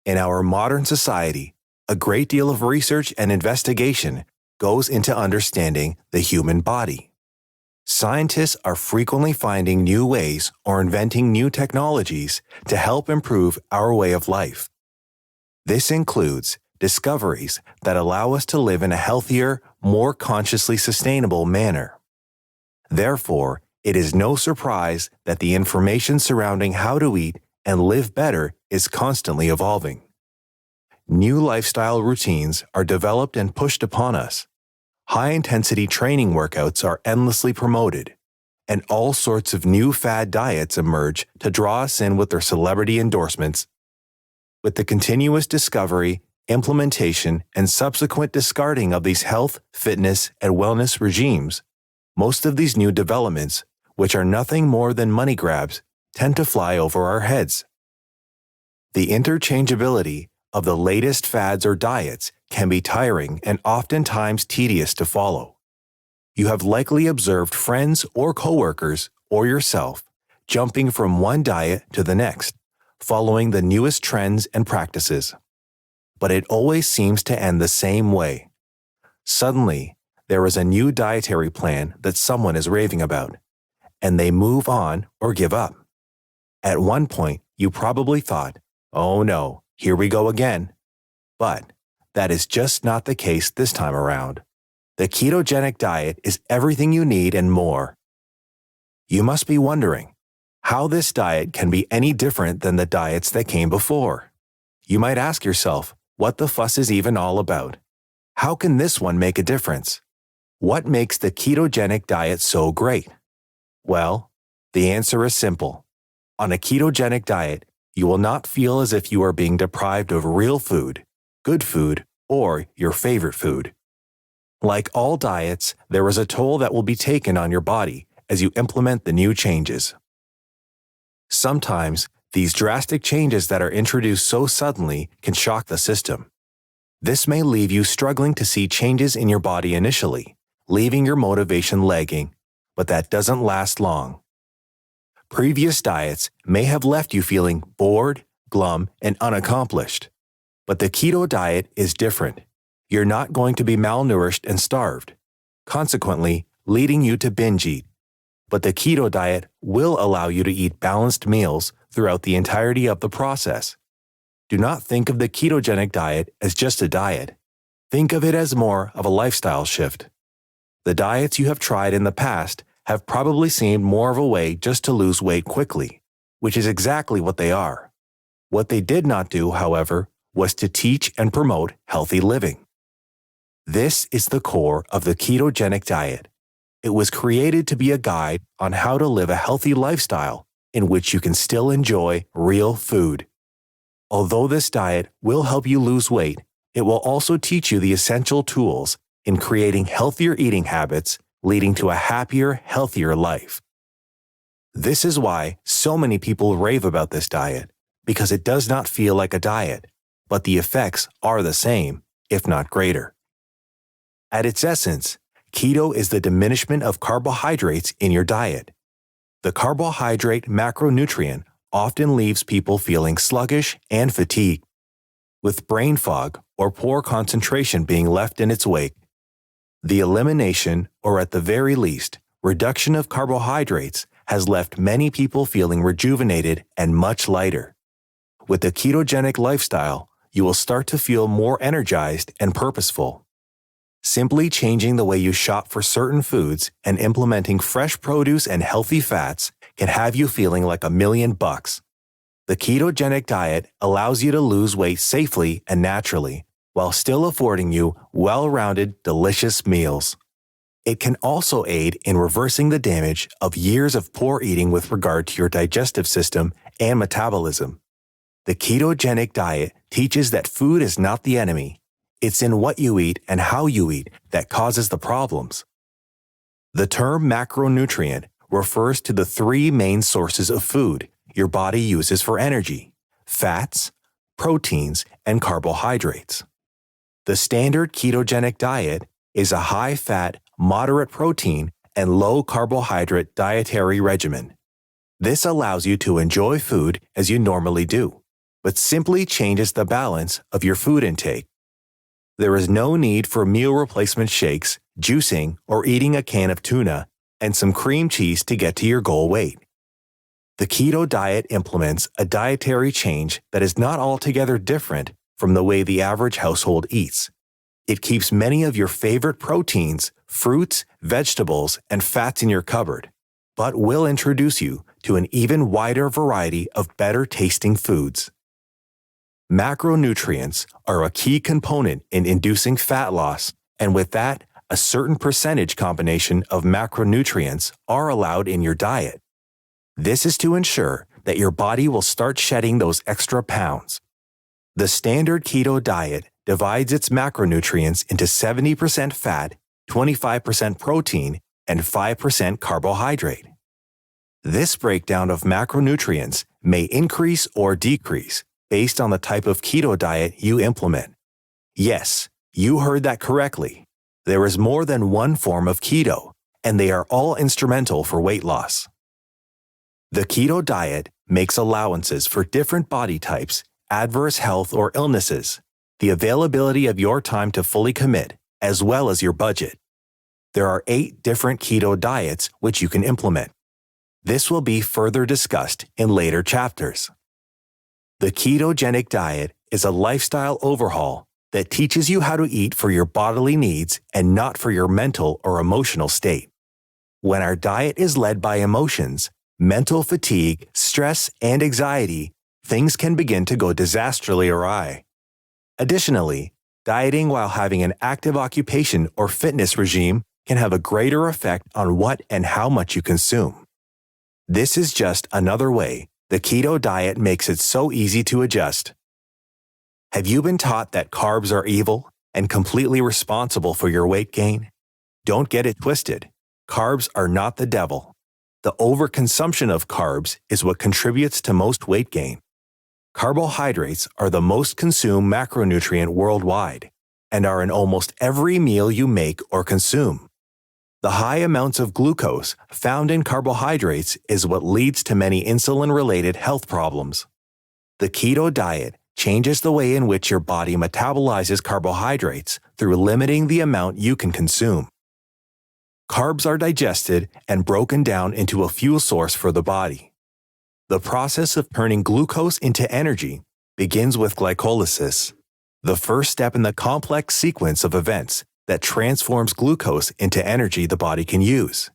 In our modern society, a great deal of research and investigation goes into understanding the human body. Scientists are frequently finding new ways or inventing new technologies to help improve our way of life. This includes discoveries that allow us to live in a healthier, more consciously sustainable manner. Therefore, it is no surprise that the information surrounding how to eat and live better is constantly evolving. New lifestyle routines are developed and pushed upon us. High-intensity training workouts are endlessly promoted, and all sorts of new fad diets emerge to draw us in with their celebrity endorsements. With the continuous discovery, implementation, and subsequent discarding of these health, fitness, and wellness regimes, most of these new developments, which are nothing more than money grabs, tend to fly over our heads. The interchangeability of the latest fads or diets can be tiring and oftentimes tedious to follow. You have likely observed friends or coworkers or yourself jumping from one diet to the next, following the newest trends and practices. But it always seems to end the same way. Suddenly, there is a new dietary plan that someone is raving about, and they move on or give up. At one point, you probably thought, "Oh no, here we go again." But that is just not the case this time around. The ketogenic diet is everything you need and more. You must be wondering how this diet can be any different than the diets that came before. You might ask yourself, what the fuss is even all about? How can this one make a difference? What makes the ketogenic diet so great? Well, the answer is simple. On a ketogenic diet, you will not feel as if you are being deprived of real food, good food, or your favorite food. Like all diets, there is a toll that will be taken on your body as you implement the new changes. Sometimes, these drastic changes that are introduced so suddenly can shock the system. This may leave you struggling to see changes in your body initially, leaving your motivation lagging, but that doesn't last long. Previous diets may have left you feeling bored, glum, and unaccomplished. But the keto diet is different. You're not going to be malnourished and starved, consequently leading you to binge eat. But the keto diet will allow you to eat balanced meals throughout the entirety of the process. Do not think of the ketogenic diet as just a diet. Think of it as more of a lifestyle shift. The diets you have tried in the past have probably seemed more of a way just to lose weight quickly, which is exactly what they are. What they did not do, however, was to teach and promote healthy living. This is the core of the ketogenic diet. It was created to be a guide on how to live a healthy lifestyle in which you can still enjoy real food. Although this diet will help you lose weight, it will also teach you the essential tools in creating healthier eating habits, leading to a happier, healthier life. This is why so many people rave about this diet, because it does not feel like a diet, but the effects are the same, if not greater. At its essence, keto is the diminishment of carbohydrates in your diet. The carbohydrate macronutrient often leaves people feeling sluggish and fatigued, with brain fog or poor concentration being left in its wake. The elimination, or at the very least, reduction of carbohydrates has left many people feeling rejuvenated and much lighter. With the ketogenic lifestyle, you will start to feel more energized and purposeful. Simply changing the way you shop for certain foods and implementing fresh produce and healthy fats can have you feeling like $1,000,000. The ketogenic diet allows you to lose weight safely and naturally, while still affording you well-rounded, delicious meals. It can also aid in reversing the damage of years of poor eating with regard to your digestive system and metabolism. The ketogenic diet teaches that food is not the enemy. It's in what you eat and how you eat that causes the problems. The term macronutrient refers to the three main sources of food your body uses for energy: fats, proteins, and carbohydrates. The standard ketogenic diet is a high-fat, moderate protein, and low-carbohydrate dietary regimen. This allows you to enjoy food as you normally do, but simply changes the balance of your food intake. There is no need for meal replacement shakes, juicing, or eating a can of tuna and some cream cheese to get to your goal weight. The keto diet implements a dietary change that is not altogether different from the way the average household eats. It keeps many of your favorite proteins, fruits, vegetables, and fats in your cupboard, but will introduce you to an even wider variety of better-tasting foods. Macronutrients are a key component in inducing fat loss, and with that, a certain percentage combination of macronutrients are allowed in your diet. This is to ensure that your body will start shedding those extra pounds. The standard keto diet divides its macronutrients into 70% fat, 25% protein, and 5% carbohydrate. This breakdown of macronutrients may increase or decrease based on the type of keto diet you implement. Yes, you heard that correctly. There is more than one form of keto, and they are all instrumental for weight loss. The keto diet makes allowances for different body types, adverse health or illnesses, the availability of your time to fully commit, as well as your budget. There are 8 different keto diets which you can implement. This will be further discussed in later chapters. The ketogenic diet is a lifestyle overhaul that teaches you how to eat for your bodily needs and not for your mental or emotional state. When our diet is led by emotions, mental fatigue, stress, and anxiety, things can begin to go disastrously awry. Additionally, dieting while having an active occupation or fitness regime can have a greater effect on what and how much you consume. This is just another way the keto diet makes it so easy to adjust. Have you been taught that carbs are evil and completely responsible for your weight gain? Don't get it twisted. Carbs are not the devil. The overconsumption of carbs is what contributes to most weight gain. Carbohydrates are the most consumed macronutrient worldwide and are in almost every meal you make or consume. The high amounts of glucose found in carbohydrates is what leads to many insulin-related health problems. The keto diet changes the way in which your body metabolizes carbohydrates through limiting the amount you can consume. Carbs are digested and broken down into a fuel source for the body. The process of turning glucose into energy begins with glycolysis, the first step in the complex sequence of events that transforms glucose into energy the body can use.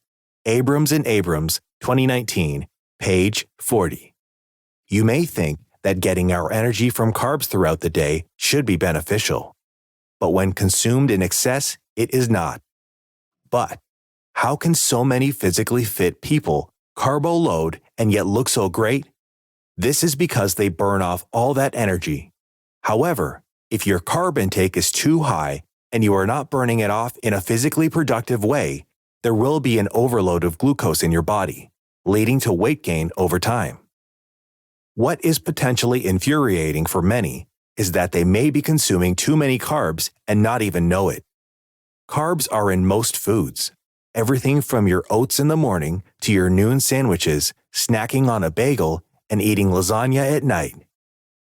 Abrams and Abrams, 2019, page 40. You may think that getting our energy from carbs throughout the day should be beneficial, but when consumed in excess, it is not. But how can so many physically fit people carbo load and yet look so great? This is because they burn off all that energy. However, if your carb intake is too high and you are not burning it off in a physically productive way, there will be an overload of glucose in your body, leading to weight gain over time. What is potentially infuriating for many is that they may be consuming too many carbs and not even know it. Carbs are in most foods. Everything from your oats in the morning to your noon sandwiches, snacking on a bagel, and eating lasagna at night.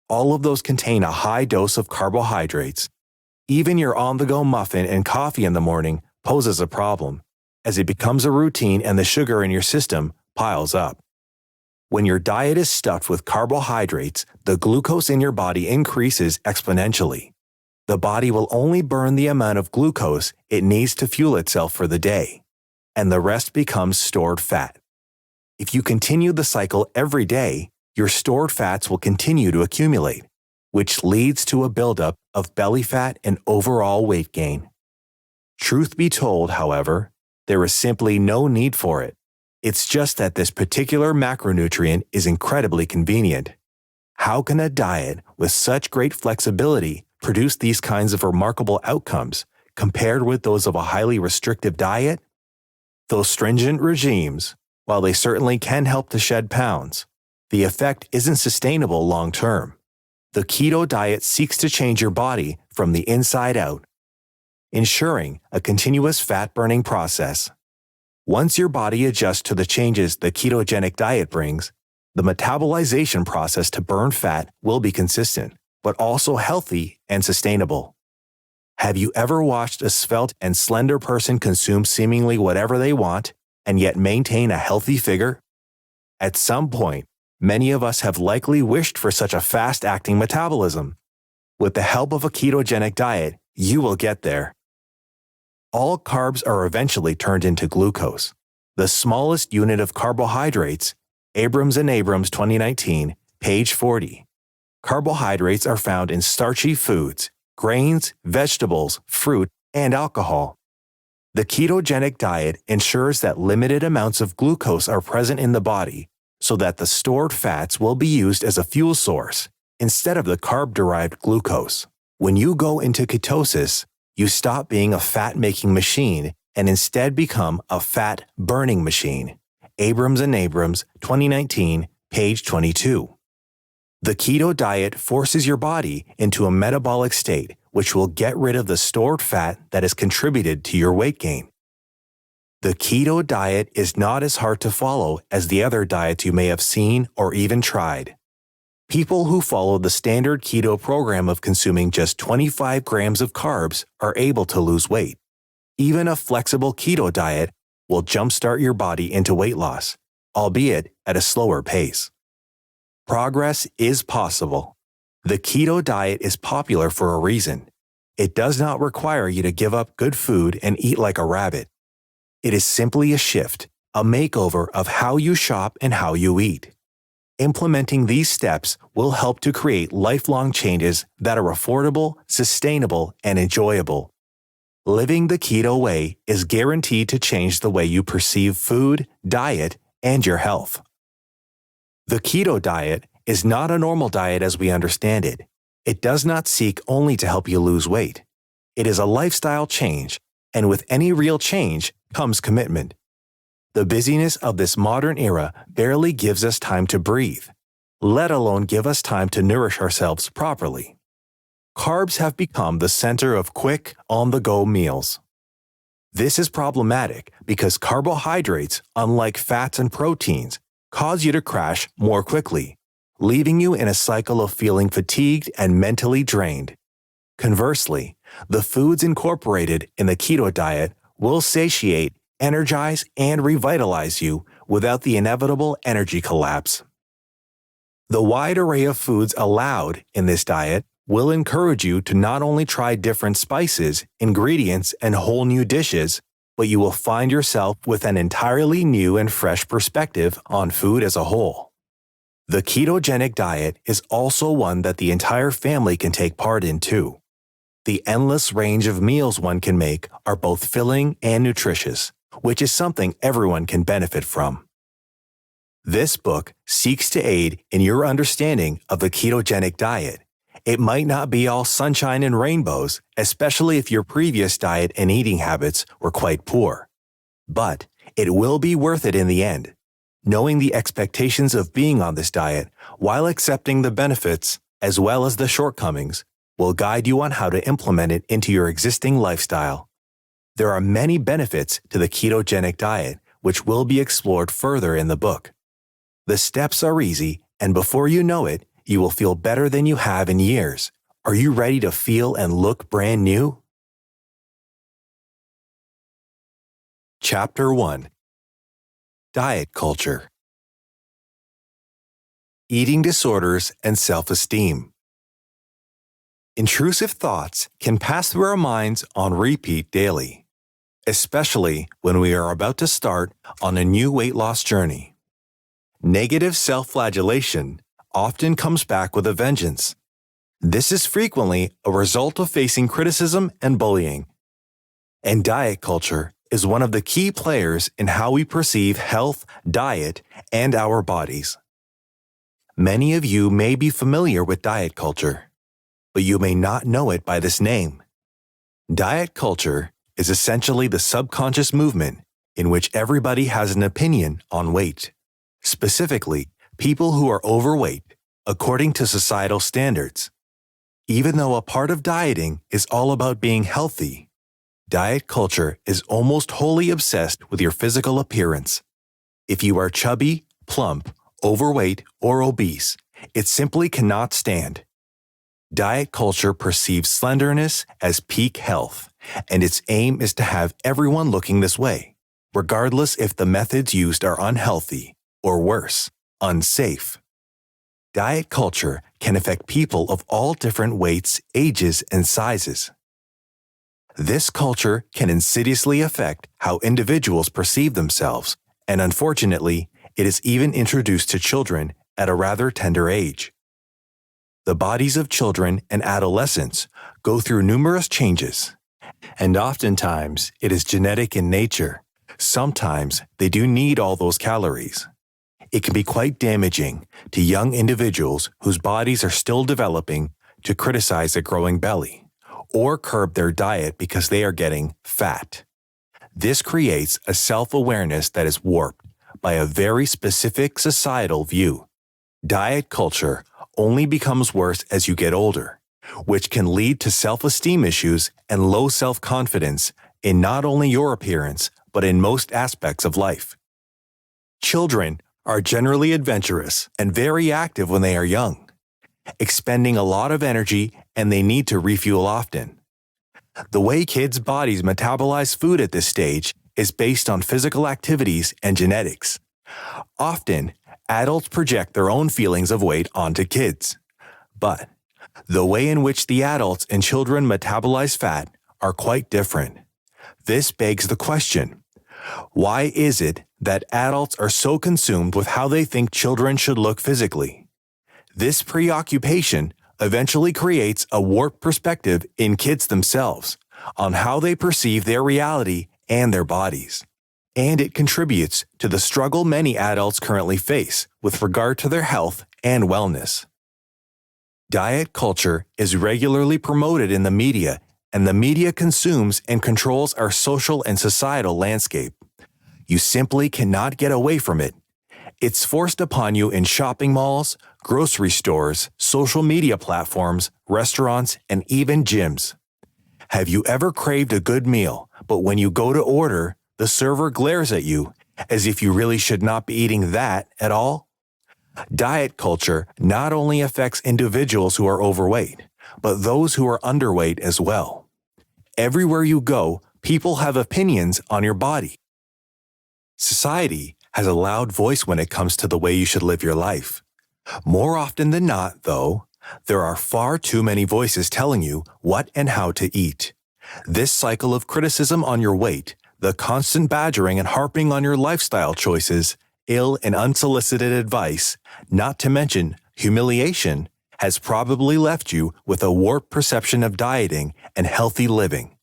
All of those contain a high dose of carbohydrates. Even your on-the-go muffin and coffee in the morning poses a problem, as it becomes a routine and the sugar in your system piles up. When your diet is stuffed with carbohydrates, the glucose in your body increases exponentially. The body will only burn the amount of glucose it needs to fuel itself for the day, and the rest becomes stored fat. If you continue the cycle every day, your stored fats will continue to accumulate, which leads to a buildup of belly fat and overall weight gain. Truth be told, however, there is simply no need for it. It's just that this particular macronutrient is incredibly convenient. How can a diet with such great flexibility produce these kinds of remarkable outcomes compared with those of a highly restrictive diet? Those stringent regimes, while they certainly can help to shed pounds, the effect isn't sustainable long term. The keto diet seeks to change your body from the inside out, ensuring a continuous fat-burning process. Once your body adjusts to the changes the ketogenic diet brings, The metabolization process to burn fat will be consistent, but also healthy and sustainable. Have you ever watched a svelte and slender person consume seemingly whatever they want and yet maintain a healthy figure? At some point, many of us have likely wished for such a fast-acting metabolism. With the help of a ketogenic diet, you will get there. All carbs are eventually turned into glucose, the smallest unit of carbohydrates. Abrams and Abrams 2019, page 40. Carbohydrates are found in starchy foods, grains, vegetables, fruit, and alcohol. The ketogenic diet ensures that limited amounts of glucose are present in the body so that the stored fats will be used as a fuel source instead of the carb-derived glucose. When you go into ketosis, you stop being a fat-making machine and instead become a fat-burning machine. Abrams and Abrams, 2019, page 22. The keto diet forces your body into a metabolic state which will get rid of the stored fat that has contributed to your weight gain. The keto diet is not as hard to follow as the other diets you may have seen or even tried. People who follow the standard keto program of consuming just 25 grams of carbs are able to lose weight. Even a flexible keto diet will jumpstart your body into weight loss, albeit at a slower pace. Progress is possible. The keto diet is popular for a reason. It does not require you to give up good food and eat like a rabbit. It is simply a shift, a makeover of how you shop and how you eat. Implementing these steps will help to create lifelong changes that are affordable, sustainable, and enjoyable. Living the keto way is guaranteed to change the way you perceive food, diet, and your health. The keto diet is not a normal diet as we understand it. It does not seek only to help you lose weight. It is a lifestyle change, and with any real change comes commitment. The busyness of this modern era barely gives us time to breathe, let alone give us time to nourish ourselves properly. Carbs have become the center of quick, on-the-go meals. This is problematic because carbohydrates, unlike fats and proteins, cause you to crash more quickly, leaving you in a cycle of feeling fatigued and mentally drained. Conversely, the foods incorporated in the keto diet will satiate, energize, and revitalize you without the inevitable energy collapse. The wide array of foods allowed in this diet will encourage you to not only try different spices, ingredients, and whole new dishes, but you will find yourself with an entirely new and fresh perspective on food as a whole. The ketogenic diet is also one that the entire family can take part in too. The endless range of meals one can make are both filling and nutritious, which is something everyone can benefit from. This book seeks to aid in your understanding of the ketogenic diet. It might not be all sunshine and rainbows, especially if your previous diet and eating habits were quite poor. But it will be worth it in the end. Knowing the expectations of being on this diet, while accepting the benefits as well as the shortcomings, will guide you on how to implement it into your existing lifestyle. There are many benefits to the ketogenic diet, which will be explored further in the book. The steps are easy, and before you know it, you will feel better than you have in years. Are you ready to feel and look brand new? Chapter 1. Diet Culture. Eating Disorders and Self-Esteem. Intrusive thoughts can pass through our minds on repeat daily, especially when we are about to start on a new weight loss journey. Negative self-flagellation often comes back with a vengeance. This is frequently a result of facing criticism and bullying. And diet culture is one of the key players in how we perceive health, diet, and our bodies. Many of you may be familiar with diet culture, but you may not know it by this name. Diet culture is essentially the subconscious movement in which everybody has an opinion on weight, specifically people who are overweight according to societal standards. Even though a part of dieting is all about being healthy, diet culture is almost wholly obsessed with your physical appearance. If you are chubby, plump, overweight, or obese. It simply cannot stand. Diet culture perceives slenderness as peak health, and its aim is to have everyone looking this way, regardless if the methods used are unhealthy, or worse, unsafe. Diet culture can affect people of all different weights, ages, and sizes. This culture can insidiously affect how individuals perceive themselves, and unfortunately, it is even introduced to children at a rather tender age. The bodies of children and adolescents go through numerous changes, and oftentimes it is genetic in nature. Sometimes they do need all those calories. It can be quite damaging to young individuals whose bodies are still developing to criticize a growing belly or curb their diet because they are getting fat. This creates a self-awareness that is warped by a very specific societal view. Diet culture only becomes worse as you get older, which can lead to self-esteem issues and low self-confidence in not only your appearance, but in most aspects of life. Children are generally adventurous and very active when they are young, expending a lot of energy, and they need to refuel often. The way kids' bodies metabolize food at this stage is based on physical activities and genetics. Often, adults project their own feelings of weight onto kids. But the way in which the adults and children metabolize fat are quite different. This begs the question, why is it that adults are so consumed with how they think children should look physically? This preoccupation eventually creates a warped perspective in kids themselves on how they perceive their reality and their bodies. And it contributes to the struggle many adults currently face with regard to their health and wellness. Diet culture is regularly promoted in the media, and the media consumes and controls our social and societal landscape. You simply cannot get away from it. It's forced upon you in shopping malls, grocery stores, social media platforms, restaurants, and even gyms. Have you ever craved a good meal, but when you go to order, the server glares at you as if you really should not be eating that at all? Diet culture not only affects individuals who are overweight, but those who are underweight as well. Everywhere you go, people have opinions on your body. Society has a loud voice when it comes to the way you should live your life. More often than not, though, there are far too many voices telling you what and how to eat. This cycle of criticism on your weight, the constant badgering and harping on your lifestyle choices, ill and unsolicited advice, not to mention humiliation, has probably left you with a warped perception of dieting and healthy living.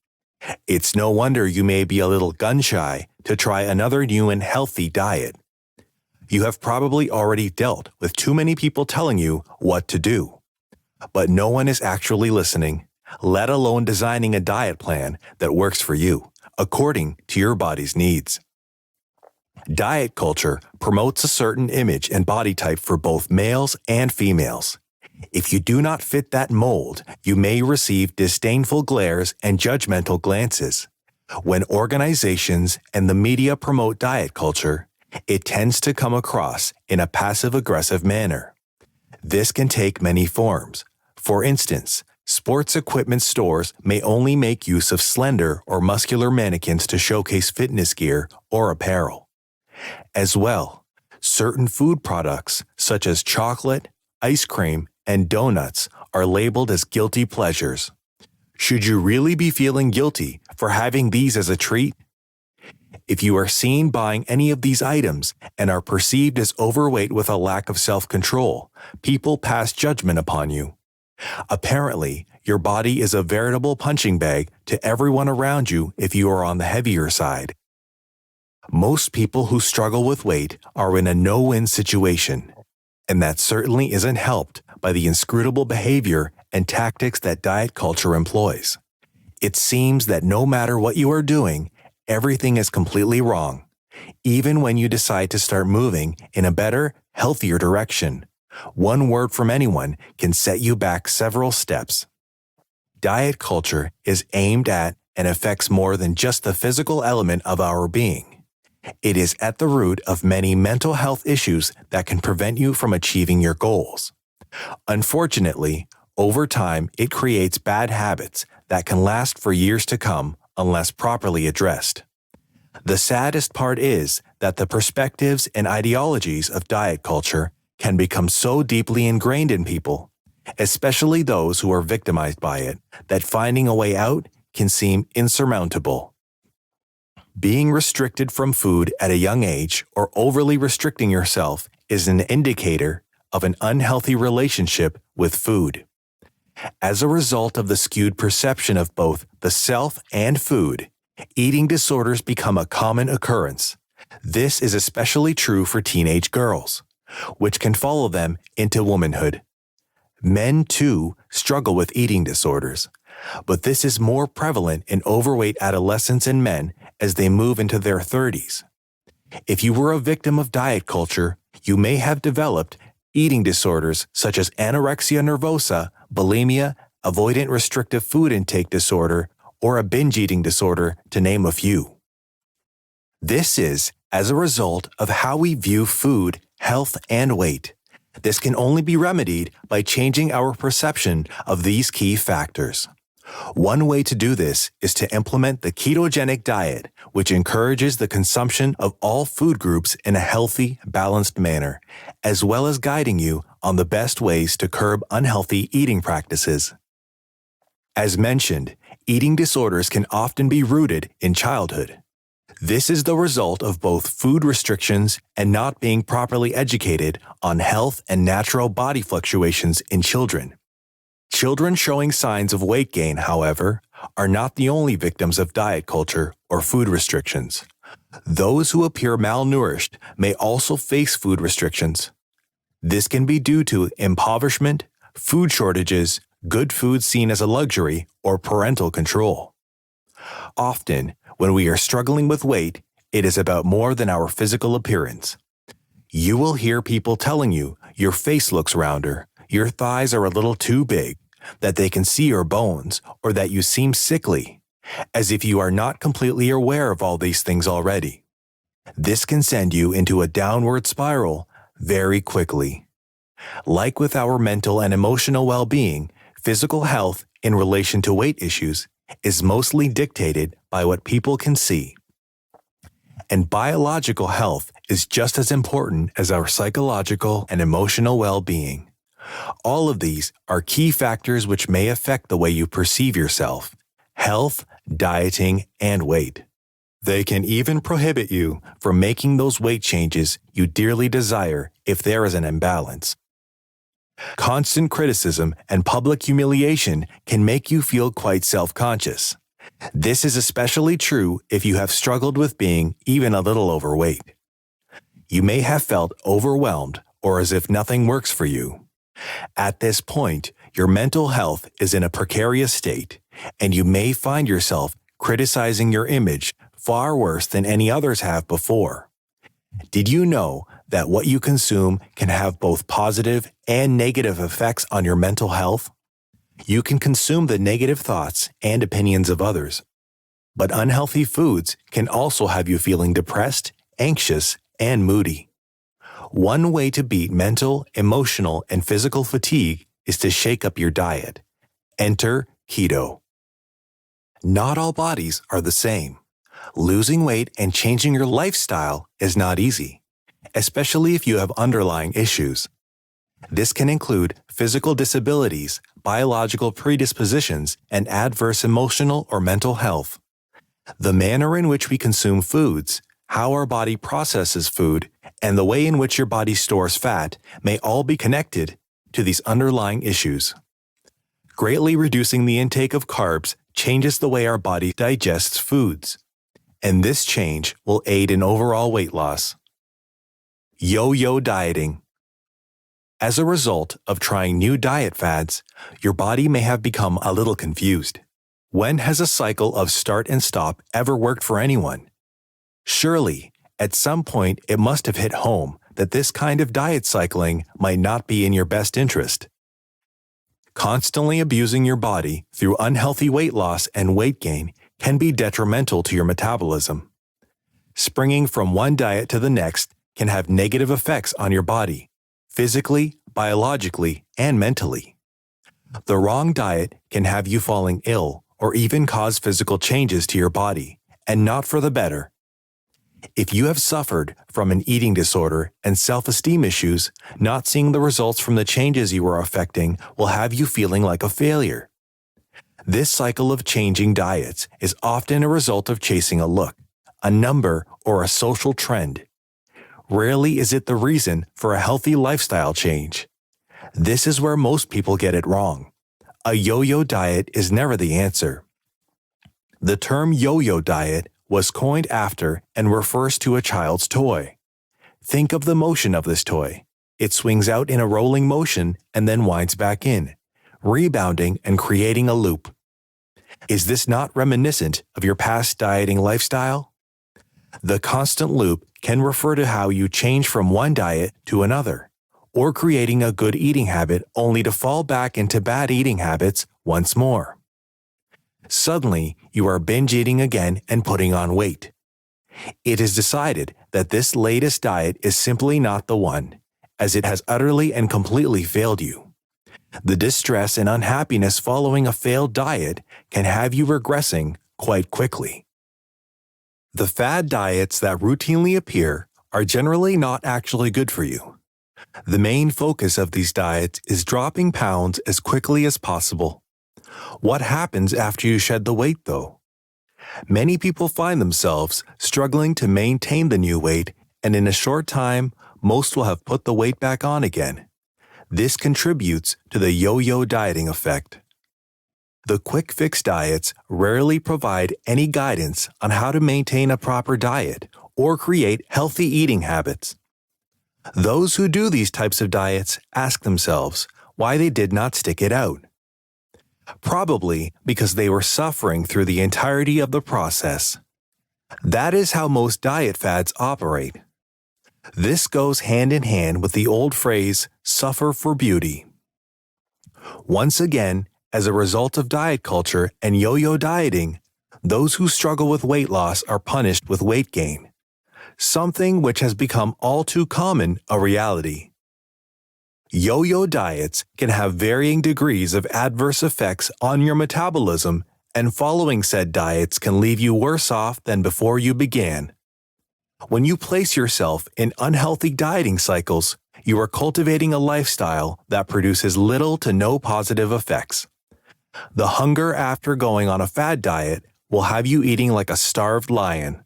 It's no wonder you may be a little gun-shy to try another new and healthy diet. You have probably already dealt with too many people telling you what to do. But no one is actually listening, let alone designing a diet plan that works for you, according to your body's needs. Diet culture promotes a certain image and body type for both males and females. If you do not fit that mold, you may receive disdainful glares and judgmental glances. When organizations and the media promote diet culture, it tends to come across in a passive-aggressive manner. This can take many forms. For instance, sports equipment stores may only make use of slender or muscular mannequins to showcase fitness gear or apparel. As well, certain food products such as chocolate, ice cream, and donuts are labeled as guilty pleasures. Should you really be feeling guilty for having these as a treat? If you are seen buying any of these items and are perceived as overweight with a lack of self-control, people pass judgment upon you. Apparently, your body is a veritable punching bag to everyone around you if you are on the heavier side. Most people who struggle with weight are in a no-win situation, and that certainly isn't helped by the inscrutable behavior and tactics that diet culture employs. It seems that no matter what you are doing, everything is completely wrong, even when you decide to start moving in a better, healthier direction. One word from anyone can set you back several steps. Diet culture is aimed at and affects more than just the physical element of our being. It is at the root of many mental health issues that can prevent you from achieving your goals. Unfortunately, over time, it creates bad habits that can last for years to come unless properly addressed. The saddest part is that the perspectives and ideologies of diet culture can become so deeply ingrained in people, especially those who are victimized by it, that finding a way out can seem insurmountable. Being restricted from food at a young age or overly restricting yourself is an indicator of an unhealthy relationship with food. As a result of the skewed perception of both the self and food, eating disorders become a common occurrence. This is especially true for teenage girls, which can follow them into womanhood. Men, too, struggle with eating disorders, but this is more prevalent in overweight adolescents and men as they move into their 30s. If you were a victim of diet culture, you may have developed eating disorders such as anorexia nervosa, bulimia, avoidant restrictive food intake disorder, or a binge eating disorder, to name a few. This is as a result of how we view food, health, and weight. This can only be remedied by changing our perception of these key factors. One way to do this is to implement the ketogenic diet, which encourages the consumption of all food groups in a healthy, balanced manner, as well as guiding you on the best ways to curb unhealthy eating practices. As mentioned, eating disorders can often be rooted in childhood. This is the result of both food restrictions and not being properly educated on health and natural body fluctuations in children. Children showing signs of weight gain, however, are not the only victims of diet culture or food restrictions. Those who appear malnourished may also face food restrictions. This can be due to impoverishment, food shortages, good food seen as a luxury, or parental control. Often, when we are struggling with weight, it is about more than our physical appearance. You will hear people telling you your face looks rounder, your thighs are a little too big, that they can see your bones, or that you seem sickly, as if you are not completely aware of all these things already. This can send you into a downward spiral very quickly. Like with our mental and emotional well-being, physical health in relation to weight issues is mostly dictated by what people can see. And biological health is just as important as our psychological and emotional well-being. All of these are key factors which may affect the way you perceive yourself, health, dieting, and weight. They can even prohibit you from making those weight changes you dearly desire if there is an imbalance. Constant criticism and public humiliation can make you feel quite self-conscious. This is especially true if you have struggled with being even a little overweight. You may have felt overwhelmed or as if nothing works for you. At this point, your mental health is in a precarious state, and you may find yourself criticizing your image far worse than any others have before. Did you know that what you consume can have both positive and negative effects on your mental health? You can consume the negative thoughts and opinions of others, but unhealthy foods can also have you feeling depressed, anxious, and moody. One way to beat mental, emotional, and physical fatigue is to shake up your diet. Enter keto. Not all bodies are the same. Losing weight and changing your lifestyle is not easy, especially if you have underlying issues. This can include physical disabilities, biological predispositions, and adverse emotional or mental health. The manner in which we consume foods, how our body processes food, and the way in which your body stores fat may all be connected to these underlying issues. Greatly reducing the intake of carbs changes the way our body digests foods, and this change will aid in overall weight loss. Yo-yo dieting. As a result of trying new diet fads, your body may have become a little confused. When has a cycle of start and stop ever worked for anyone? Surely, at some point it must have hit home that this kind of diet cycling might not be in your best interest. Constantly abusing your body through unhealthy weight loss and weight gain can be detrimental to your metabolism. Springing from one diet to the next can have negative effects on your body, physically, biologically, and mentally. The wrong diet can have you falling ill or even cause physical changes to your body, and not for the better. If you have suffered from an eating disorder and self-esteem issues, not seeing the results from the changes you are affecting will have you feeling like a failure. This cycle of changing diets is often a result of chasing a look, a number, or a social trend. Rarely is it the reason for a healthy lifestyle change. This is where most people get it wrong. A yo-yo diet is never the answer. The term yo-yo diet was coined after and refers to a child's toy. Think of the motion of this toy. It swings out in a rolling motion and then winds back in, rebounding and creating a loop. Is this not reminiscent of your past dieting lifestyle? The constant loop can refer to how you change from one diet to another, or creating a good eating habit only to fall back into bad eating habits once more. Suddenly, you are binge eating again and putting on weight. It is decided that this latest diet is simply not the one, as it has utterly and completely failed you. The distress and unhappiness following a failed diet can have you regressing quite quickly. The fad diets that routinely appear are generally not actually good for you. The main focus of these diets is dropping pounds as quickly as possible. What happens after you shed the weight, though? Many people find themselves struggling to maintain the new weight, and in a short time, most will have put the weight back on again. This contributes to the yo-yo dieting effect. The quick fix diets rarely provide any guidance on how to maintain a proper diet or create healthy eating habits. Those who do these types of diets ask themselves why they did not stick it out. Probably because they were suffering through the entirety of the process. That is how most diet fads operate. This goes hand in hand with the old phrase, suffer for beauty. Once again, as a result of diet culture and yo-yo dieting, those who struggle with weight loss are punished with weight gain, something which has become all too common a reality. Yo-yo diets can have varying degrees of adverse effects on your metabolism, and following said diets can leave you worse off than before you began. When you place yourself in unhealthy dieting cycles, you are cultivating a lifestyle that produces little to no positive effects. The hunger after going on a fad diet will have you eating like a starved lion.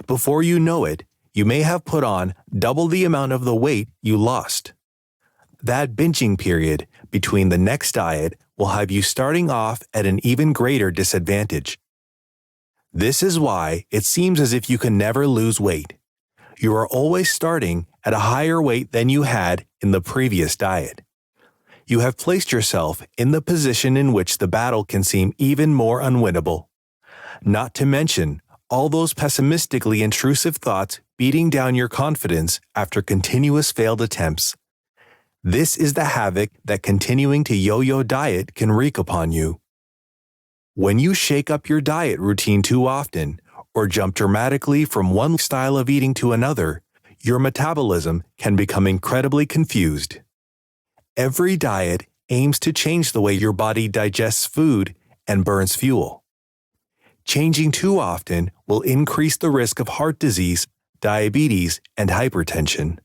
Before you know it, you may have put on double the amount of the weight you lost. That binging period between the next diet will have you starting off at an even greater disadvantage. This is why it seems as if you can never lose weight. You are always starting at a higher weight than you had in the previous diet. You have placed yourself in the position in which the battle can seem even more unwinnable. Not to mention all those pessimistically intrusive thoughts beating down your confidence after continuous failed attempts. This is the havoc that continuing to yo-yo diet can wreak upon you. When you shake up your diet routine too often, or jump dramatically from one style of eating to another, your metabolism can become incredibly confused. Every diet aims to change the way your body digests food and burns fuel. Changing too often will increase the risk of heart disease, diabetes, and hypertension.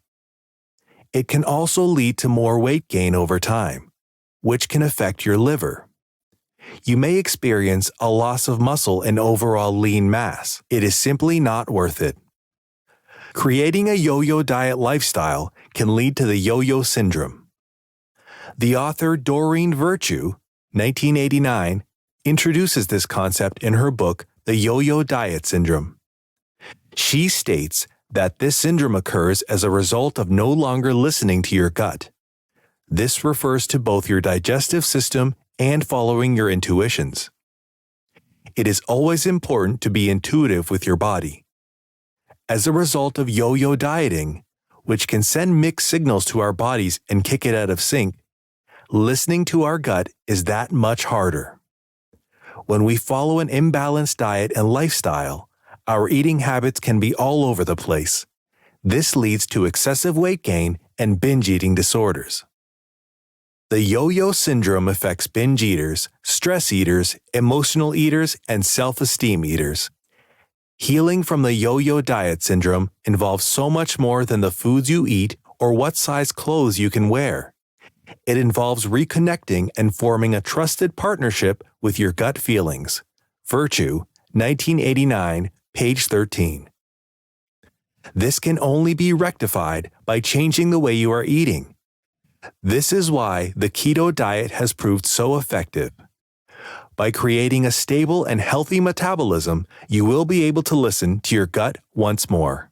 It can also lead to more weight gain over time, which can affect your liver. You may experience a loss of muscle and overall lean mass. It is simply not worth it. Creating a yo-yo diet lifestyle can lead to the yo-yo syndrome. The author Doreen Virtue, 1989, introduces this concept in her book, The Yo-Yo Diet Syndrome. She states that this syndrome occurs as a result of no longer listening to your gut. This refers to both your digestive system and following your intuitions. It is always important to be intuitive with your body. As a result of yo-yo dieting, which can send mixed signals to our bodies and kick it out of sync, listening to our gut is that much harder. When we follow an imbalanced diet and lifestyle, our eating habits can be all over the place. This leads to excessive weight gain and binge eating disorders. The yo-yo syndrome affects binge eaters, stress eaters, emotional eaters, and self-esteem eaters. Healing from the yo-yo diet syndrome involves so much more than the foods you eat or what size clothes you can wear. It involves reconnecting and forming a trusted partnership with your gut feelings. Virtue, 1989, page 13. This can only be rectified by changing the way you are eating. This is why the keto diet has proved so effective. By creating a stable and healthy metabolism, you will be able to listen to your gut once more.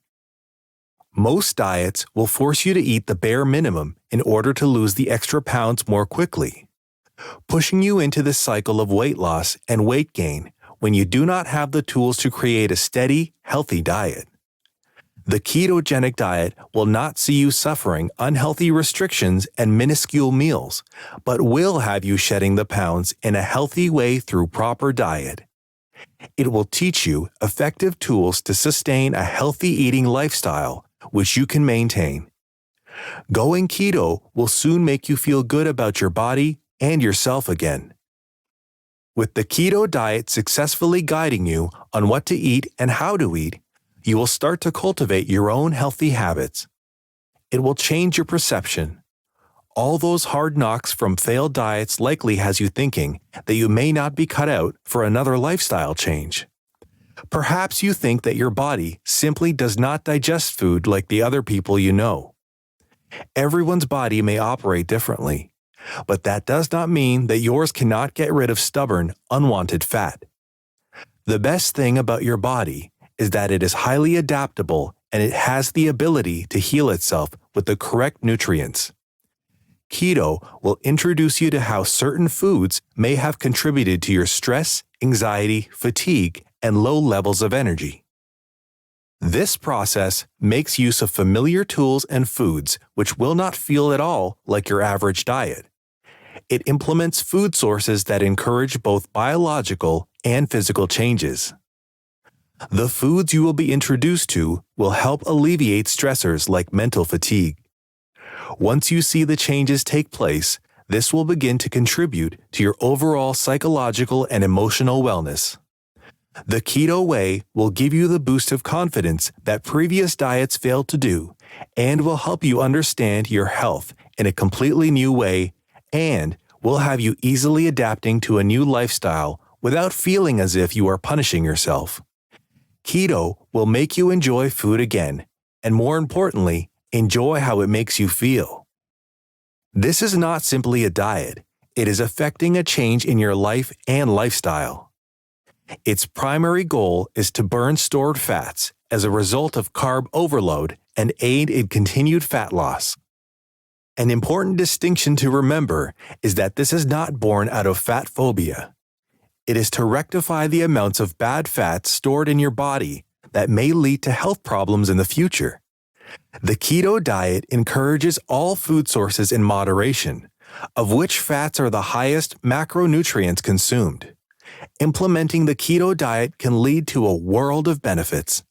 Most diets will force you to eat the bare minimum in order to lose the extra pounds more quickly, pushing you into the cycle of weight loss and weight gain when you do not have the tools to create a steady, healthy diet. The ketogenic diet will not see you suffering unhealthy restrictions and minuscule meals, but will have you shedding the pounds in a healthy way through proper diet. It will teach you effective tools to sustain a healthy eating lifestyle, which you can maintain. Going keto will soon make you feel good about your body and yourself again. With the keto diet successfully guiding you on what to eat and how to eat, you will start to cultivate your own healthy habits. It will change your perception. All those hard knocks from failed diets likely has you thinking that you may not be cut out for another lifestyle change. Perhaps you think that your body simply does not digest food like the other people you know. Everyone's body may operate differently, but that does not mean that yours cannot get rid of stubborn, unwanted fat. The best thing about your body is that it is highly adaptable and it has the ability to heal itself with the correct nutrients. Keto will introduce you to how certain foods may have contributed to your stress, anxiety, fatigue, and low levels of energy. This process makes use of familiar tools and foods which will not feel at all like your average diet. It implements food sources that encourage both biological and physical changes. The foods you will be introduced to will help alleviate stressors like mental fatigue. Once you see the changes take place, this will begin to contribute to your overall psychological and emotional wellness. The keto way will give you the boost of confidence that previous diets failed to do and will help you understand your health in a completely new way and will have you easily adapting to a new lifestyle without feeling as if you are punishing yourself. Keto will make you enjoy food again, and more importantly, enjoy how it makes you feel. This is not simply a diet, it is affecting a change in your life and lifestyle. Its primary goal is to burn stored fats as a result of carb overload and aid in continued fat loss. An important distinction to remember is that this is not born out of fat phobia. It is to rectify the amounts of bad fats stored in your body that may lead to health problems in the future. The keto diet encourages all food sources in moderation, of which fats are the highest macronutrients consumed. Implementing the keto diet can lead to a world of benefits.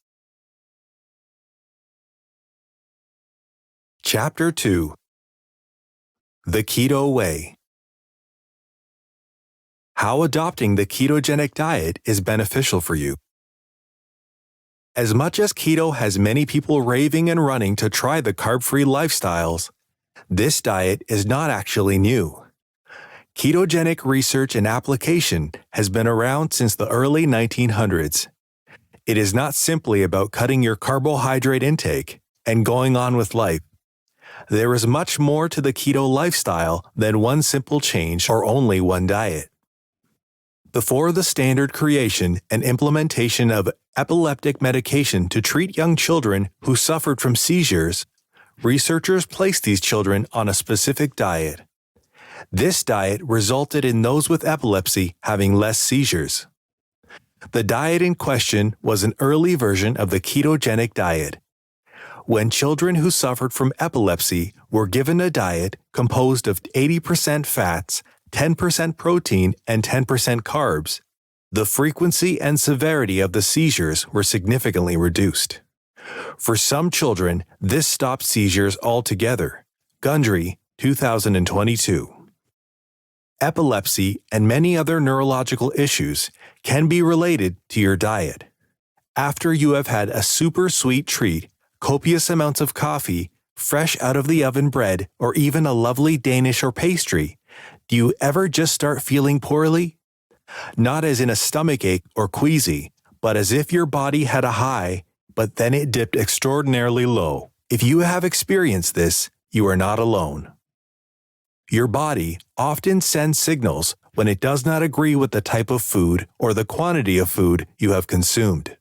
Chapter 2: The Keto Way. How adopting the ketogenic diet is beneficial for you. As much as keto has many people raving and running to try the carb-free lifestyles, this diet is not actually new. Ketogenic research and application has been around since the early 1900s. It is not simply about cutting your carbohydrate intake and going on with life. There is much more to the keto lifestyle than one simple change or only one diet. Before the standard creation and implementation of epileptic medication to treat young children who suffered from seizures, researchers placed these children on a specific diet. This diet resulted in those with epilepsy having less seizures. The diet in question was an early version of the ketogenic diet. When children who suffered from epilepsy were given a diet composed of 80% fats, 10% protein, and 10% carbs, The frequency and severity of the seizures were significantly reduced. For some children, this stopped seizures altogether. Gundry, 2022. Epilepsy and many other neurological issues can be related to your diet. After you have had a super sweet treat, copious amounts of coffee, fresh out of the oven bread, or even a lovely Danish or pastry, do you ever just start feeling poorly? Not as in a stomachache or queasy, but as if your body had a high, but then it dipped extraordinarily low. If you have experienced this, you are not alone. Your body often sends signals when it does not agree with the type of food or the quantity of food you have consumed.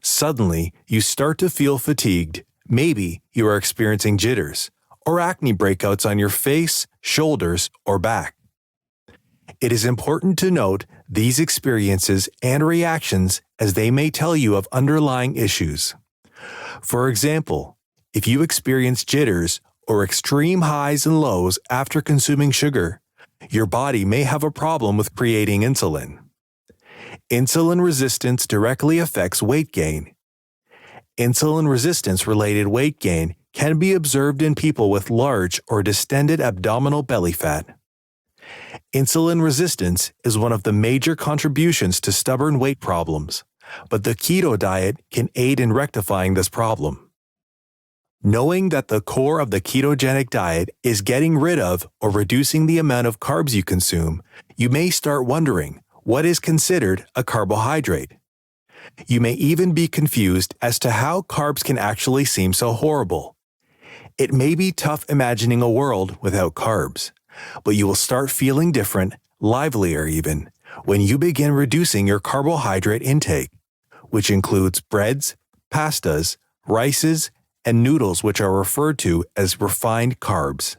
Suddenly, you start to feel fatigued. Maybe you are experiencing jitters or acne breakouts on your face, shoulders, or back. It is important to note these experiences and reactions as they may tell you of underlying issues. For example, if you experience jitters or extreme highs and lows after consuming sugar, your body may have a problem with creating insulin. Insulin resistance directly affects weight gain. Insulin resistance-related weight gain can be observed in people with large or distended abdominal belly fat. Insulin resistance is one of the major contributions to stubborn weight problems, but the keto diet can aid in rectifying this problem. Knowing that the core of the ketogenic diet is getting rid of or reducing the amount of carbs you consume, you may start wondering what is considered a carbohydrate. You may even be confused as to how carbs can actually seem so horrible. It may be tough imagining a world without carbs, but you will start feeling different, livelier even, when you begin reducing your carbohydrate intake, which includes breads, pastas, rices, and noodles, which are referred to as refined carbs.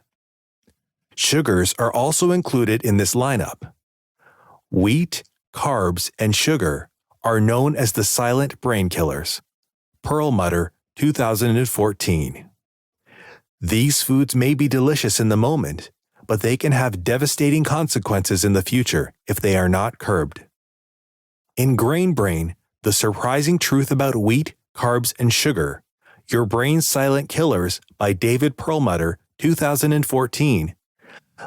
Sugars are also included in this lineup. Wheat, carbs, and sugar are known as the silent brain killers. Perlmutter, 2014. These foods may be delicious in the moment, but they can have devastating consequences in the future if they are not curbed. In Grain Brain, The Surprising Truth About Wheat, Carbs, and Sugar, Your Brain's Silent Killers by David Perlmutter, 2014,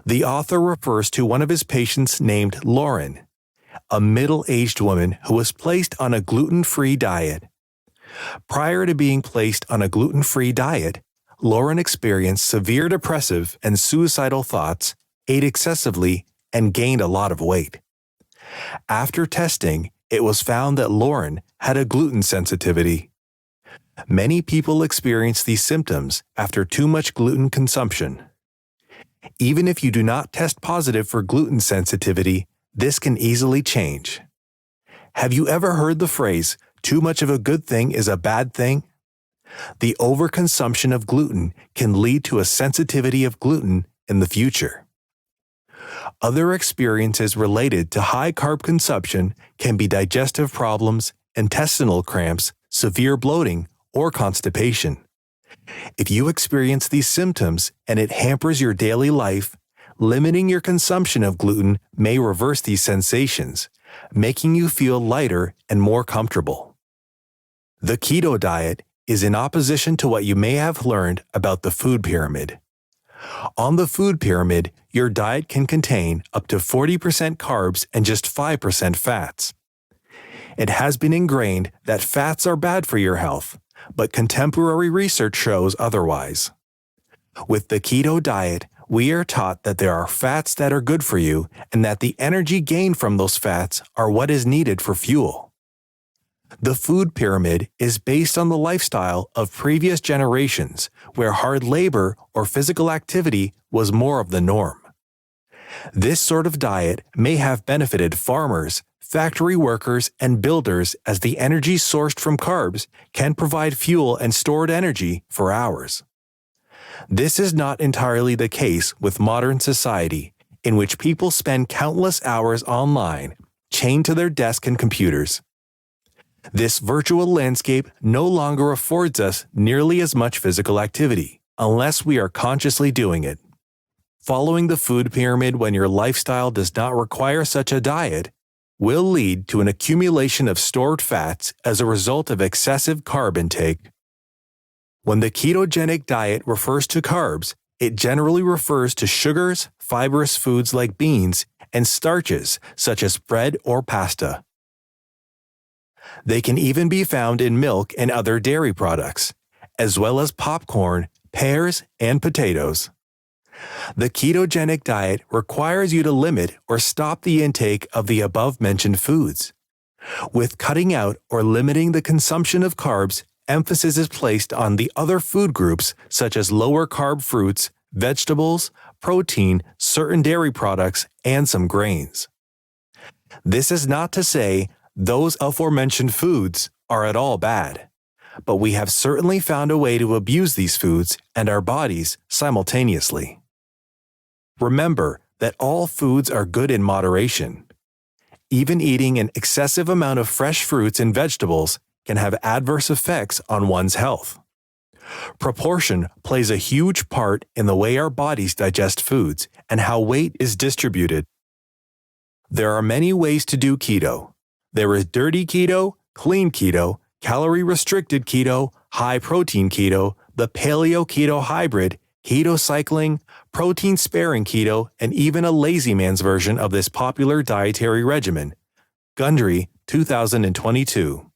the author refers to one of his patients named Lauren, a middle-aged woman who was placed on a gluten-free diet. Prior to being placed on a gluten-free diet, Lauren experienced severe depressive and suicidal thoughts, ate excessively, and gained a lot of weight. After testing, it was found that Lauren had a gluten sensitivity. Many people experience these symptoms after too much gluten consumption. Even if you do not test positive for gluten sensitivity, this can easily change. Have you ever heard the phrase, "too much of a good thing is a bad thing"? The overconsumption of gluten can lead to a sensitivity of gluten in the future. Other experiences related to high carb consumption can be digestive problems, intestinal cramps, severe bloating, or constipation. If you experience these symptoms and it hampers your daily life, limiting your consumption of gluten may reverse these sensations, making you feel lighter and more comfortable. The keto diet is in opposition to what you may have learned about the food pyramid. On the food pyramid, your diet can contain up to 40% carbs and just 5% fats. It has been ingrained that fats are bad for your health, but contemporary research shows otherwise. With the keto diet, we are taught that there are fats that are good for you and that the energy gained from those fats are what is needed for fuel. The food pyramid is based on the lifestyle of previous generations where hard labor or physical activity was more of the norm. This sort of diet may have benefited farmers, factory workers, and builders as the energy sourced from carbs can provide fuel and stored energy for hours. This is not entirely the case with modern society, in which people spend countless hours online, chained to their desk and computers. This virtual landscape no longer affords us nearly as much physical activity, unless we are consciously doing it. Following the food pyramid when your lifestyle does not require such a diet will lead to an accumulation of stored fats as a result of excessive carb intake. When the ketogenic diet refers to carbs, it generally refers to sugars, fibrous foods like beans, and starches such as bread or pasta. They can even be found in milk and other dairy products, as well as popcorn, pears, and potatoes. The ketogenic diet requires you to limit or stop the intake of the above-mentioned foods. With cutting out or limiting the consumption of carbs, emphasis is placed on the other food groups such as lower-carb fruits, vegetables, protein, certain dairy products, and some grains. This is not to say those aforementioned foods are at all bad, but we have certainly found a way to abuse these foods and our bodies simultaneously. Remember that all foods are good in moderation. Even eating an excessive amount of fresh fruits and vegetables can have adverse effects on one's health. Proportion plays a huge part in the way our bodies digest foods and how weight is distributed. There are many ways to do keto. There is dirty keto, clean keto, calorie-restricted keto, high-protein keto, the paleo-keto hybrid, keto cycling, protein-sparing keto, and even a lazy man's version of this popular dietary regimen. Gundry, 2022.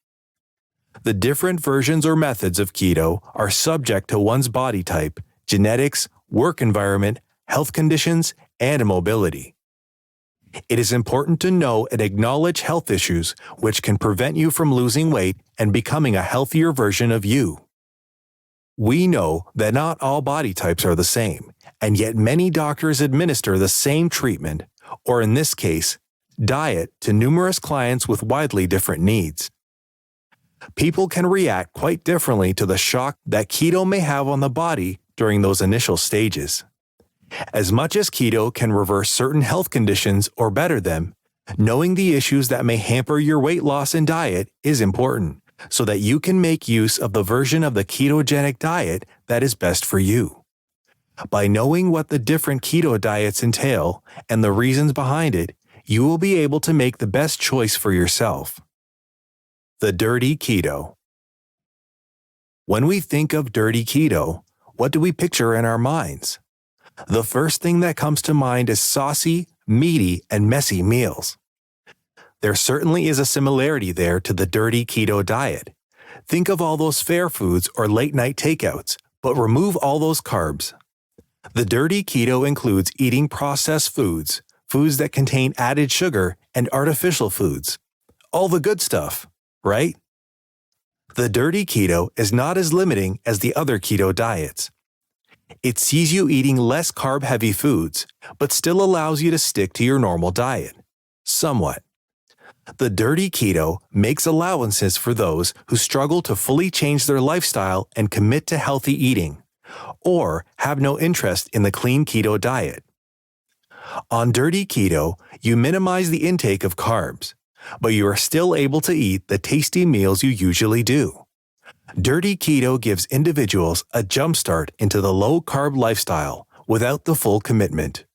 The different versions or methods of keto are subject to one's body type, genetics, work environment, health conditions, and mobility. It is important to know and acknowledge health issues which can prevent you from losing weight and becoming a healthier version of you. We know that not all body types are the same, and yet many doctors administer the same treatment, or in this case, diet, to numerous clients with widely different needs. People can react quite differently to the shock that keto may have on the body during those initial stages. As much as keto can reverse certain health conditions or better them, knowing the issues that may hamper your weight loss and diet is important, so that you can make use of the version of the ketogenic diet that is best for you. By knowing what the different keto diets entail and the reasons behind it, you will be able to make the best choice for yourself. The dirty keto. When we think of dirty keto, what do we picture in our minds? The first thing that comes to mind is saucy, meaty, and messy meals. There certainly is a similarity there to the dirty keto diet. Think of all those fair foods or late-night takeouts, but remove all those carbs. The dirty keto includes eating processed foods, foods that contain added sugar, and artificial foods. All the good stuff, right? The dirty keto is not as limiting as the other keto diets. It sees you eating less carb-heavy foods, but still allows you to stick to your normal diet. Somewhat. The dirty keto makes allowances for those who struggle to fully change their lifestyle and commit to healthy eating, or have no interest in the clean keto diet. On dirty keto, you minimize the intake of carbs, but you are still able to eat the tasty meals you usually do. Dirty keto gives individuals a jumpstart into the low-carb lifestyle without the full commitment.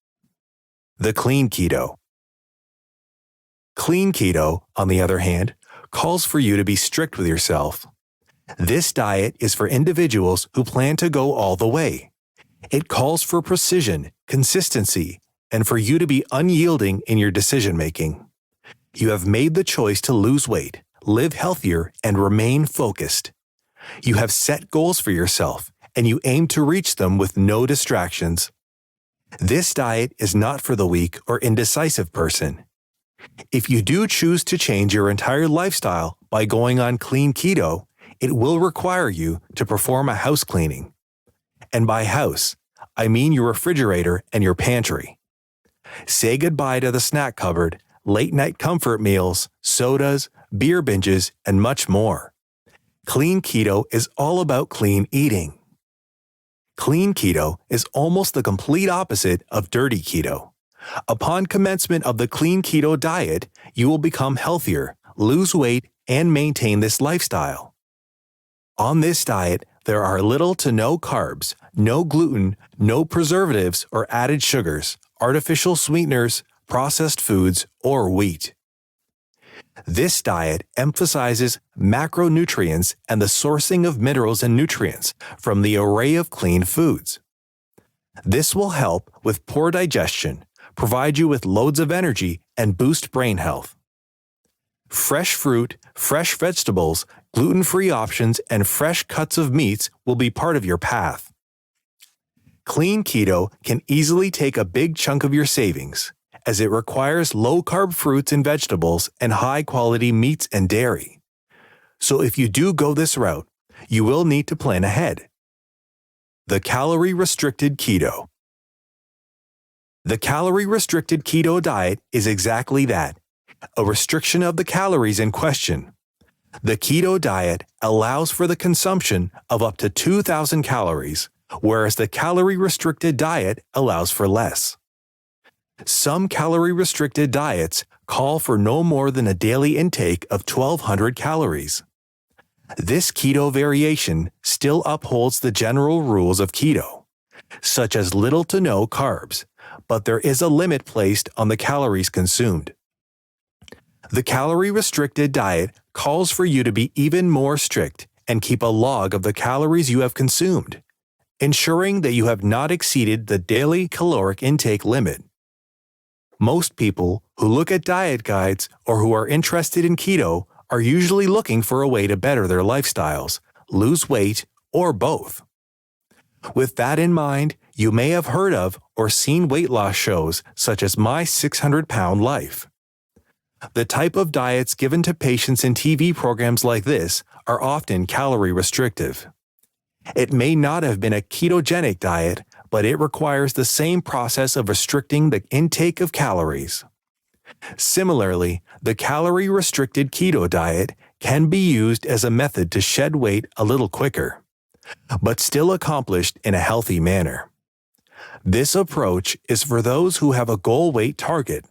The clean keto. Clean keto, on the other hand, calls for you to be strict with yourself. This diet is for individuals who plan to go all the way. It calls for precision, consistency, and for you to be unyielding in your decision-making. You have made the choice to lose weight, live healthier, and remain focused. You have set goals for yourself, and you aim to reach them with no distractions. This diet is not for the weak or indecisive person. If you do choose to change your entire lifestyle by going on clean keto, it will require you to perform a house cleaning. And by house, I mean your refrigerator and your pantry. Say goodbye to the snack cupboard, late-night comfort meals, sodas, beer binges, and much more. Clean keto is all about clean eating. Clean keto is almost the complete opposite of dirty keto. Upon commencement of the clean keto diet, you will become healthier, lose weight, and maintain this lifestyle. On this diet, there are little to no carbs, no gluten, no preservatives or added sugars, artificial sweeteners, processed foods, or wheat. This diet emphasizes macronutrients and the sourcing of minerals and nutrients from the array of clean foods. This will help with poor digestion, provide you with loads of energy, and boost brain health. Fresh fruit, fresh vegetables, gluten-free options, and fresh cuts of meats will be part of your path. Clean keto can easily take a big chunk of your savings, as it requires low-carb fruits and vegetables and high-quality meats and dairy. So if you do go this route, you will need to plan ahead. The calorie-restricted keto. The calorie-restricted keto diet is exactly that, a restriction of the calories in question. The keto diet allows for the consumption of up to 2,000 calories, whereas the calorie-restricted diet allows for less. Some calorie-restricted diets call for no more than a daily intake of 1,200 calories. This keto variation still upholds the general rules of keto, such as little to no carbs, but there is a limit placed on the calories consumed. The calorie-restricted diet calls for you to be even more strict and keep a log of the calories you have consumed, ensuring that you have not exceeded the daily caloric intake limit. Most people who look at diet guides or who are interested in keto are usually looking for a way to better their lifestyles, lose weight, or both. With that in mind, you may have heard of or seen weight loss shows such as My 600-Pound Life. The type of diets given to patients in TV programs like this are often calorie restrictive. It may not have been a ketogenic diet, but it requires the same process of restricting the intake of calories. Similarly, the calorie-restricted keto diet can be used as a method to shed weight a little quicker, but still accomplished in a healthy manner. This approach is for those who have a goal weight target,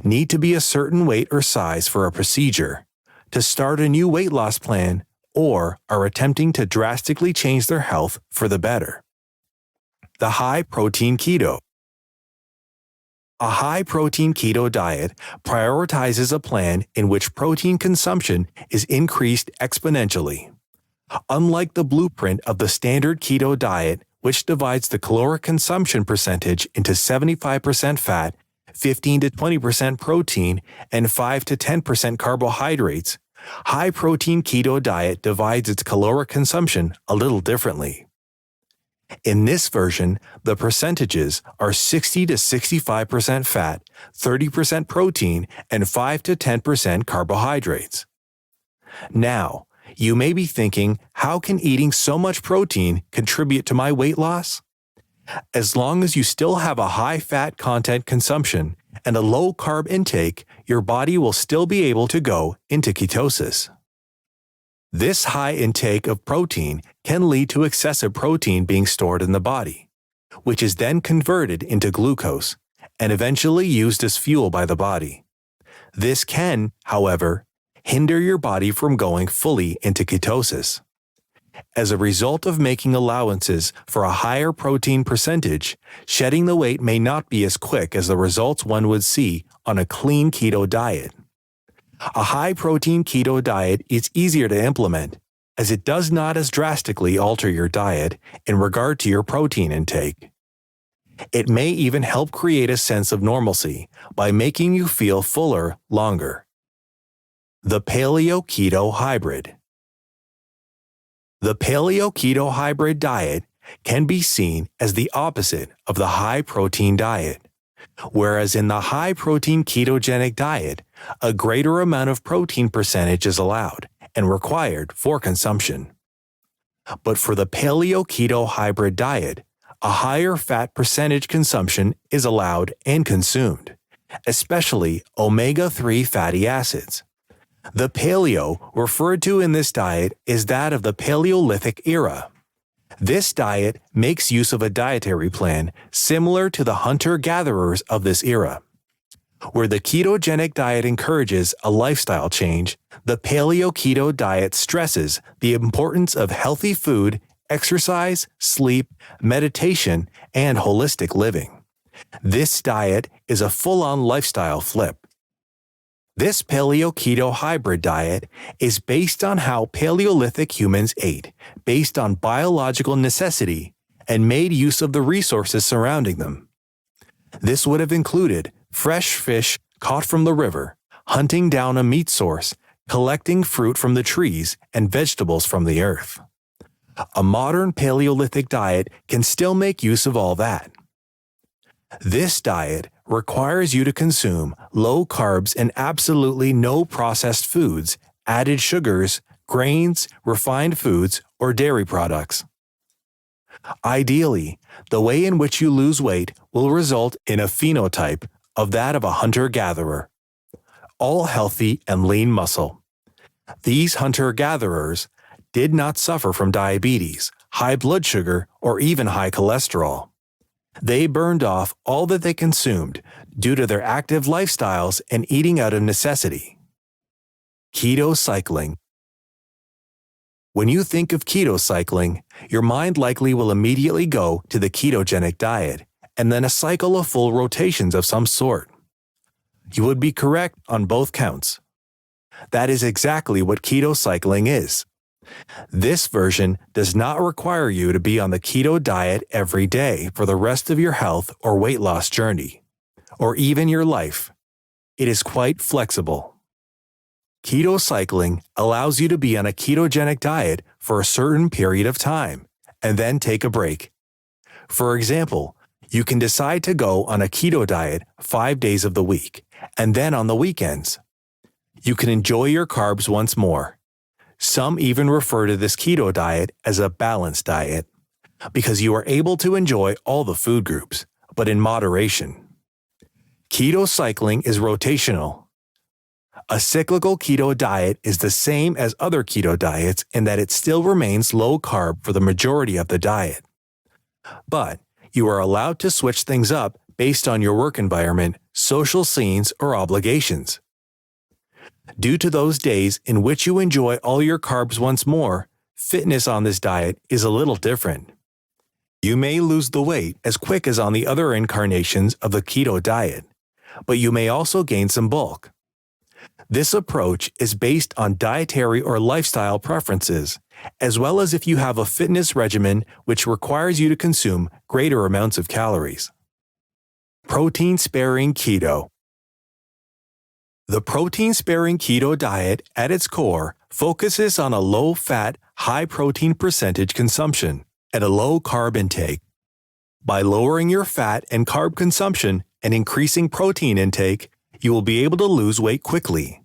need to be a certain weight or size for a procedure, to start a new weight loss plan, or are attempting to drastically change their health for the better. The high-protein keto. A high-protein keto diet prioritizes a plan in which protein consumption is increased exponentially. Unlike the blueprint of the standard keto diet, which divides the caloric consumption percentage into 75% fat, 15 to 20% protein, and 5 to 10% carbohydrates, high-protein keto diet divides its caloric consumption a little differently. In this version, the percentages are 60 to 65% fat, 30% protein, and 5 to 10% carbohydrates. Now, you may be thinking, how can eating so much protein contribute to my weight loss? As long as you still have a high fat content consumption and a low carb intake, your body will still be able to go into ketosis. This high intake of protein can lead to excessive protein being stored in the body, which is then converted into glucose and eventually used as fuel by the body. This can, however, hinder your body from going fully into ketosis. As a result of making allowances for a higher protein percentage, shedding the weight may not be as quick as the results one would see on a clean keto diet. A high-protein keto diet is easier to implement, as it does not as drastically alter your diet in regard to your protein intake. It may even help create a sense of normalcy by making you feel fuller longer. The Paleo-Keto Hybrid. The Paleo-Keto Hybrid diet can be seen as the opposite of the high-protein diet. Whereas in the high-protein ketogenic diet, a greater amount of protein percentage is allowed and required for consumption. But for the paleo-keto hybrid diet, a higher fat percentage consumption is allowed and consumed, especially omega-3 fatty acids. The paleo referred to in this diet is that of the Paleolithic era. This diet makes use of a dietary plan similar to the hunter-gatherers of this era. Where the ketogenic diet encourages a lifestyle change, the paleo-keto diet stresses the importance of healthy food, exercise, sleep, meditation, and holistic living. This diet is a full-on lifestyle flip. This paleo-keto hybrid diet is based on how Paleolithic humans ate, based on biological necessity, and made use of the resources surrounding them. This would have included fresh fish caught from the river, hunting down a meat source, collecting fruit from the trees, and vegetables from the earth. A modern Paleolithic diet can still make use of all that. This diet requires you to consume low carbs and absolutely no processed foods, added sugars, grains, refined foods, or dairy products. Ideally, the way in which you lose weight will result in a phenotype of that of a hunter-gatherer. All healthy and lean muscle. These hunter-gatherers did not suffer from diabetes, high blood sugar, or even high cholesterol. They burned off all that they consumed due to their active lifestyles and eating out of necessity. Keto cycling. When you think of keto cycling, your mind likely will immediately go to the ketogenic diet and then a cycle of full rotations of some sort. You would be correct on both counts. That is exactly what keto cycling is. This version does not require you to be on the keto diet every day for the rest of your health or weight loss journey, or even your life. It is quite flexible. Keto cycling allows you to be on a ketogenic diet for a certain period of time, and then take a break. For example, you can decide to go on a keto diet 5 days of the week, and then on the weekends. You can enjoy your carbs once more. Some even refer to this keto diet as a balanced diet, because you are able to enjoy all the food groups, but in moderation. Keto cycling is rotational. A cyclical keto diet is the same as other keto diets in that it still remains low carb for the majority of the diet. But you are allowed to switch things up based on your work environment, social scenes, or obligations. Due to those days in which you enjoy all your carbs once more, fitness on this diet is a little different. You may lose the weight as quick as on the other incarnations of the keto diet, but you may also gain some bulk. This approach is based on dietary or lifestyle preferences, as well as if you have a fitness regimen which requires you to consume greater amounts of calories. Protein-sparing keto. The protein-sparing keto diet, at its core, focuses on a low-fat, high-protein percentage consumption and a low-carb intake. By lowering your fat and carb consumption and increasing protein intake, you will be able to lose weight quickly.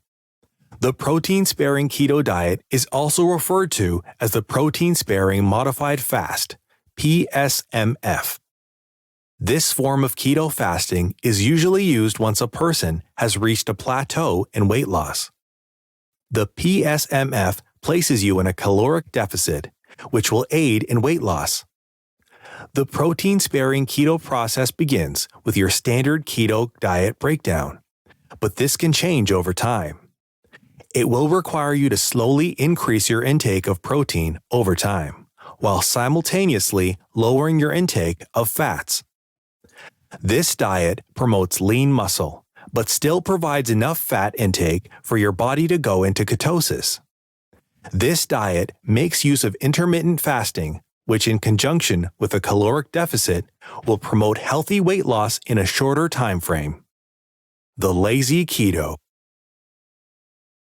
The protein-sparing keto diet is also referred to as the protein-sparing modified fast, PSMF. This form of keto fasting is usually used once a person has reached a plateau in weight loss. The PSMF places you in a caloric deficit, which will aid in weight loss. The protein-sparing keto process begins with your standard keto diet breakdown, but this can change over time. It will require you to slowly increase your intake of protein over time, while simultaneously lowering your intake of fats. This diet promotes lean muscle, but still provides enough fat intake for your body to go into ketosis. This diet makes use of intermittent fasting, which in conjunction with a caloric deficit will promote healthy weight loss in a shorter time frame. The lazy keto.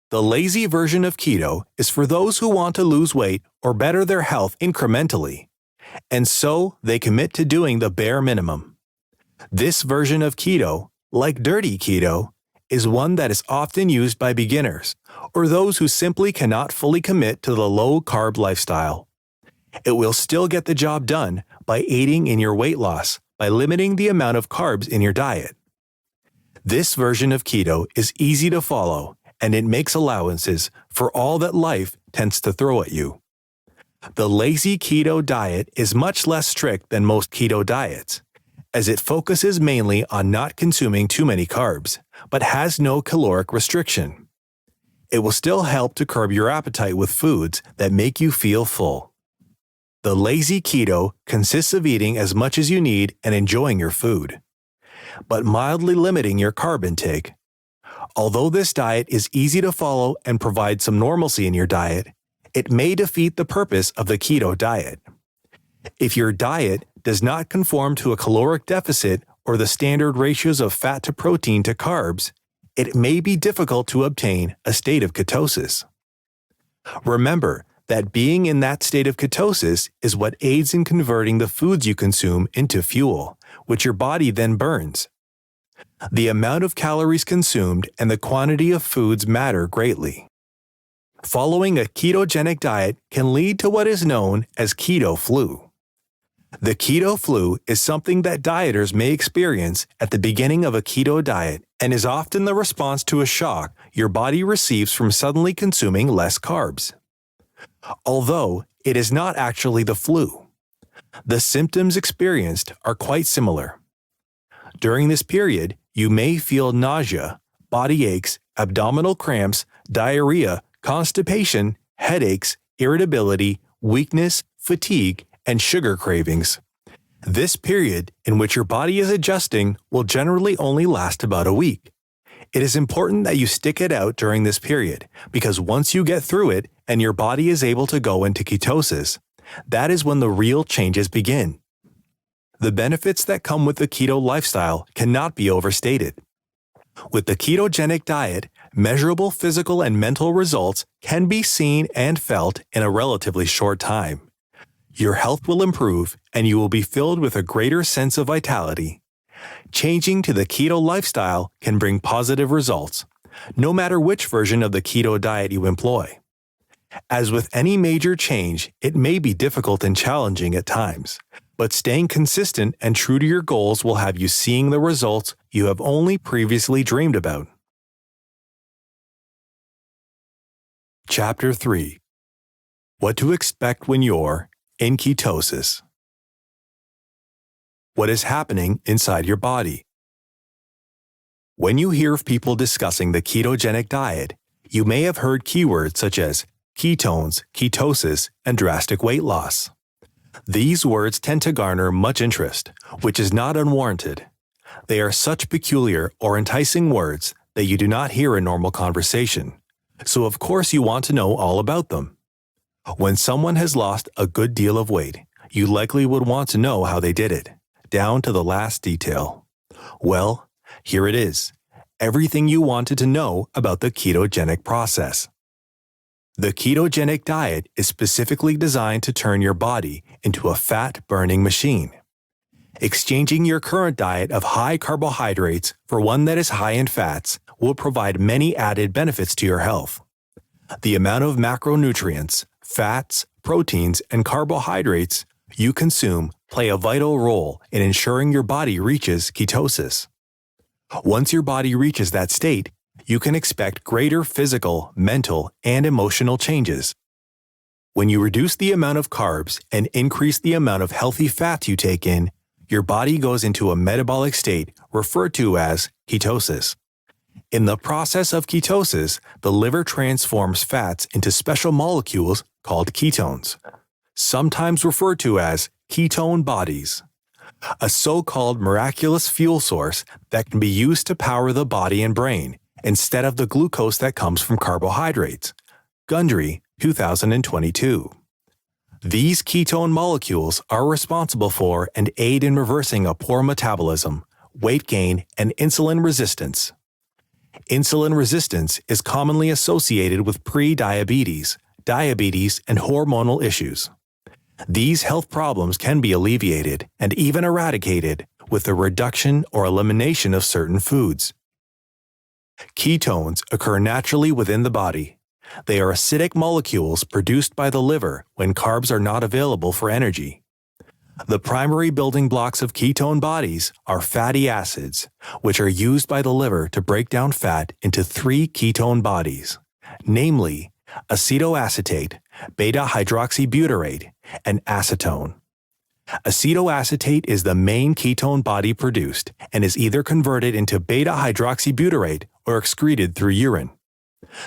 The lazy version of keto is for those who want to lose weight or better their health incrementally, and so they commit to doing the bare minimum. This version of keto, like dirty keto, is one that is often used by beginners or those who simply cannot fully commit to the low-carb lifestyle. It will still get the job done by aiding in your weight loss by limiting the amount of carbs in your diet. This version of keto is easy to follow, and it makes allowances for all that life tends to throw at you. The lazy keto diet is much less strict than most keto diets, as it focuses mainly on not consuming too many carbs, but has no caloric restriction. It will still help to curb your appetite with foods that make you feel full. The lazy keto consists of eating as much as you need and enjoying your food, but mildly limiting your carb intake. Although this diet is easy to follow and provides some normalcy in your diet, it may defeat the purpose of the keto diet. If your diet does not conform to a caloric deficit or the standard ratios of fat to protein to carbs, it may be difficult to obtain a state of ketosis. Remember that being in that state of ketosis is what aids in converting the foods you consume into fuel, which your body then burns. The amount of calories consumed and the quantity of foods matter greatly. Following a ketogenic diet can lead to what is known as keto flu. The keto flu is something that dieters may experience at the beginning of a keto diet and is often the response to a shock your body receives from suddenly consuming less carbs. Although it is not actually the flu, the symptoms experienced are quite similar. During this period, you may feel nausea, body aches, abdominal cramps, diarrhea, constipation, headaches, irritability, weakness, fatigue, and sugar cravings. This period, in which your body is adjusting, will generally only last about a week. It is important that you stick it out during this period, because once you get through it and your body is able to go into ketosis, that is when the real changes begin. The benefits that come with the keto lifestyle cannot be overstated. With the ketogenic diet, measurable physical and mental results can be seen and felt in a relatively short time. Your health will improve and you will be filled with a greater sense of vitality. Changing to the keto lifestyle can bring positive results, no matter which version of the keto diet you employ. As with any major change, it may be difficult and challenging at times, but staying consistent and true to your goals will have you seeing the results you have only previously dreamed about. Chapter 3. What to expect when you're in ketosis. What is happening inside your body? When you hear of people discussing the ketogenic diet, you may have heard keywords such as ketones, ketosis, and drastic weight loss. These words tend to garner much interest, which is not unwarranted. They are such peculiar or enticing words that you do not hear in normal conversation, so of course you want to know all about them. When someone has lost a good deal of weight, you likely would want to know how they did it, down to the last detail. Well, here it is, everything you wanted to know about the ketogenic process. The ketogenic diet is specifically designed to turn your body into a fat-burning machine. Exchanging your current diet of high carbohydrates for one that is high in fats will provide many added benefits to your health. The amount of macronutrients, fats, proteins, and carbohydrates you consume play a vital role in ensuring your body reaches ketosis. Once your body reaches that state, you can expect greater physical, mental, and emotional changes. When you reduce the amount of carbs and increase the amount of healthy fats you take in, your body goes into a metabolic state referred to as ketosis. In the process of ketosis, the liver transforms fats into special molecules called ketones, sometimes referred to as ketone bodies, a so-called miraculous fuel source that can be used to power the body and brain, instead of the glucose that comes from carbohydrates. Gundry, 2022. These ketone molecules are responsible for and aid in reversing a poor metabolism, weight gain, and insulin resistance. Insulin resistance is commonly associated with pre-diabetes, diabetes, and hormonal issues. These health problems can be alleviated and even eradicated with the reduction or elimination of certain foods. Ketones occur naturally within the body. They are acidic molecules produced by the liver when carbs are not available for energy. The primary building blocks of ketone bodies are fatty acids, which are used by the liver to break down fat into 3 ketone bodies, namely acetoacetate, beta-hydroxybutyrate, and acetone. Acetoacetate is the main ketone body produced and is either converted into beta-hydroxybutyrate or excreted through urine.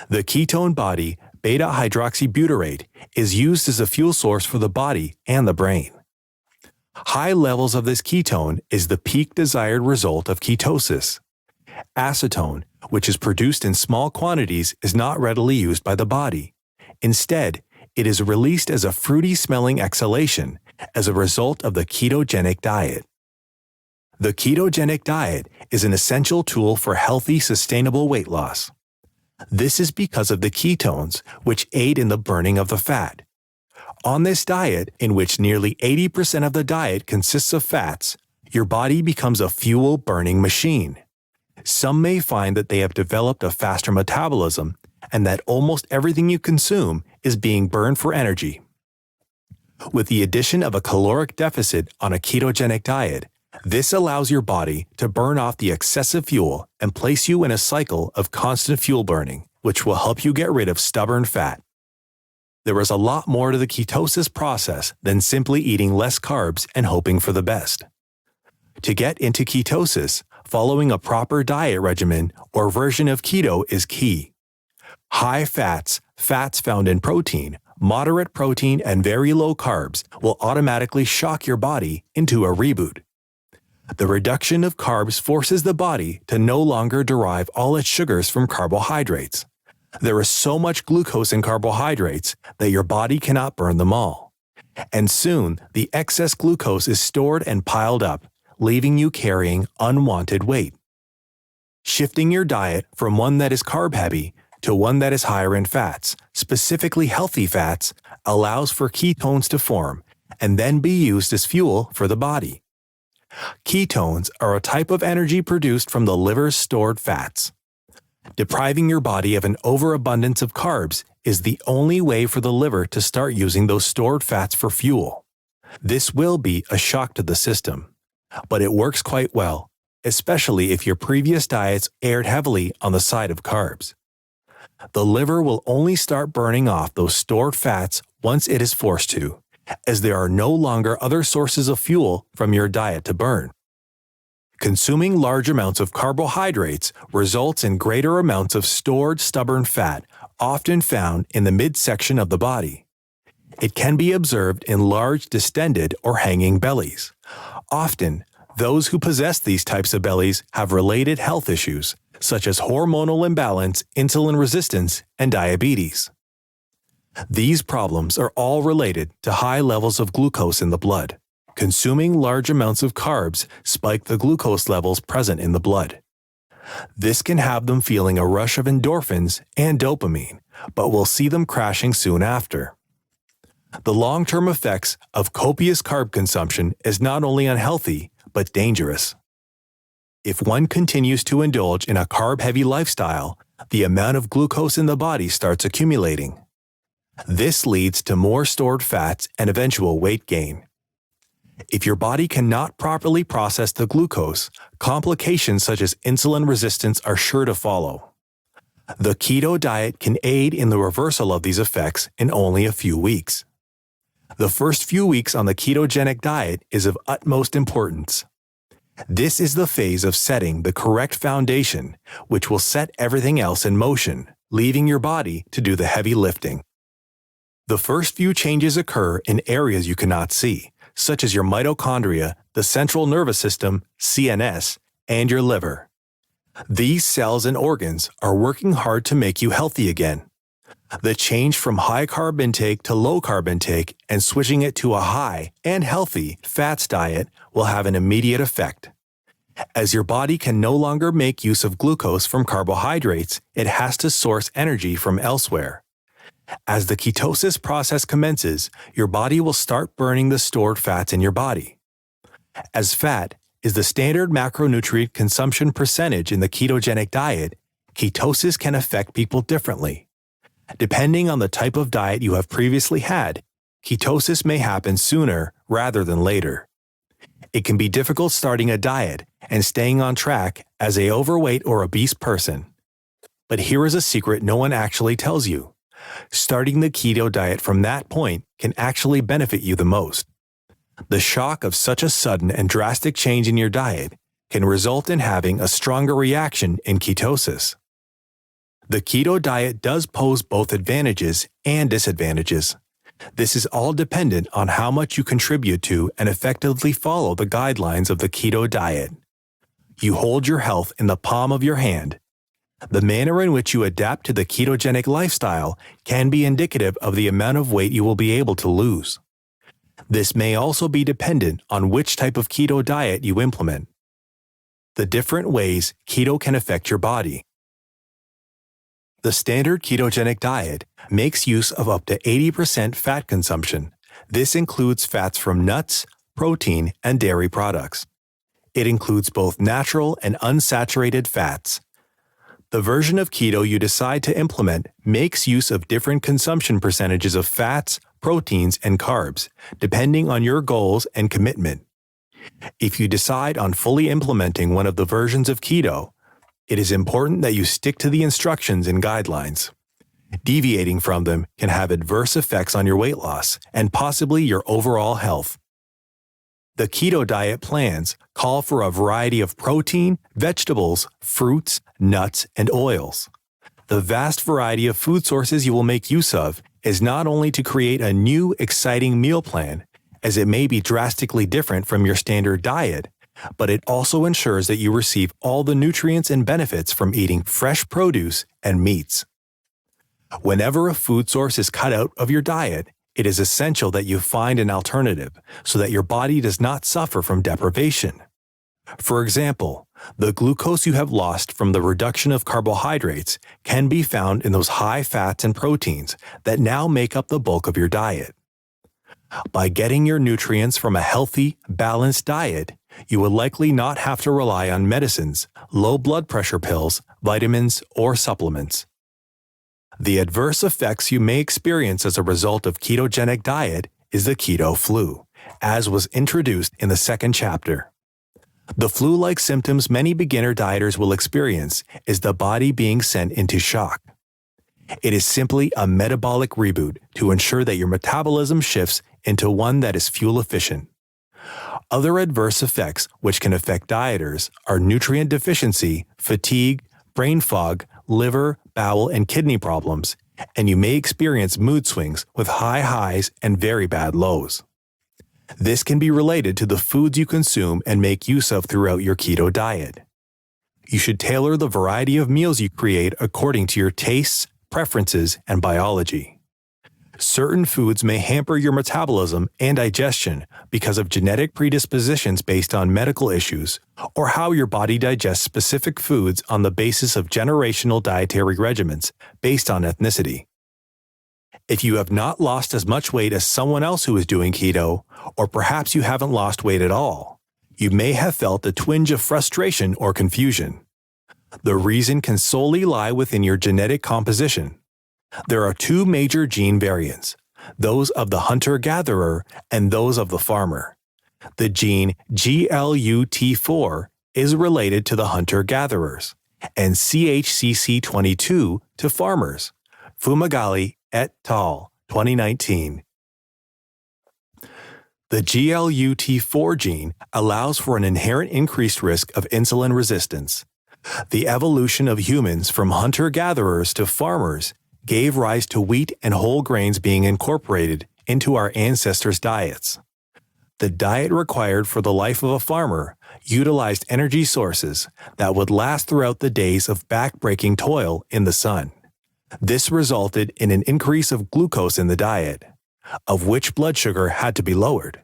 The ketone body, beta-hydroxybutyrate, is used as a fuel source for the body and the brain. High levels of this ketone is the peak desired result of ketosis. Acetone, which is produced in small quantities, is not readily used by the body. Instead, it is released as a fruity-smelling exhalation as a result of the ketogenic diet. The ketogenic diet is an essential tool for healthy, sustainable weight loss. This is because of the ketones, which aid in the burning of the fat. On this diet, in which nearly 80% of the diet consists of fats, your body becomes a fuel-burning machine. Some may find that they have developed a faster metabolism and that almost everything you consume is being burned for energy. With the addition of a caloric deficit on a ketogenic diet, this allows your body to burn off the excessive fuel and place you in a cycle of constant fuel burning, which will help you get rid of stubborn fat. There is a lot more to the ketosis process than simply eating less carbs and hoping for the best. To get into ketosis, following a proper diet regimen or version of keto is key. High fats, fats found in protein, moderate protein, and very low carbs will automatically shock your body into a reboot. The reduction of carbs forces the body to no longer derive all its sugars from carbohydrates. There is so much glucose in carbohydrates that your body cannot burn them all. And soon, the excess glucose is stored and piled up, leaving you carrying unwanted weight. Shifting your diet from one that is carb-heavy to one that is higher in fats, specifically healthy fats, allows for ketones to form and then be used as fuel for the body. Ketones are a type of energy produced from the liver's stored fats. Depriving your body of an overabundance of carbs is the only way for the liver to start using those stored fats for fuel. This will be a shock to the system, but it works quite well, especially if your previous diets erred heavily on the side of carbs. The liver will only start burning off those stored fats once it is forced to, as there are no longer other sources of fuel from your diet to burn. Consuming large amounts of carbohydrates results in greater amounts of stored stubborn fat, often found in the midsection of the body. It can be observed in large distended or hanging bellies. Often, those who possess these types of bellies have related health issues, such as hormonal imbalance, insulin resistance, and diabetes. These problems are all related to high levels of glucose in the blood. Consuming large amounts of carbs spike the glucose levels present in the blood. This can have them feeling a rush of endorphins and dopamine, but will see them crashing soon after. The long-term effects of copious carb consumption is not only unhealthy, but dangerous. If one continues to indulge in a carb-heavy lifestyle, the amount of glucose in the body starts accumulating. This leads to more stored fats and eventual weight gain. If your body cannot properly process the glucose, complications such as insulin resistance are sure to follow. The keto diet can aid in the reversal of these effects in only a few weeks. The first few weeks on the ketogenic diet is of utmost importance. This is the phase of setting the correct foundation, which will set everything else in motion, leaving your body to do the heavy lifting. The first few changes occur in areas you cannot see, such as your mitochondria, the central nervous system, CNS, and your liver. These cells and organs are working hard to make you healthy again. The change from high carb intake to low carb intake and switching it to a high and healthy fats diet will have an immediate effect. As your body can no longer make use of glucose from carbohydrates, it has to source energy from elsewhere. As the ketosis process commences, your body will start burning the stored fats in your body. As fat is the standard macronutrient consumption percentage in the ketogenic diet, ketosis can affect people differently. Depending on the type of diet you have previously had, ketosis may happen sooner rather than later. It can be difficult starting a diet and staying on track as an overweight or obese person. But here is a secret no one actually tells you. Starting the keto diet from that point can actually benefit you the most. The shock of such a sudden and drastic change in your diet can result in having a stronger reaction in ketosis. The keto diet does pose both advantages and disadvantages. This is all dependent on how much you contribute to and effectively follow the guidelines of the keto diet. You hold your health in the palm of your hand. The manner in which you adapt to the ketogenic lifestyle can be indicative of the amount of weight you will be able to lose. This may also be dependent on which type of keto diet you implement. The different ways keto can affect your body. The standard ketogenic diet makes use of up to 80% fat consumption. This includes fats from nuts, protein, and dairy products. It includes both natural and unsaturated fats. The version of keto you decide to implement makes use of different consumption percentages of fats, proteins, and carbs, depending on your goals and commitment. If you decide on fully implementing one of the versions of keto, it is important that you stick to the instructions and guidelines. Deviating from them can have adverse effects on your weight loss and possibly your overall health. The keto diet plans call for a variety of protein, vegetables, fruits, nuts, and oils. The vast variety of food sources you will make use of is not only to create a new, exciting meal plan, as it may be drastically different from your standard diet, but it also ensures that you receive all the nutrients and benefits from eating fresh produce and meats. Whenever a food source is cut out of your diet, it is essential that you find an alternative so that your body does not suffer from deprivation. For example, the glucose you have lost from the reduction of carbohydrates can be found in those high fats and proteins that now make up the bulk of your diet. By getting your nutrients from a healthy, balanced diet, you will likely not have to rely on medicines, low blood pressure pills, vitamins, or supplements. The adverse effects you may experience as a result of ketogenic diet is the keto flu, as was introduced in the second chapter. The flu-like symptoms many beginner dieters will experience is the body being sent into shock. It is simply a metabolic reboot to ensure that your metabolism shifts into one that is fuel efficient. Other adverse effects which can affect dieters are nutrient deficiency, fatigue, brain fog, liver, bowel, and kidney problems, and you may experience mood swings with high highs and very bad lows. This can be related to the foods you consume and make use of throughout your keto diet. You should tailor the variety of meals you create according to your tastes, preferences, and biology. Certain foods may hamper your metabolism and digestion because of genetic predispositions based on medical issues, or how your body digests specific foods on the basis of generational dietary regimens based on ethnicity. If you have not lost as much weight as someone else who is doing keto, or perhaps you haven't lost weight at all, you may have felt a twinge of frustration or confusion. The reason can solely lie within your genetic composition. There are two major gene variants, those of the hunter-gatherer and those of the farmer. The gene GLUT4 is related to the hunter-gatherers, and CHCC22 to farmers. Fumagalli et al., 2019. The GLUT4 gene allows for an inherent increased risk of insulin resistance. The evolution of humans from hunter-gatherers to farmers gave rise to wheat and whole grains being incorporated into our ancestors' diets. The diet required for the life of a farmer utilized energy sources that would last throughout the days of back-breaking toil in the sun. This resulted in an increase of glucose in the diet, of which blood sugar had to be lowered.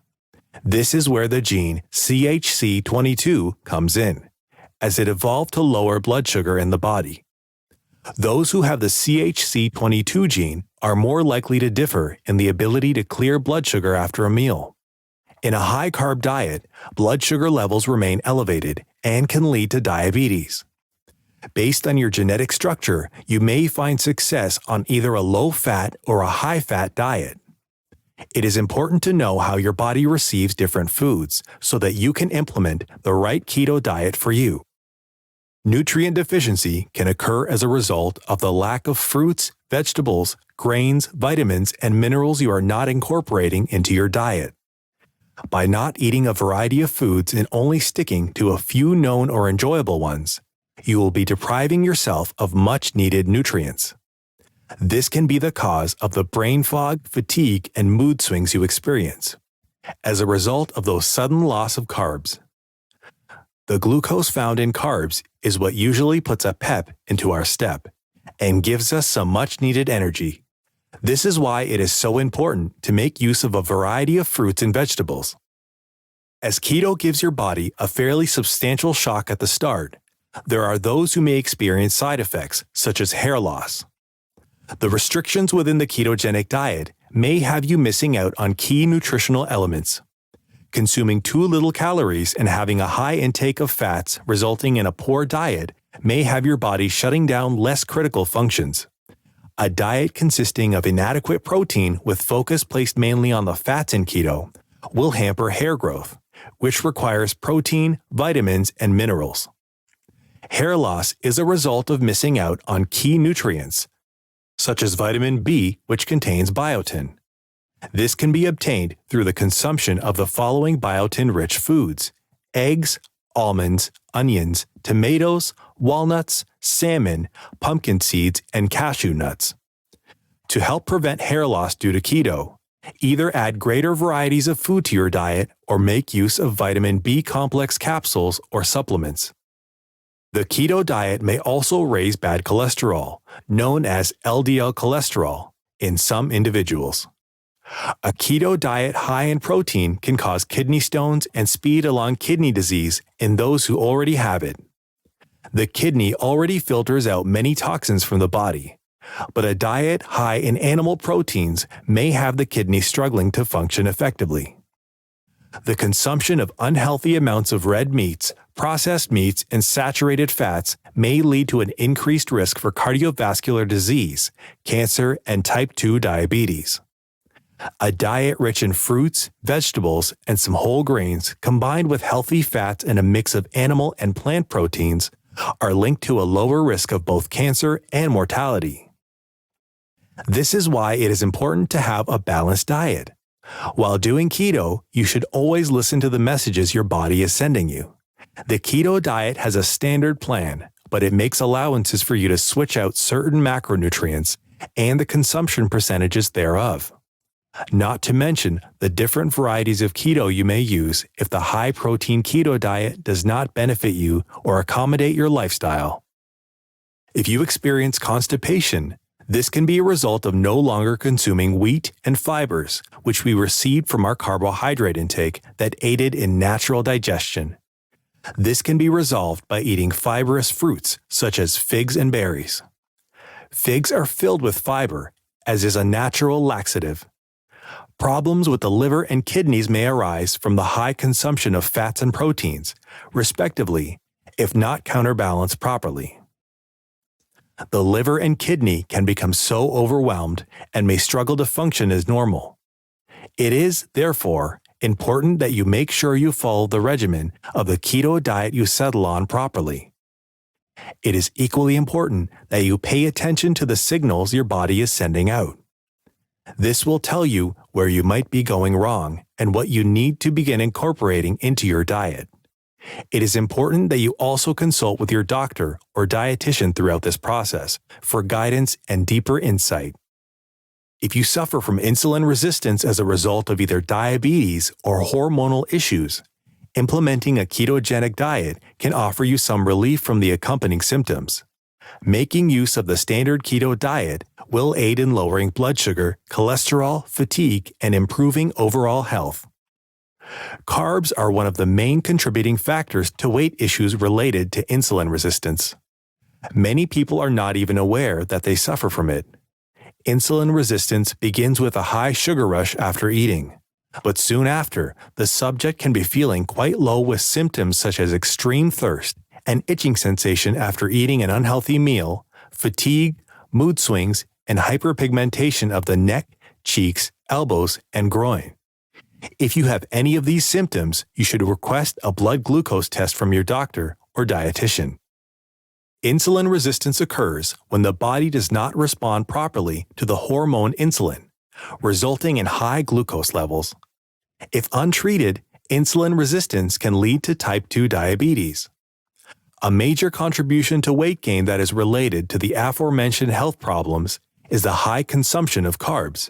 This is where the gene CHC22 comes in, as it evolved to lower blood sugar in the body. Those who have the CHC22 gene are more likely to differ in the ability to clear blood sugar after a meal. In a high-carb diet, blood sugar levels remain elevated and can lead to diabetes. Based on your genetic structure, you may find success on either a low-fat or a high-fat diet. It is important to know how your body receives different foods so that you can implement the right keto diet for you. Nutrient deficiency can occur as a result of the lack of fruits, vegetables, grains, vitamins, and minerals you are not incorporating into your diet. By not eating a variety of foods and only sticking to a few known or enjoyable ones, you will be depriving yourself of much-needed nutrients. This can be the cause of the brain fog, fatigue, and mood swings you experience, as a result of those sudden loss of carbs. The glucose found in carbs is what usually puts a pep into our step and gives us some much-needed energy. This is why it is so important to make use of a variety of fruits and vegetables. As keto gives your body a fairly substantial shock at the start, there are those who may experience side effects, such as hair loss. The restrictions within the ketogenic diet may have you missing out on key nutritional elements. Consuming too little calories and having a high intake of fats resulting in a poor diet may have your body shutting down less critical functions. A diet consisting of inadequate protein with focus placed mainly on the fats in keto will hamper hair growth, which requires protein, vitamins, and minerals. Hair loss is a result of missing out on key nutrients, such as vitamin B, which contains biotin. This can be obtained through the consumption of the following biotin-rich foods: eggs, almonds, onions, tomatoes, walnuts, salmon, pumpkin seeds, and cashew nuts. To help prevent hair loss due to keto, either add greater varieties of food to your diet or make use of vitamin B complex capsules or supplements. The keto diet may also raise bad cholesterol, known as LDL cholesterol, in some individuals. A keto diet high in protein can cause kidney stones and speed along kidney disease in those who already have it. The kidney already filters out many toxins from the body, but a diet high in animal proteins may have the kidney struggling to function effectively. The consumption of unhealthy amounts of red meats, processed meats, and saturated fats may lead to an increased risk for cardiovascular disease, cancer, and type 2 diabetes. A diet rich in fruits, vegetables, and some whole grains combined with healthy fats and a mix of animal and plant proteins are linked to a lower risk of both cancer and mortality. This is why it is important to have a balanced diet. While doing keto, you should always listen to the messages your body is sending you. The keto diet has a standard plan, but it makes allowances for you to switch out certain macronutrients and the consumption percentages thereof. Not to mention the different varieties of keto you may use if the high-protein keto diet does not benefit you or accommodate your lifestyle. If you experience constipation, this can be a result of no longer consuming wheat and fibers, which we received from our carbohydrate intake that aided in natural digestion. This can be resolved by eating fibrous fruits such as figs and berries. Figs are filled with fiber, as is a natural laxative. Problems with the liver and kidneys may arise from the high consumption of fats and proteins, respectively, if not counterbalanced properly. The liver and kidney can become so overwhelmed and may struggle to function as normal. It is, therefore, important that you make sure you follow the regimen of the keto diet you settle on properly. It is equally important that you pay attention to the signals your body is sending out. This will tell you where you might be going wrong and what you need to begin incorporating into your diet. It is important that you also consult with your doctor or dietitian throughout this process for guidance and deeper insight. If you suffer from insulin resistance as a result of either diabetes or hormonal issues, implementing a ketogenic diet can offer you some relief from the accompanying symptoms. Making use of the standard keto diet will aid in lowering blood sugar, cholesterol, fatigue, and improving overall health. Carbs are one of the main contributing factors to weight issues related to insulin resistance. Many people are not even aware that they suffer from it. Insulin resistance begins with a high sugar rush after eating, but soon after, the subject can be feeling quite low with symptoms such as extreme thirst, an itching sensation after eating an unhealthy meal, fatigue, mood swings, and hyperpigmentation of the neck, cheeks, elbows, and groin. If you have any of these symptoms, you should request a blood glucose test from your doctor or dietitian. Insulin resistance occurs when the body does not respond properly to the hormone insulin, resulting in high glucose levels. If untreated, insulin resistance can lead to type 2 diabetes. A major contribution to weight gain that is related to the aforementioned health problems is the high consumption of carbs.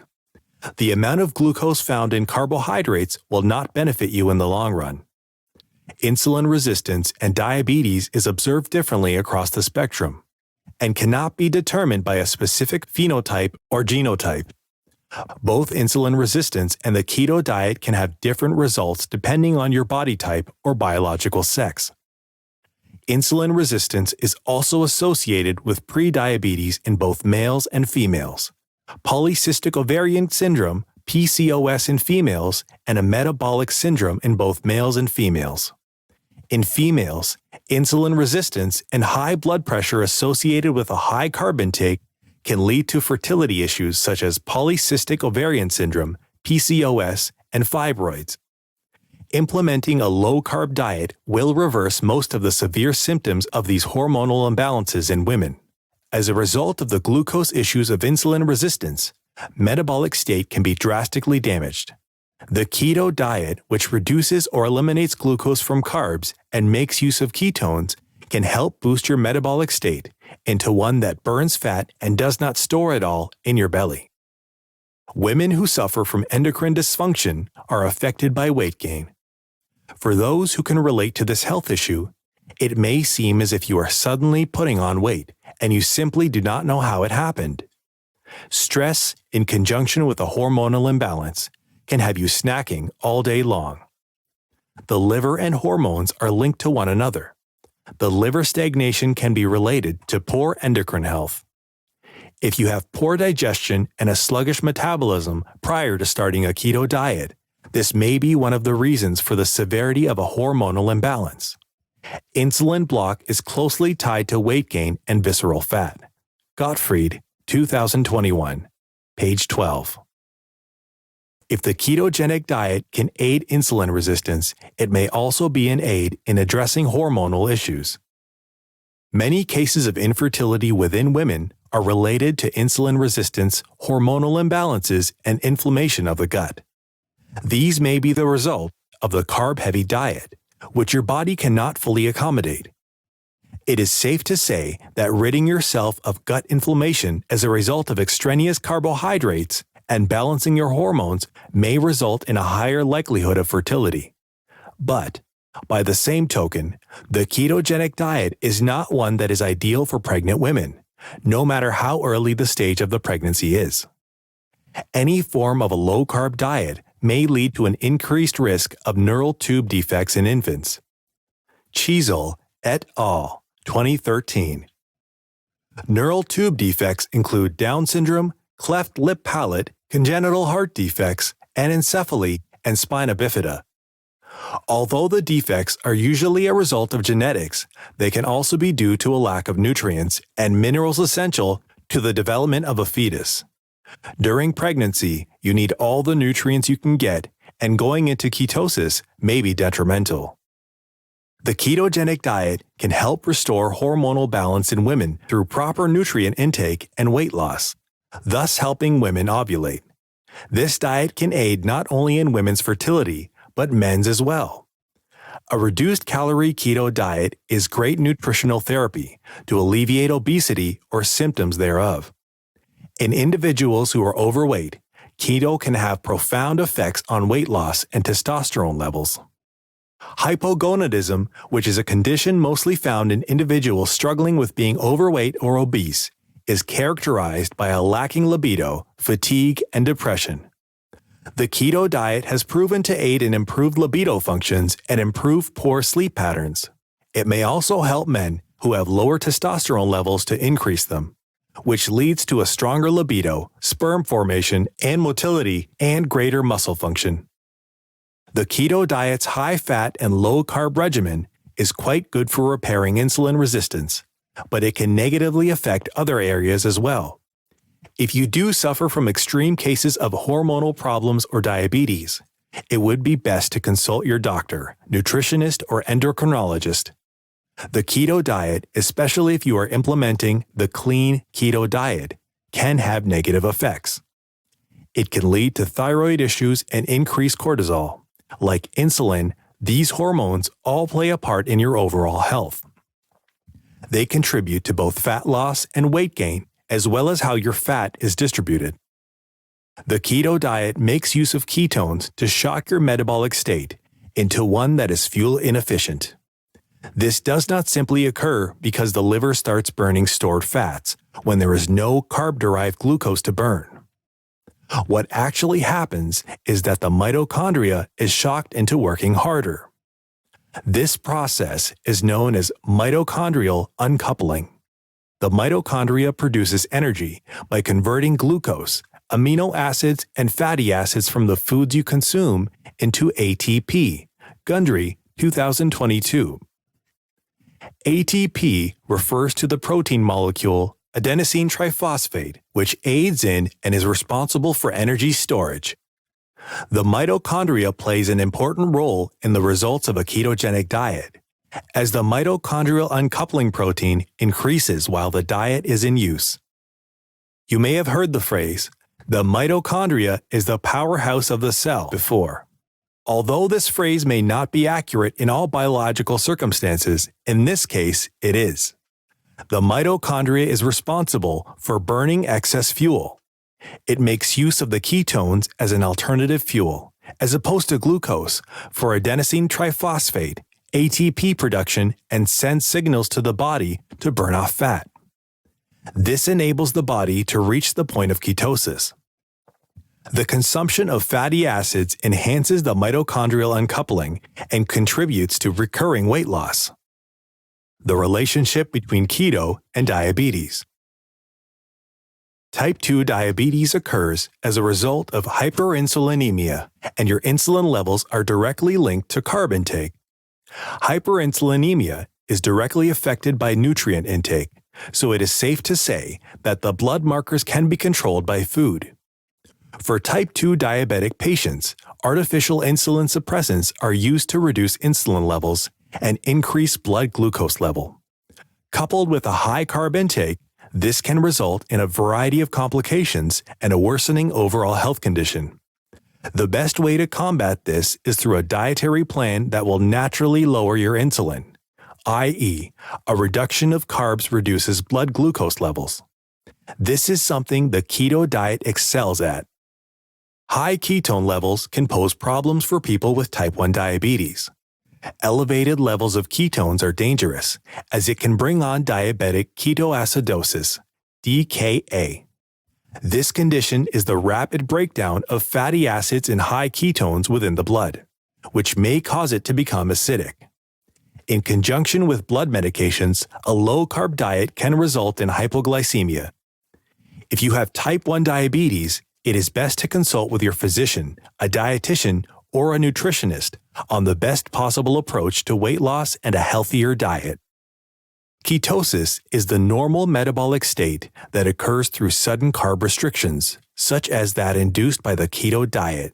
The amount of glucose found in carbohydrates will not benefit you in the long run. Insulin resistance and diabetes is observed differently across the spectrum and cannot be determined by a specific phenotype or genotype. Both insulin resistance and the keto diet can have different results depending on your body type or biological sex. Insulin resistance is also associated with prediabetes in both males and females, polycystic ovarian syndrome, PCOS in females, and a metabolic syndrome in both males and females. In females, insulin resistance and high blood pressure associated with a high carb intake can lead to fertility issues such as polycystic ovarian syndrome, PCOS, and fibroids. Implementing a low-carb diet will reverse most of the severe symptoms of these hormonal imbalances in women. As a result of the glucose issues of insulin resistance, metabolic state can be drastically damaged. The keto diet, which reduces or eliminates glucose from carbs and makes use of ketones, can help boost your metabolic state into one that burns fat and does not store it all in your belly. Women who suffer from endocrine dysfunction are affected by weight gain. For those who can relate to this health issue, it may seem as if you are suddenly putting on weight and you simply do not know how it happened. Stress, in conjunction with a hormonal imbalance, can have you snacking all day long. The liver and hormones are linked to one another. The liver stagnation can be related to poor endocrine health. If you have poor digestion and a sluggish metabolism prior to starting a keto diet, this may be one of the reasons for the severity of a hormonal imbalance. Insulin block is closely tied to weight gain and visceral fat. Gottfried, 2021, page 12. If the ketogenic diet can aid insulin resistance, it may also be an aid in addressing hormonal issues. Many cases of infertility within women are related to insulin resistance, hormonal imbalances, and inflammation of the gut. These may be the result of the carb-heavy diet, which your body cannot fully accommodate. It is safe to say that ridding yourself of gut inflammation as a result of extraneous carbohydrates and balancing your hormones may result in a higher likelihood of fertility. But, by the same token, the ketogenic diet is not one that is ideal for pregnant women, no matter how early the stage of the pregnancy is. Any form of a low-carb diet may lead to an increased risk of neural tube defects in infants. Cheezel et al., 2013. Neural tube defects include Down syndrome, cleft lip palate, congenital heart defects, anencephaly, and spina bifida. Although the defects are usually a result of genetics, they can also be due to a lack of nutrients and minerals essential to the development of a fetus. During pregnancy, you need all the nutrients you can get, and going into ketosis may be detrimental. The ketogenic diet can help restore hormonal balance in women through proper nutrient intake and weight loss, thus helping women ovulate. This diet can aid not only in women's fertility, but men's as well. A reduced-calorie keto diet is great nutritional therapy to alleviate obesity or symptoms thereof. In individuals who are overweight, keto can have profound effects on weight loss and testosterone levels. Hypogonadism, which is a condition mostly found in individuals struggling with being overweight or obese, is characterized by a lacking libido, fatigue, and depression. The keto diet has proven to aid in improved libido functions and improve poor sleep patterns. It may also help men who have lower testosterone levels to increase them, which leads to a stronger libido, sperm formation and motility, and greater muscle function. The keto diet's high-fat and low-carb regimen is quite good for repairing insulin resistance, but it can negatively affect other areas as well. If you do suffer from extreme cases of hormonal problems or diabetes, it would be best to consult your doctor, nutritionist, or endocrinologist. The keto diet, especially if you are implementing the clean keto diet, can have negative effects. It can lead to thyroid issues and increased cortisol. Like insulin, these hormones all play a part in your overall health. They contribute to both fat loss and weight gain, as well as how your fat is distributed. The keto diet makes use of ketones to shock your metabolic state into one that is fuel inefficient. This does not simply occur because the liver starts burning stored fats when there is no carb-derived glucose to burn. What actually happens is that the mitochondria is shocked into working harder. This process is known as mitochondrial uncoupling. The mitochondria produces energy by converting glucose, amino acids, and fatty acids from the foods you consume into ATP. Gundry, 2022. ATP refers to the protein molecule adenosine triphosphate, which aids in and is responsible for energy storage. The mitochondria plays an important role in the results of a ketogenic diet, as the mitochondrial uncoupling protein increases while the diet is in use. You may have heard the phrase, "The mitochondria is the powerhouse of the cell," before. Although this phrase may not be accurate in all biological circumstances, in this case it is. The mitochondria is responsible for burning excess fuel. It makes use of the ketones as an alternative fuel, as opposed to glucose, for adenosine triphosphate, ATP production, and sends signals to the body to burn off fat. This enables the body to reach the point of ketosis. The consumption of fatty acids enhances the mitochondrial uncoupling and contributes to recurring weight loss. The relationship between keto and diabetes. Type 2 diabetes occurs as a result of hyperinsulinemia, and your insulin levels are directly linked to carb intake. Hyperinsulinemia is directly affected by nutrient intake, so it is safe to say that the blood markers can be controlled by food. For type 2 diabetic patients, artificial insulin suppressants are used to reduce insulin levels and increase blood glucose level. Coupled with a high carb intake, this can result in a variety of complications and a worsening overall health condition. The best way to combat this is through a dietary plan that will naturally lower your insulin, i.e., a reduction of carbs reduces blood glucose levels. This is something the keto diet excels at. High ketone levels can pose problems for people with type 1 diabetes. Elevated levels of ketones are dangerous, as it can bring on diabetic ketoacidosis, DKA. This condition is the rapid breakdown of fatty acids in high ketones within the blood, which may cause it to become acidic. In conjunction with blood medications, a low-carb diet can result in hypoglycemia. If you have type 1 diabetes, it is best to consult with your physician, a dietitian, or a nutritionist on the best possible approach to weight loss and a healthier diet. Ketosis is the normal metabolic state that occurs through sudden carb restrictions, such as that induced by the keto diet.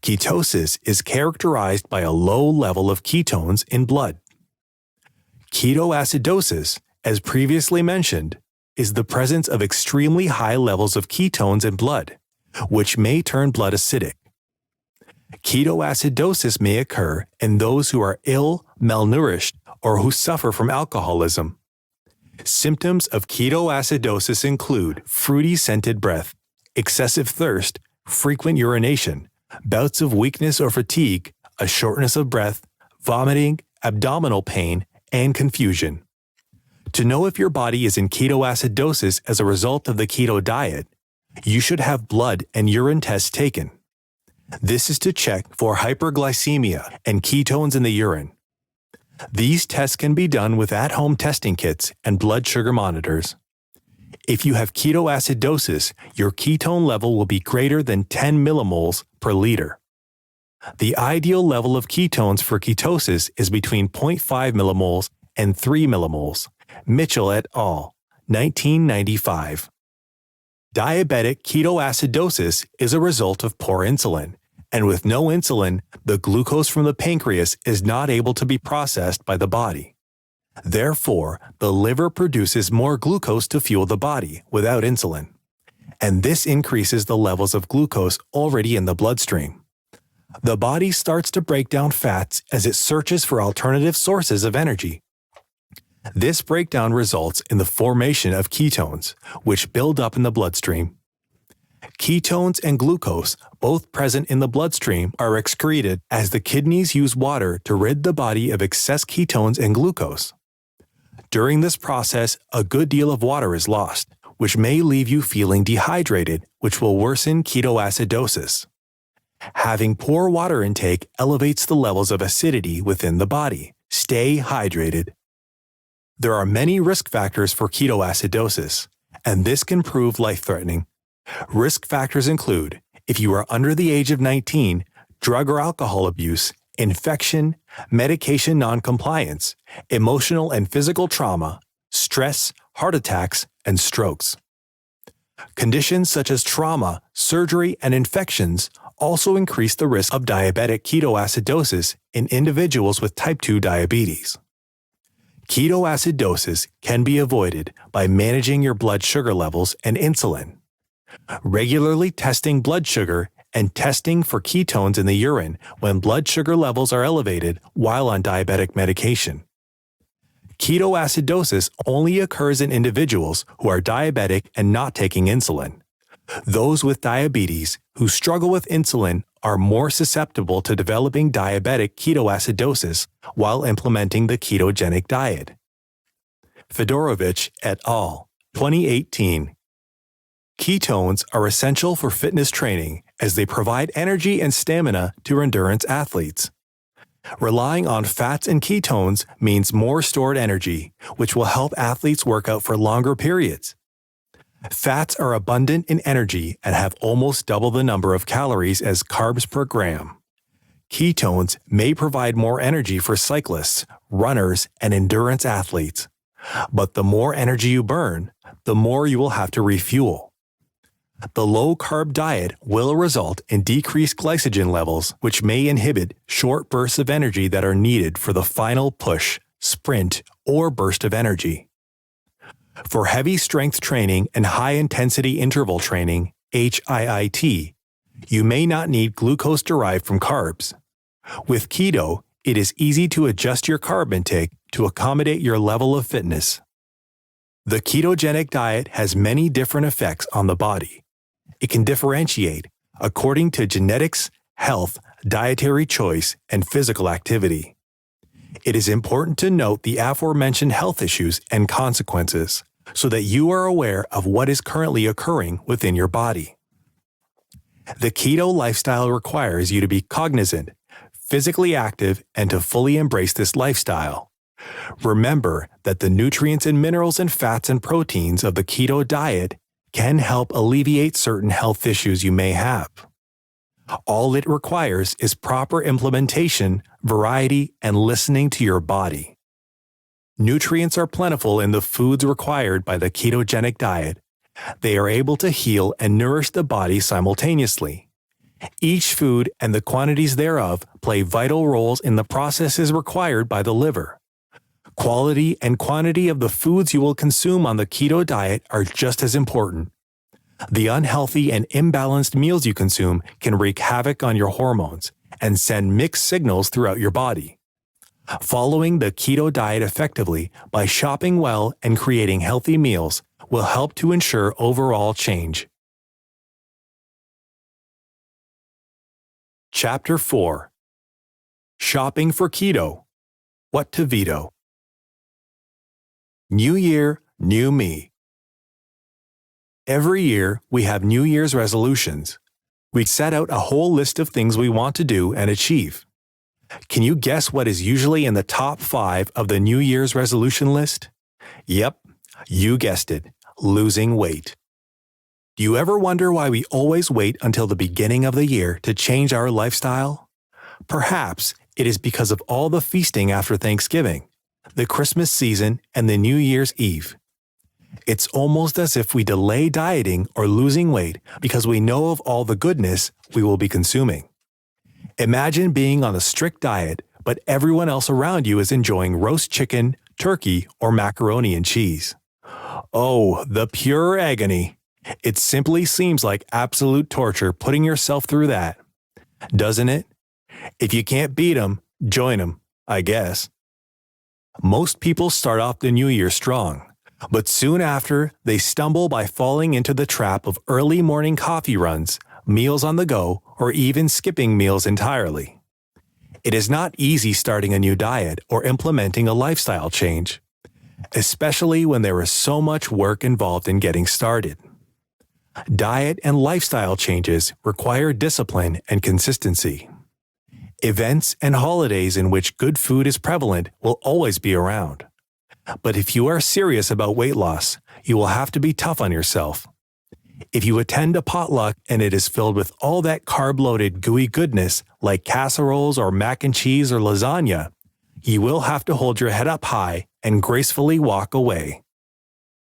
Ketosis is characterized by a low level of ketones in blood. Ketoacidosis, as previously mentioned, is the presence of extremely high levels of ketones in blood, which may turn blood acidic. Ketoacidosis may occur in those who are ill, malnourished, or who suffer from alcoholism. Symptoms of ketoacidosis include fruity scented breath, excessive thirst, frequent urination, bouts of weakness or fatigue, a shortness of breath, vomiting, abdominal pain, and confusion. To know if your body is in ketoacidosis as a result of the keto diet, you should have blood and urine tests taken. This is to check for hyperglycemia and ketones in the urine. These tests can be done with at-home testing kits and blood sugar monitors. If you have ketoacidosis, your ketone level will be greater than 10 millimoles per liter. The ideal level of ketones for ketosis is between 0.5 millimoles and 3 millimoles. Mitchell et al., 1995. Diabetic ketoacidosis is a result of poor insulin, and with no insulin, the glucose from the pancreas is not able to be processed by the body. Therefore, the liver produces more glucose to fuel the body without insulin, and this increases the levels of glucose already in the bloodstream. The body starts to break down fats as it searches for alternative sources of energy. This breakdown results in the formation of ketones, which build up in the bloodstream. Ketones and glucose, both present in the bloodstream, are excreted as the kidneys use water to rid the body of excess ketones and glucose. During this process, a good deal of water is lost, which may leave you feeling dehydrated, which will worsen ketoacidosis. Having poor water intake elevates the levels of acidity within the body. Stay hydrated. There are many risk factors for ketoacidosis, and this can prove life-threatening. Risk factors include, if you are under the age of 19, drug or alcohol abuse, infection, medication noncompliance, emotional and physical trauma, stress, heart attacks, and strokes. Conditions such as trauma, surgery, and infections also increase the risk of diabetic ketoacidosis in individuals with type 2 diabetes. Ketoacidosis can be avoided by managing your blood sugar levels and insulin. Regularly testing blood sugar and testing for ketones in the urine when blood sugar levels are elevated while on diabetic medication. Ketoacidosis only occurs in individuals who are diabetic and not taking insulin. Those with diabetes who struggle with insulin are more susceptible to developing diabetic ketoacidosis while implementing the ketogenic diet. Fedorovich et al., 2018. Ketones are essential for fitness training as they provide energy and stamina to endurance athletes. Relying on fats and ketones means more stored energy, which will help athletes work out for longer periods. Fats are abundant in energy and have almost double the number of calories as carbs per gram. Ketones may provide more energy for cyclists, runners, and endurance athletes. But the more energy you burn, the more you will have to refuel. The low-carb diet will result in decreased glycogen levels, which may inhibit short bursts of energy that are needed for the final push, sprint, or burst of energy. For heavy strength training and high-intensity interval training, HIIT, you may not need glucose derived from carbs. With keto, it is easy to adjust your carb intake to accommodate your level of fitness. The ketogenic diet has many different effects on the body. It can differentiate according to genetics, health, dietary choice, and physical activity. It is important to note the aforementioned health issues and consequences so that you are aware of what is currently occurring within your body. The keto lifestyle requires you to be cognizant, physically active, and to fully embrace this lifestyle. Remember that the nutrients and minerals and fats and proteins of the keto diet can help alleviate certain health issues you may have. All it requires is proper implementation, variety, and listening to your body. Nutrients are plentiful in the foods required by the ketogenic diet. They are able to heal and nourish the body simultaneously. Each food and the quantities thereof play vital roles in the processes required by the liver. Quality and quantity of the foods you will consume on the keto diet are just as important. The unhealthy and imbalanced meals you consume can wreak havoc on your hormones and send mixed signals throughout your body. Following the keto diet effectively by shopping well and creating healthy meals will help to ensure overall change. Chapter 4. Shopping for Keto. What to veto. New Year, New Me. Every year, we have New Year's resolutions. We set out a whole list of things we want to do and achieve. Can you guess what is usually in the top 5 of the New Year's resolution list? Yep, you guessed it, losing weight. Do you ever wonder why we always wait until the beginning of the year to change our lifestyle? Perhaps it is because of all the feasting after Thanksgiving, the Christmas season, and the New Year's Eve. It's almost as if we delay dieting or losing weight because we know of all the goodness we will be consuming. Imagine being on a strict diet, but everyone else around you is enjoying roast chicken, turkey, or macaroni and cheese. Oh, the pure agony. It simply seems like absolute torture putting yourself through that. Doesn't it? If you can't beat 'em, join 'em, I guess. Most people start off the new year strong. But soon after, they stumble by falling into the trap of early morning coffee runs, meals on the go, or even skipping meals entirely. It is not easy starting a new diet or implementing a lifestyle change, especially when there is so much work involved in getting started. Diet and lifestyle changes require discipline and consistency. Events and holidays in which good food is prevalent will always be around. But if you are serious about weight loss, you will have to be tough on yourself. If you attend a potluck and it is filled with all that carb-loaded gooey goodness like casseroles or mac and cheese or lasagna, you will have to hold your head up high and gracefully walk away.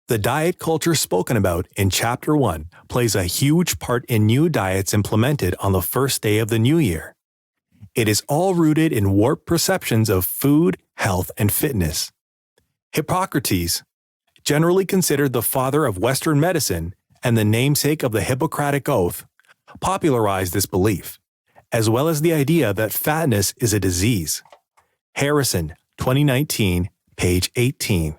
The diet culture spoken about in Chapter 1 plays a huge part in new diets implemented on the first day of the new year. It is all rooted in warped perceptions of food, health, and fitness. Hippocrates, generally considered the father of Western medicine and the namesake of the Hippocratic Oath, popularized this belief, as well as the idea that fatness is a disease. Harrison, 2019, page 18.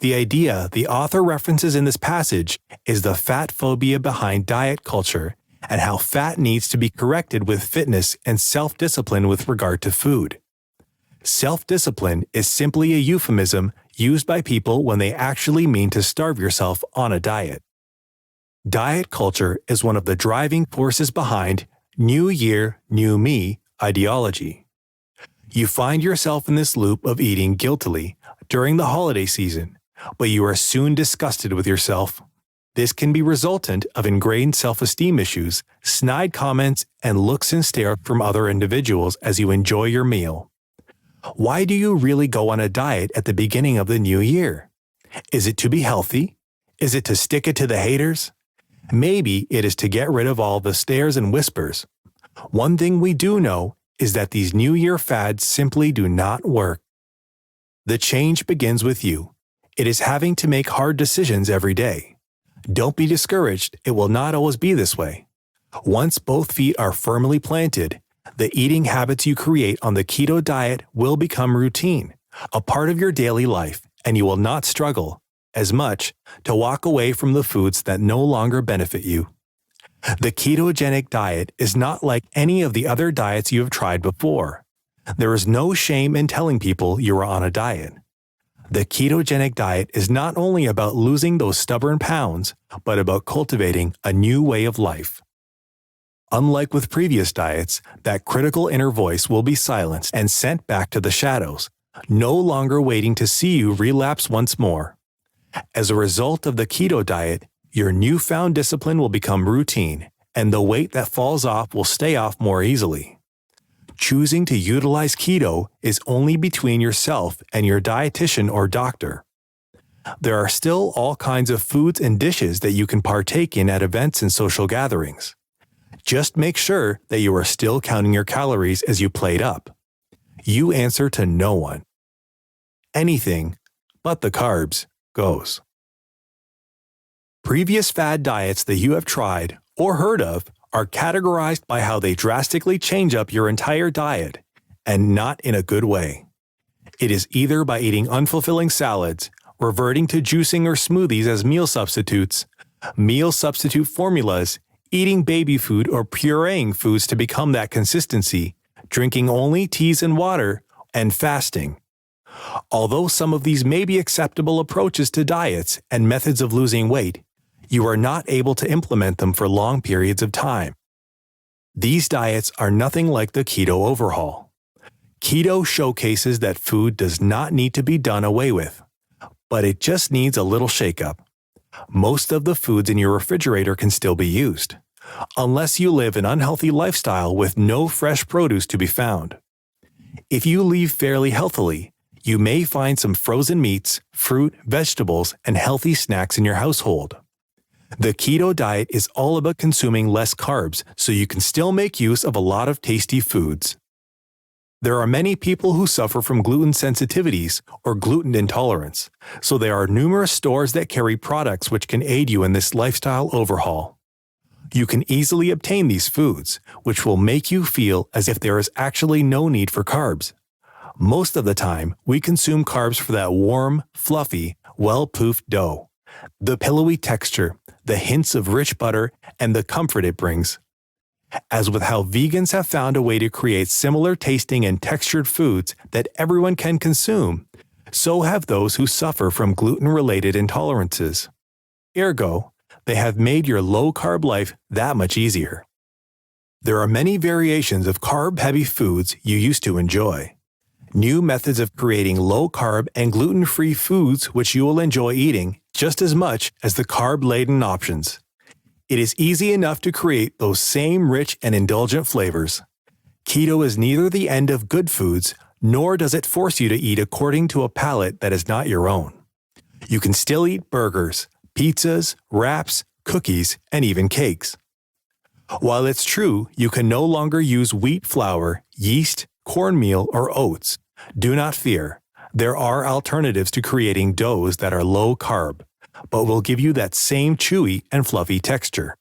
The idea the author references in this passage is the fat phobia behind diet culture and how fat needs to be corrected with fitness and self-discipline with regard to food. Self-discipline is simply a euphemism used by people when they actually mean to starve yourself on a diet. Diet culture is one of the driving forces behind New Year, New Me ideology. You find yourself in this loop of eating guiltily during the holiday season, but you are soon disgusted with yourself. This can be resultant of ingrained self-esteem issues, snide comments, and looks and stare from other individuals as you enjoy your meal. Why do you really go on a diet at the beginning of the new year? Is it to be healthy? Is it to stick it to the haters? Maybe it is to get rid of all the stares and whispers. One thing we do know is that these New Year fads simply do not work. The change begins with you. It is having to make hard decisions every day. Don't be discouraged, it will not always be this way. Once both feet are firmly planted, the eating habits you create on the keto diet will become routine, a part of your daily life, and you will not struggle as much to walk away from the foods that no longer benefit you. The ketogenic diet is not like any of the other diets you have tried before. There is no shame in telling people you are on a diet. The ketogenic diet is not only about losing those stubborn pounds, but about cultivating a new way of life. Unlike with previous diets, that critical inner voice will be silenced and sent back to the shadows, no longer waiting to see you relapse once more. As a result of the keto diet, your newfound discipline will become routine, and the weight that falls off will stay off more easily. Choosing to utilize keto is only between yourself and your dietitian or doctor. There are still all kinds of foods and dishes that you can partake in at events and social gatherings. Just make sure that you are still counting your calories as you plate up. You answer to no one. Anything but the carbs goes. Previous fad diets that you have tried or heard of are categorized by how they drastically change up your entire diet, and not in a good way. It is either by eating unfulfilling salads, reverting to juicing or smoothies as meal substitutes, meal substitute formulas, eating baby food or pureeing foods to become that consistency, drinking only teas and water, and fasting. Although some of these may be acceptable approaches to diets and methods of losing weight, you are not able to implement them for long periods of time. These diets are nothing like the keto overhaul. Keto showcases that food does not need to be done away with, but it just needs a little shakeup. Most of the foods in your refrigerator can still be used, unless you live an unhealthy lifestyle with no fresh produce to be found. If you live fairly healthily, you may find some frozen meats, fruit, vegetables, and healthy snacks in your household. The keto diet is all about consuming less carbs so you can still make use of a lot of tasty foods. There are many people who suffer from gluten sensitivities or gluten intolerance, so there are numerous stores that carry products which can aid you in this lifestyle overhaul. You can easily obtain these foods, which will make you feel as if there is actually no need for carbs. Most of the time, we consume carbs for that warm, fluffy, well-poofed dough, the pillowy texture, the hints of rich butter, and the comfort it brings. As with how vegans have found a way to create similar tasting and textured foods that everyone can consume, so have those who suffer from gluten-related intolerances. Ergo, they have made your low-carb life that much easier. There are many variations of carb-heavy foods you used to enjoy. New methods of creating low-carb and gluten-free foods which you will enjoy eating just as much as the carb-laden options. It is easy enough to create those same rich and indulgent flavors. Keto is neither the end of good foods, nor does it force you to eat according to a palate that is not your own. You can still eat burgers, pizzas, wraps, cookies, and even cakes. While it's true you can no longer use wheat flour, yeast, cornmeal, or oats, do not fear. There are alternatives to creating doughs that are low carb, but will give you that same chewy and fluffy texture.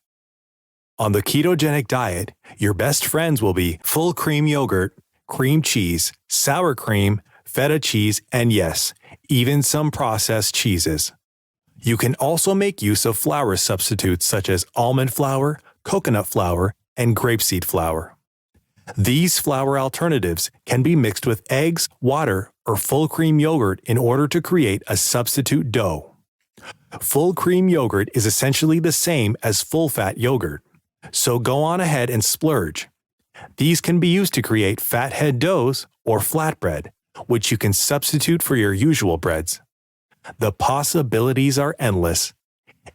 On the ketogenic diet, your best friends will be full cream yogurt, cream cheese, sour cream, feta cheese, and yes, even some processed cheeses. You can also make use of flour substitutes such as almond flour, coconut flour, and grapeseed flour. These flour alternatives can be mixed with eggs, water, or full cream yogurt in order to create a substitute dough. Full cream yogurt is essentially the same as full-fat yogurt, so go on ahead and splurge. These can be used to create fathead doughs or flatbread, which you can substitute for your usual breads. The possibilities are endless.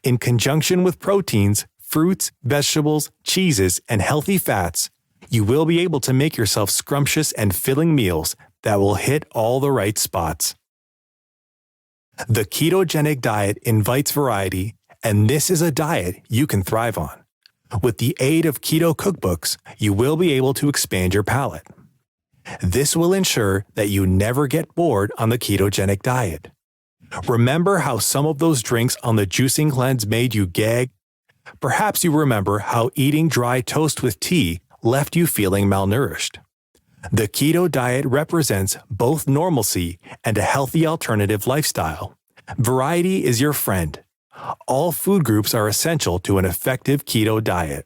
In conjunction with proteins, fruits, vegetables, cheeses, and healthy fats, you will be able to make yourself scrumptious and filling meals that will hit all the right spots. The ketogenic diet invites variety, and this is a diet you can thrive on. With the aid of keto cookbooks, you will be able to expand your palate. This will ensure that you never get bored on the ketogenic diet. Remember how some of those drinks on the juicing cleanse made you gag? Perhaps you remember how eating dry toast with tea left you feeling malnourished. The keto diet represents both normalcy and a healthy alternative lifestyle. Variety is your friend. All food groups are essential to an effective keto diet.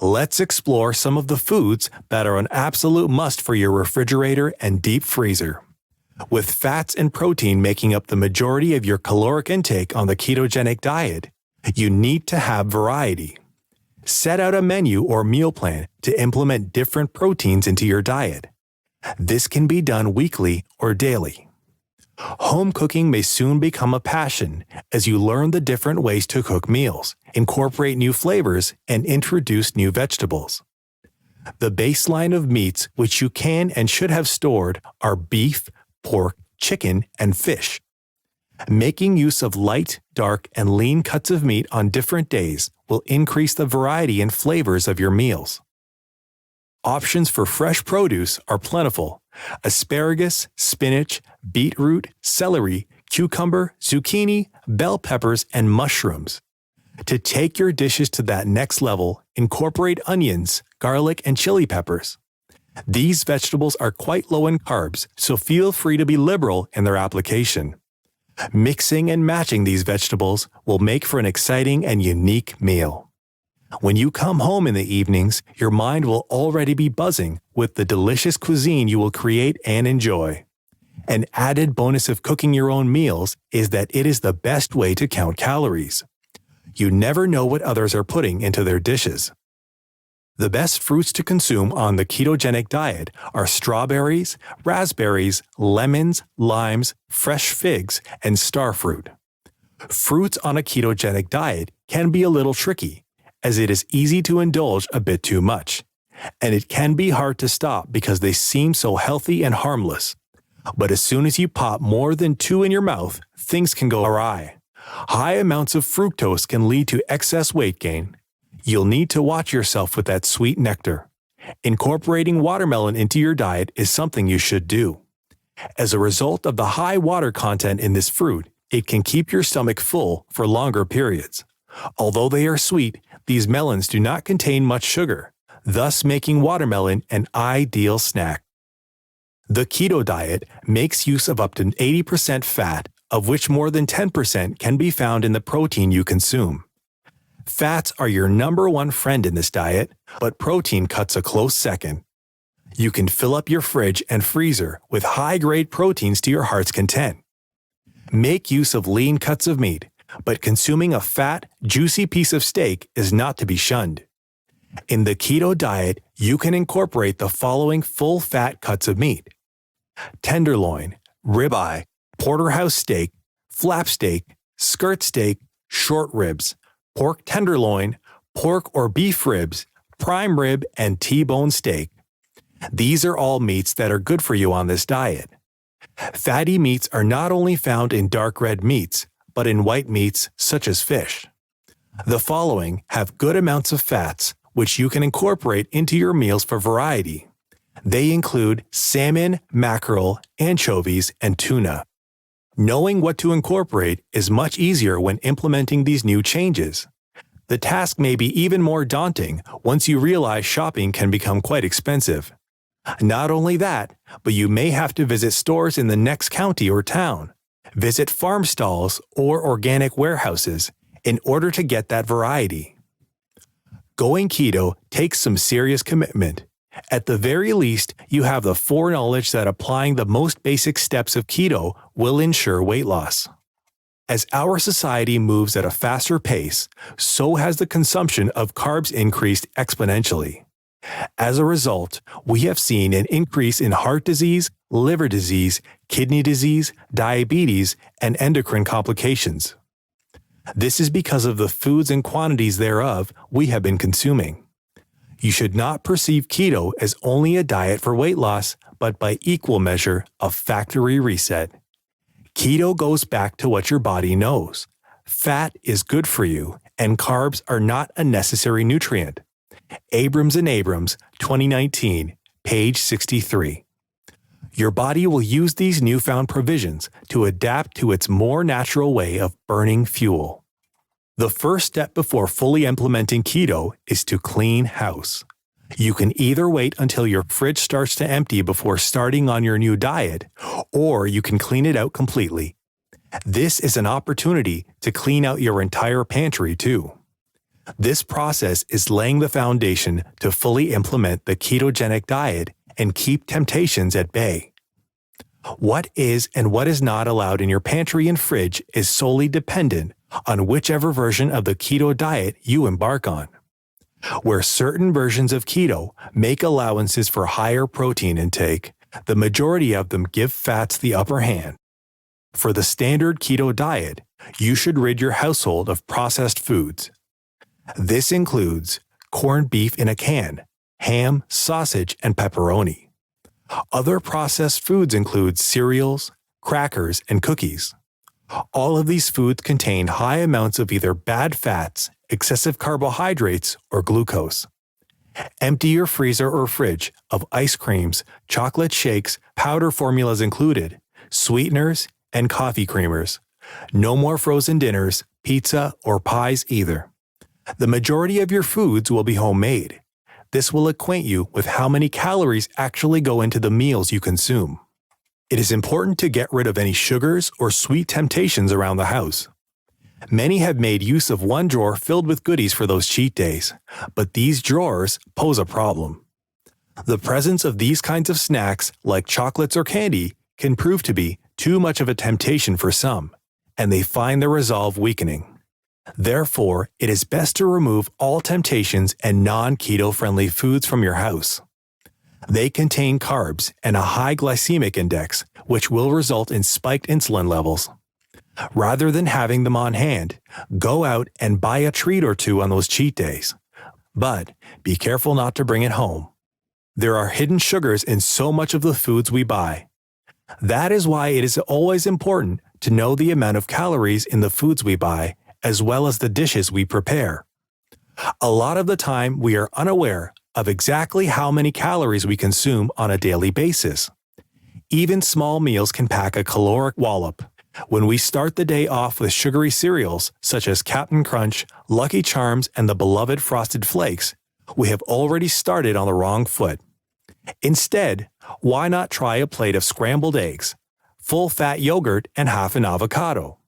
Let's explore some of the foods that are an absolute must for your refrigerator and deep freezer. With fats and protein making up the majority of your caloric intake on the ketogenic diet, you need to have variety. Set out a menu or meal plan to implement different proteins into your diet. This can be done weekly or daily. Home cooking may soon become a passion as you learn the different ways to cook meals, incorporate new flavors, and introduce new vegetables. The baseline of meats which you can and should have stored are beef, pork, chicken, and fish. Making use of light, dark, and lean cuts of meat on different days will increase the variety and flavors of your meals. Options for fresh produce are plentiful: asparagus, spinach, beetroot, celery, cucumber, zucchini, bell peppers, and mushrooms. To take your dishes to that next level, incorporate onions, garlic, and chili peppers. These vegetables are quite low in carbs, so feel free to be liberal in their application. Mixing and matching these vegetables will make for an exciting and unique meal. When you come home in the evenings, your mind will already be buzzing with the delicious cuisine you will create and enjoy. An added bonus of cooking your own meals is that it is the best way to count calories. You never know what others are putting into their dishes. The best fruits to consume on the ketogenic diet are strawberries, raspberries, lemons, limes, fresh figs, and starfruit. Fruits on a ketogenic diet can be a little tricky, as it is easy to indulge a bit too much, and it can be hard to stop because they seem so healthy and harmless. But as soon as you pop more than 2 in your mouth, things can go awry. High amounts of fructose can lead to excess weight gain. You'll need to watch yourself with that sweet nectar. Incorporating watermelon into your diet is something you should do. As a result of the high water content in this fruit, it can keep your stomach full for longer periods. Although they are sweet, these melons do not contain much sugar, thus making watermelon an ideal snack. The keto diet makes use of up to 80% fat, of which more than 10% can be found in the protein you consume. Fats are your number one friend in this diet, but protein cuts a close second. You can fill up your fridge and freezer with high-grade proteins to your heart's content. Make use of lean cuts of meat, but consuming a fat, juicy piece of steak is not to be shunned. In the keto diet, you can incorporate the following full-fat cuts of meat: tenderloin, ribeye, porterhouse steak, flap steak, skirt steak, short ribs, pork tenderloin, pork or beef ribs, prime rib, and T-bone steak. These are all meats that are good for you on this diet. Fatty meats are not only found in dark red meats, but in white meats such as fish. The following have good amounts of fats, which you can incorporate into your meals for variety. They include salmon, mackerel, anchovies, and tuna. Knowing what to incorporate is much easier when implementing these new changes. The task may be even more daunting once you realize shopping can become quite expensive. Not only that, but you may have to visit stores in the next county or town, visit farm stalls or organic warehouses in order to get that variety. Going keto takes some serious commitment. At the very least, you have the foreknowledge that applying the most basic steps of keto will ensure weight loss. As our society moves at a faster pace, so has the consumption of carbs increased exponentially. As a result, we have seen an increase in heart disease, liver disease, kidney disease, diabetes, and endocrine complications. This is because of the foods and quantities thereof we have been consuming. You should not perceive keto as only a diet for weight loss, but by equal measure a factory reset. Keto goes back to what your body knows. Fat is good for you, and carbs are not a necessary nutrient. Abrams and Abrams, 2019, page 63. Your body will use these newfound provisions to adapt to its more natural way of burning fuel. The first step before fully implementing keto is to clean house. You can either wait until your fridge starts to empty before starting on your new diet, or you can clean it out completely. This is an opportunity to clean out your entire pantry too. This process is laying the foundation to fully implement the ketogenic diet and keep temptations at bay. What is and what is not allowed in your pantry and fridge is solely dependent on whichever version of the keto diet you embark on. Where certain versions of keto make allowances for higher protein intake, the majority of them give fats the upper hand. For the standard keto diet, you should rid your household of processed foods. This includes corned beef in a can, ham, sausage, and pepperoni. Other processed foods include cereals, crackers, and cookies. All of these foods contain high amounts of either bad fats, excessive carbohydrates, or glucose. Empty your freezer or fridge of ice creams, chocolate shakes, powder formulas included, sweeteners, and coffee creamers. No more frozen dinners, pizza, or pies either. The majority of your foods will be homemade. This will acquaint you with how many calories actually go into the meals you consume. It is important to get rid of any sugars or sweet temptations around the house. Many have made use of one drawer filled with goodies for those cheat days, but these drawers pose a problem. The presence of these kinds of snacks, like chocolates or candy, can prove to be too much of a temptation for some, and they find their resolve weakening. Therefore, it is best to remove all temptations and non-keto-friendly foods from your house. They contain carbs and a high glycemic index, which will result in spiked insulin levels. Rather than having them on hand, go out and buy a treat or two on those cheat days. But be careful not to bring it home. There are hidden sugars in so much of the foods we buy. That is why it is always important to know the amount of calories in the foods we buy, as well as the dishes we prepare. A lot of the time, we are unaware of exactly how many calories we consume on a daily basis. Even small meals can pack a caloric wallop. When we start the day off with sugary cereals, such as Captain Crunch, Lucky Charms, and the beloved Frosted Flakes, we have already started on the wrong foot. Instead, why not try a plate of scrambled eggs, full-fat yogurt, and half an avocado.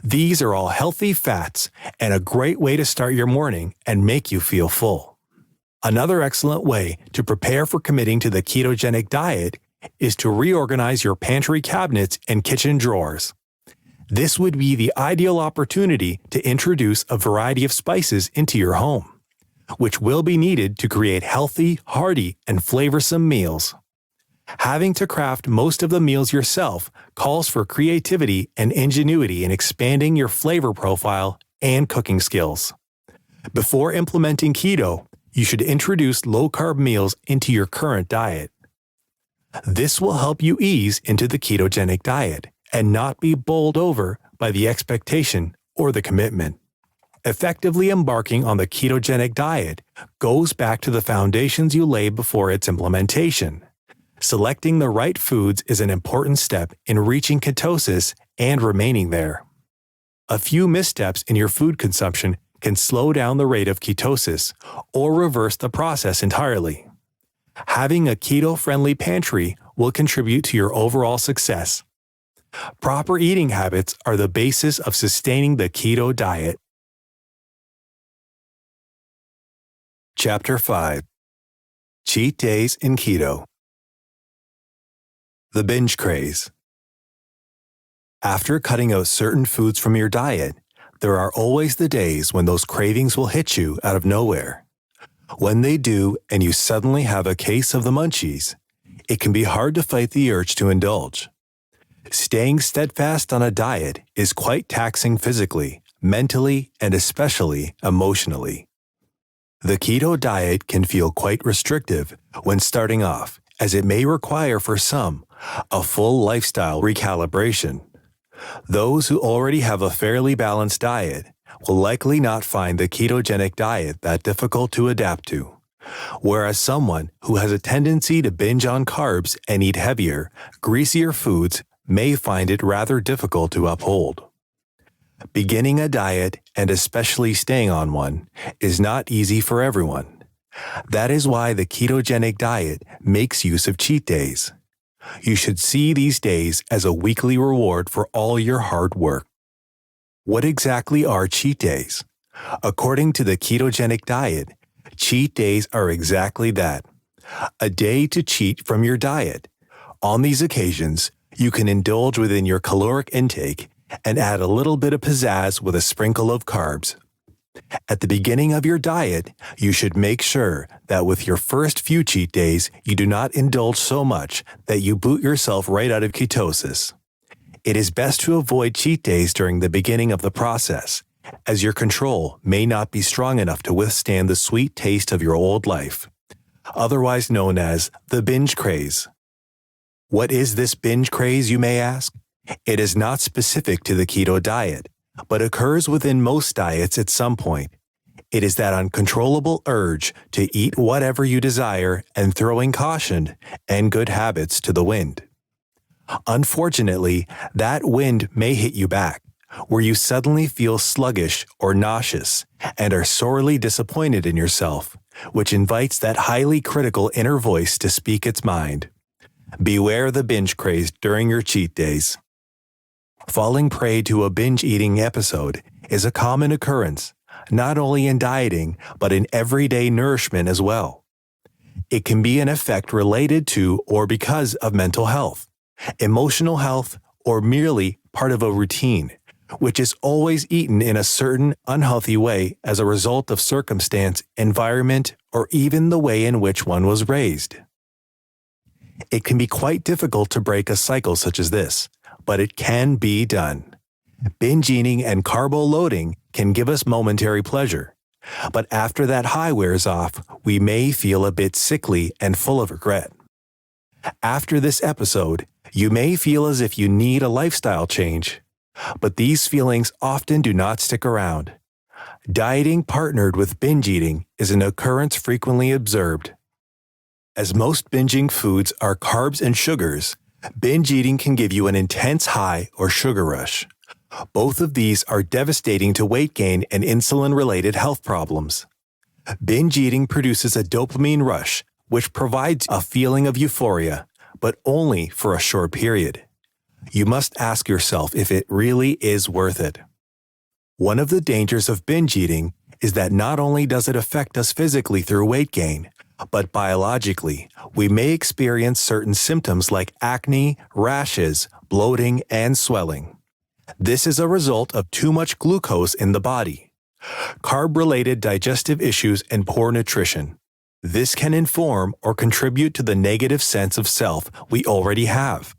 These are all healthy fats and a great way to start your morning and make you feel full. Another excellent way to prepare for committing to the ketogenic diet is to reorganize your pantry cabinets and kitchen drawers. This would be the ideal opportunity to introduce a variety of spices into your home, which will be needed to create healthy, hearty, and flavorsome meals. Having to craft most of the meals yourself calls for creativity and ingenuity in expanding your flavor profile and cooking skills. Before implementing keto, you should introduce low-carb meals into your current diet. This will help you ease into the ketogenic diet and not be bowled over by the expectation or the commitment. Effectively embarking on the ketogenic diet goes back to the foundations you laid before its implementation. Selecting the right foods is an important step in reaching ketosis and remaining there. A few missteps in your food consumption can slow down the rate of ketosis or reverse the process entirely. Having a keto-friendly pantry will contribute to your overall success. Proper eating habits are the basis of sustaining the keto diet. Chapter 5. Cheat Days in Keto. The binge craze. After cutting out certain foods from your diet, there are always the days when those cravings will hit you out of nowhere. When they do and you suddenly have a case of the munchies, it can be hard to fight the urge to indulge. Staying steadfast on a diet is quite taxing physically, mentally, and especially emotionally. The keto diet can feel quite restrictive when starting off, as it may require for some a full lifestyle recalibration. Those who already have a fairly balanced diet will likely not find the ketogenic diet that difficult to adapt to, whereas someone who has a tendency to binge on carbs and eat heavier, greasier foods may find it rather difficult to uphold. Beginning a diet, and especially staying on one, is not easy for everyone. That is why the ketogenic diet makes use of cheat days. You should see these days as a weekly reward for all your hard work. What exactly are cheat days? According to the ketogenic diet, cheat days are exactly that: a day to cheat from your diet. On these occasions, you can indulge within your caloric intake and add a little bit of pizzazz with a sprinkle of carbs. At the beginning of your diet, you should make sure that with your first few cheat days, you do not indulge so much that you boot yourself right out of ketosis. It is best to avoid cheat days during the beginning of the process, as your control may not be strong enough to withstand the sweet taste of your old life, otherwise known as the binge craze. What is this binge craze, you may ask? It is not specific to the keto diet, but occurs within most diets at some point. It is that uncontrollable urge to eat whatever you desire and throwing caution and good habits to the wind. Unfortunately, that wind may hit you back, where you suddenly feel sluggish or nauseous and are sorely disappointed in yourself, which invites that highly critical inner voice to speak its mind. Beware the binge craze during your cheat days. Falling prey to a binge-eating episode is a common occurrence, not only in dieting, but in everyday nourishment as well. It can be an effect related to or because of mental health, emotional health, or merely part of a routine, which is always eaten in a certain unhealthy way as a result of circumstance, environment, or even the way in which one was raised. It can be quite difficult to break a cycle such as this, but it can be done. Binge eating and carbo loading can give us momentary pleasure, but after that high wears off, we may feel a bit sickly and full of regret. After this episode, you may feel as if you need a lifestyle change, but these feelings often do not stick around. Dieting partnered with binge eating is an occurrence frequently observed. As most binging foods are carbs and sugars, binge eating can give you an intense high or sugar rush. Both of these are devastating to weight gain and insulin-related health problems. Binge eating produces a dopamine rush, which provides a feeling of euphoria, but only for a short period. You must ask yourself if it really is worth it. One of the dangers of binge eating is that not only does it affect us physically through weight gain, but biologically, we may experience certain symptoms like acne, rashes, bloating, and swelling. This is a result of too much glucose in the body, carb-related digestive issues, and poor nutrition. This can inform or contribute to the negative sense of self we already have,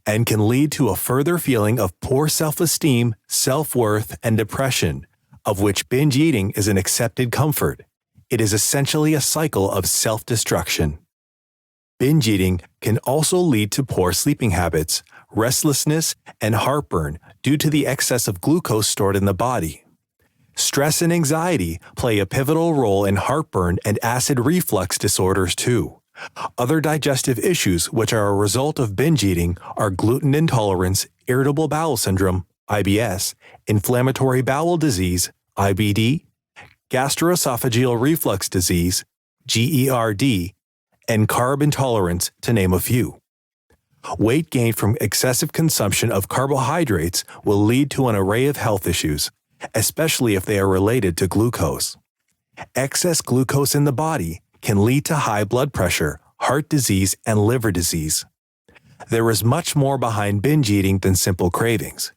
and can lead to a further feeling of poor self-esteem, self-worth, and depression, of which binge eating is an accepted comfort. It is essentially a cycle of self-destruction. Binge eating can also lead to poor sleeping habits, restlessness, and heartburn due to the excess of glucose stored in the body. Stress and anxiety play a pivotal role in heartburn and acid reflux disorders too. Other digestive issues which are a result of binge eating are gluten intolerance, irritable bowel syndrome, IBS, inflammatory bowel disease, IBD, gastroesophageal reflux disease, GERD, and carb intolerance, to name a few. Weight gain from excessive consumption of carbohydrates will lead to an array of health issues, especially if they are related to glucose. Excess glucose in the body can lead to high blood pressure, heart disease, and liver disease. There is much more behind binge eating than simple cravings.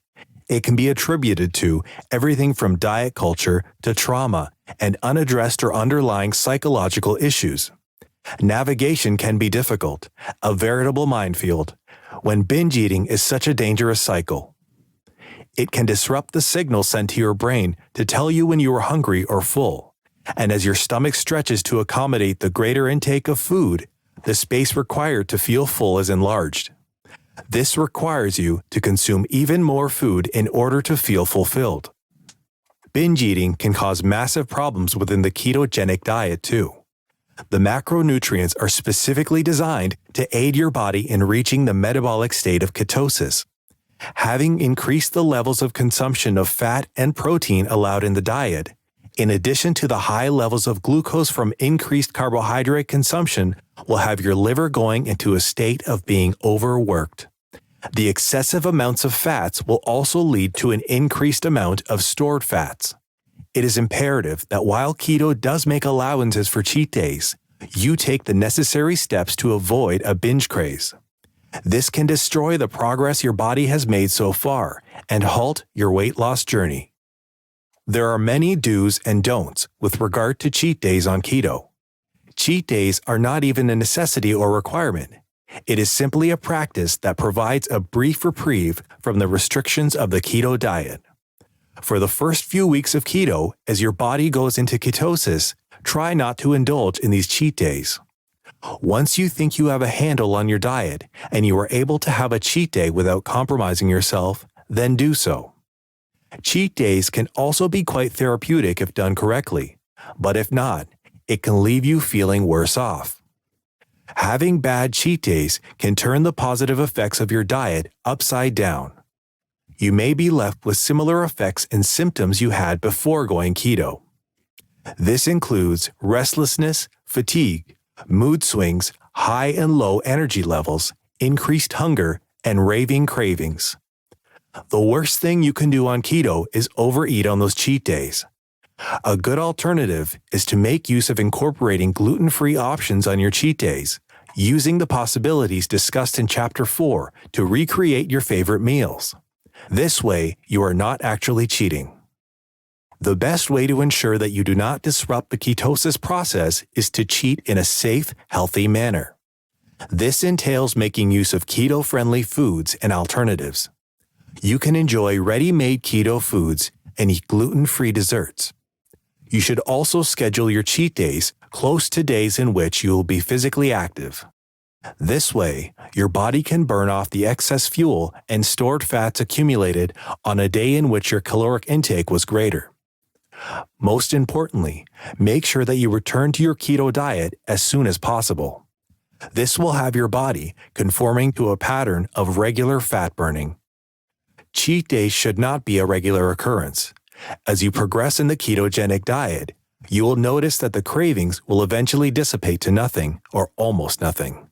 It can be attributed to everything from diet culture to trauma and unaddressed or underlying psychological issues. Navigation can be difficult, a veritable minefield, when binge eating is such a dangerous cycle. It can disrupt the signal sent to your brain to tell you when you are hungry or full, and as your stomach stretches to accommodate the greater intake of food, the space required to feel full is enlarged. This requires you to consume even more food in order to feel fulfilled. Binge eating can cause massive problems within the ketogenic diet too. The macronutrients are specifically designed to aid your body in reaching the metabolic state of ketosis. Having increased the levels of consumption of fat and protein allowed in the diet, in addition to the high levels of glucose from increased carbohydrate consumption, will have your liver going into a state of being overworked. The excessive amounts of fats will also lead to an increased amount of stored fats. It is imperative that while keto does make allowances for cheat days, you take the necessary steps to avoid a binge craze. This can destroy the progress your body has made so far and halt your weight loss journey. There are many do's and don'ts with regard to cheat days on keto. Cheat days are not even a necessity or requirement. It is simply a practice that provides a brief reprieve from the restrictions of the keto diet. For the first few weeks of keto, as your body goes into ketosis, try not to indulge in these cheat days. Once you think you have a handle on your diet and you are able to have a cheat day without compromising yourself, then do so. Cheat days can also be quite therapeutic if done correctly, but if not, it can leave you feeling worse off. Having bad cheat days can turn the positive effects of your diet upside down. You may be left with similar effects and symptoms you had before going keto. This includes restlessness, fatigue, mood swings, high and low energy levels, increased hunger, and raving cravings. The worst thing you can do on keto is overeat on those cheat days. A good alternative is to make use of incorporating gluten-free options on your cheat days, using the possibilities discussed in Chapter 4 to recreate your favorite meals. This way, you are not actually cheating. The best way to ensure that you do not disrupt the ketosis process is to cheat in a safe, healthy manner. This entails making use of keto-friendly foods and alternatives. You can enjoy ready-made keto foods and eat gluten-free desserts. You should also schedule your cheat days close to days in which you will be physically active. This way, your body can burn off the excess fuel and stored fats accumulated on a day in which your caloric intake was greater. Most importantly, make sure that you return to your keto diet as soon as possible. This will have your body conforming to a pattern of regular fat burning. Cheat days should not be a regular occurrence. As you progress in the ketogenic diet, you will notice that the cravings will eventually dissipate to nothing or almost nothing.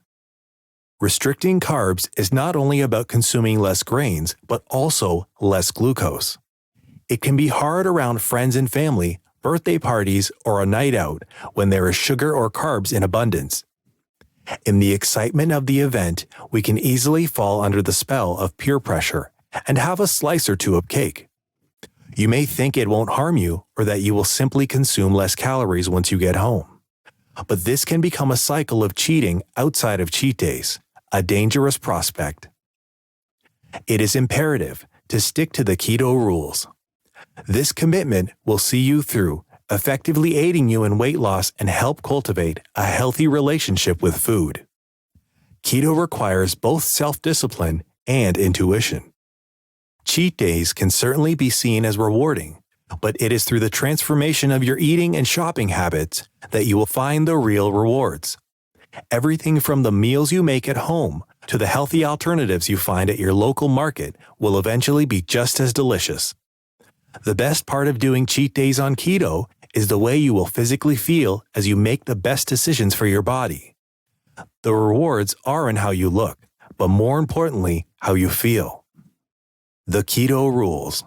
Restricting carbs is not only about consuming less grains, but also less glucose. It can be hard around friends and family, birthday parties, or a night out when there is sugar or carbs in abundance. In the excitement of the event, we can easily fall under the spell of peer pressure and have a slice or two of cake. You may think it won't harm you or that you will simply consume less calories once you get home. But this can become a cycle of cheating outside of cheat days, a dangerous prospect. It is imperative to stick to the keto rules. This commitment will see you through, effectively aiding you in weight loss and help cultivate a healthy relationship with food. Keto requires both self-discipline and intuition. Cheat days can certainly be seen as rewarding, but it is through the transformation of your eating and shopping habits that you will find the real rewards. Everything from the meals you make at home to the healthy alternatives you find at your local market will eventually be just as delicious. The best part of doing cheat days on keto is the way you will physically feel as you make the best decisions for your body. The rewards are in how you look, but more importantly, how you feel. The keto rules.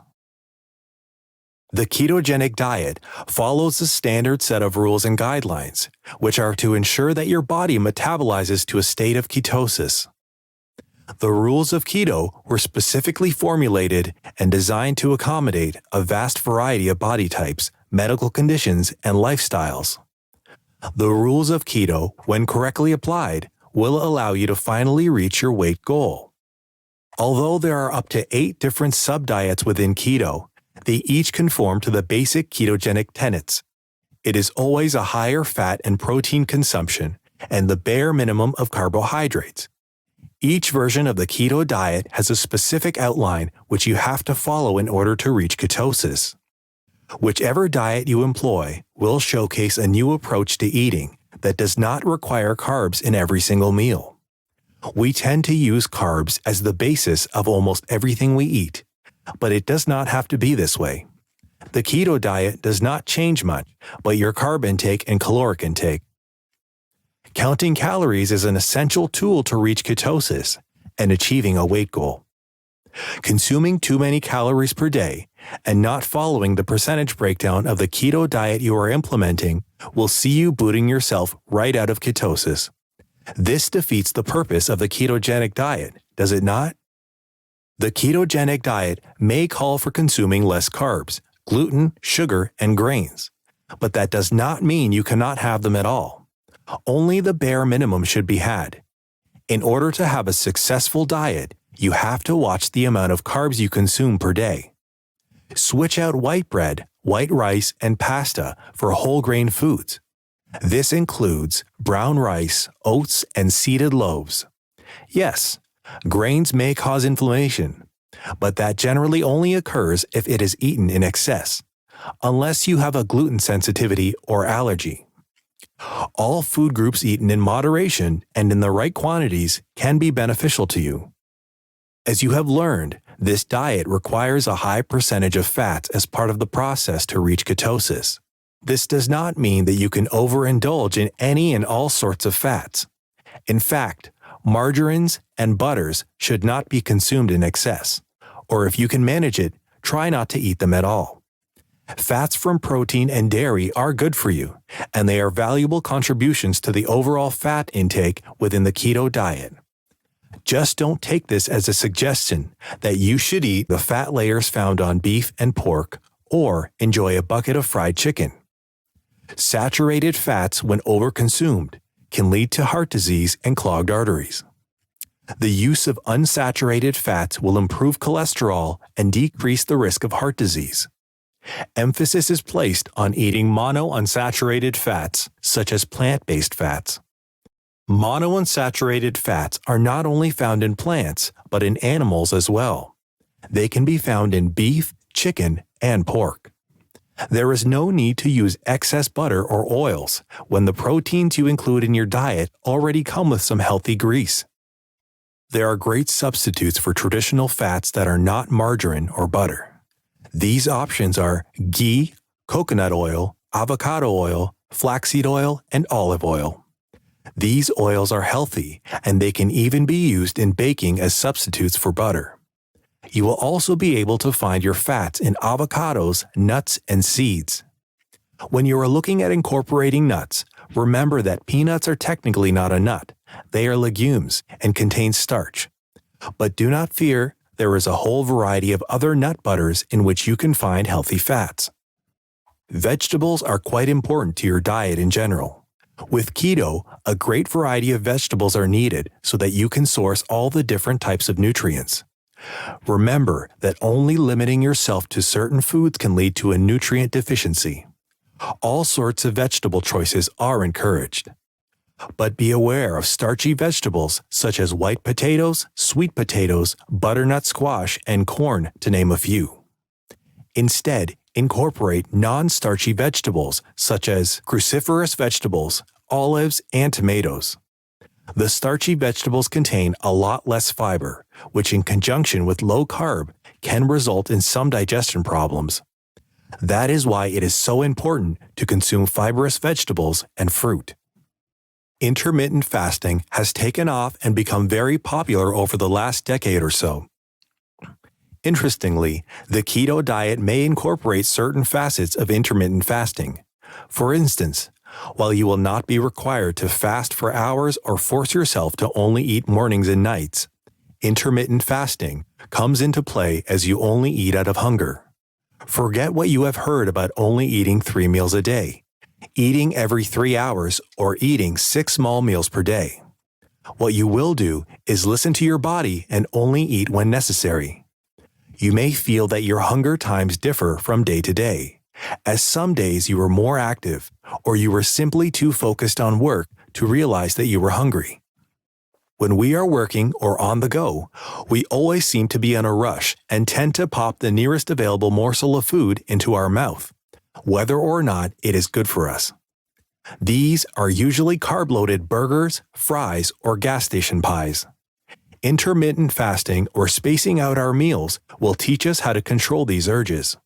The ketogenic diet follows a standard set of rules and guidelines, which are to ensure that your body metabolizes to a state of ketosis. The rules of keto were specifically formulated and designed to accommodate a vast variety of body types, medical conditions, and lifestyles. The rules of keto, when correctly applied, will allow you to finally reach your weight goal. Although there are up to 8 different sub-diets within keto, they each conform to the basic ketogenic tenets. It is always a higher fat and protein consumption and the bare minimum of carbohydrates. Each version of the keto diet has a specific outline which you have to follow in order to reach ketosis. Whichever diet you employ will showcase a new approach to eating that does not require carbs in every single meal. We tend to use carbs as the basis of almost everything we eat, but it does not have to be this way. The keto diet does not change much, but your carb intake and caloric intake. Counting calories is an essential tool to reach ketosis and achieving a weight goal. Consuming too many calories per day and not following the percentage breakdown of the keto diet you are implementing will see you booting yourself right out of ketosis. This defeats the purpose of the ketogenic diet, does it not? The ketogenic diet may call for consuming less carbs, gluten, sugar, and grains, but that does not mean you cannot have them at all. Only the bare minimum should be had. In order to have a successful diet, you have to watch the amount of carbs you consume per day. Switch out white bread, white rice, and pasta for whole grain foods. This includes brown rice, oats, and seeded loaves. Yes, grains may cause inflammation, but that generally only occurs if it is eaten in excess, unless you have a gluten sensitivity or allergy. All food groups eaten in moderation and in the right quantities can be beneficial to you. As you have learned, this diet requires a high percentage of fats as part of the process to reach ketosis. This does not mean that you can overindulge in any and all sorts of fats. In fact, margarines and butters should not be consumed in excess, or if you can manage it, try not to eat them at all. Fats from protein and dairy are good for you, and they are valuable contributions to the overall fat intake within the keto diet. Just don't take this as a suggestion that you should eat the fat layers found on beef and pork, or enjoy a bucket of fried chicken. Saturated fats, when overconsumed, can lead to heart disease and clogged arteries. The use of unsaturated fats will improve cholesterol and decrease the risk of heart disease. Emphasis is placed on eating monounsaturated fats, such as plant-based fats. Monounsaturated fats are not only found in plants, but in animals as well. They can be found in beef, chicken, and pork. There is no need to use excess butter or oils when the proteins you include in your diet already come with some healthy grease. There are great substitutes for traditional fats that are not margarine or butter. These options are ghee, coconut oil, avocado oil, flaxseed oil, and olive oil. These oils are healthy, and they can even be used in baking as substitutes for butter. You will also be able to find your fats in avocados, nuts, and seeds. When you are looking at incorporating nuts, remember that peanuts are technically not a nut. They are legumes and contain starch. But do not fear, there is a whole variety of other nut butters in which you can find healthy fats. Vegetables are quite important to your diet in general. With keto, a great variety of vegetables are needed so that you can source all the different types of nutrients. Remember that only limiting yourself to certain foods can lead to a nutrient deficiency. All sorts of vegetable choices are encouraged. But be aware of starchy vegetables such as white potatoes, sweet potatoes, butternut squash, and corn, to name a few. Instead, incorporate non-starchy vegetables such as cruciferous vegetables, olives, and tomatoes. The starchy vegetables contain a lot less fiber, which in conjunction with low carb can result in some digestion problems. That is why it is so important to consume fibrous vegetables and fruit. Intermittent fasting has taken off and become very popular over the last decade or so. Interestingly, the keto diet may incorporate certain facets of intermittent fasting. For instance, while you will not be required to fast for hours or force yourself to only eat mornings and nights, intermittent fasting comes into play as you only eat out of hunger. Forget what you have heard about only eating 3 meals a day, eating every 3 hours, or eating 6 small meals per day. What you will do is listen to your body and only eat when necessary. You may feel that your hunger times differ from day to day, as some days you were more active, or you were simply too focused on work to realize that you were hungry. When we are working or on the go, we always seem to be in a rush and tend to pop the nearest available morsel of food into our mouth, whether or not it is good for us. These are usually carb-loaded burgers, fries, or gas station pies. Intermittent fasting or spacing out our meals will teach us how to control these urges.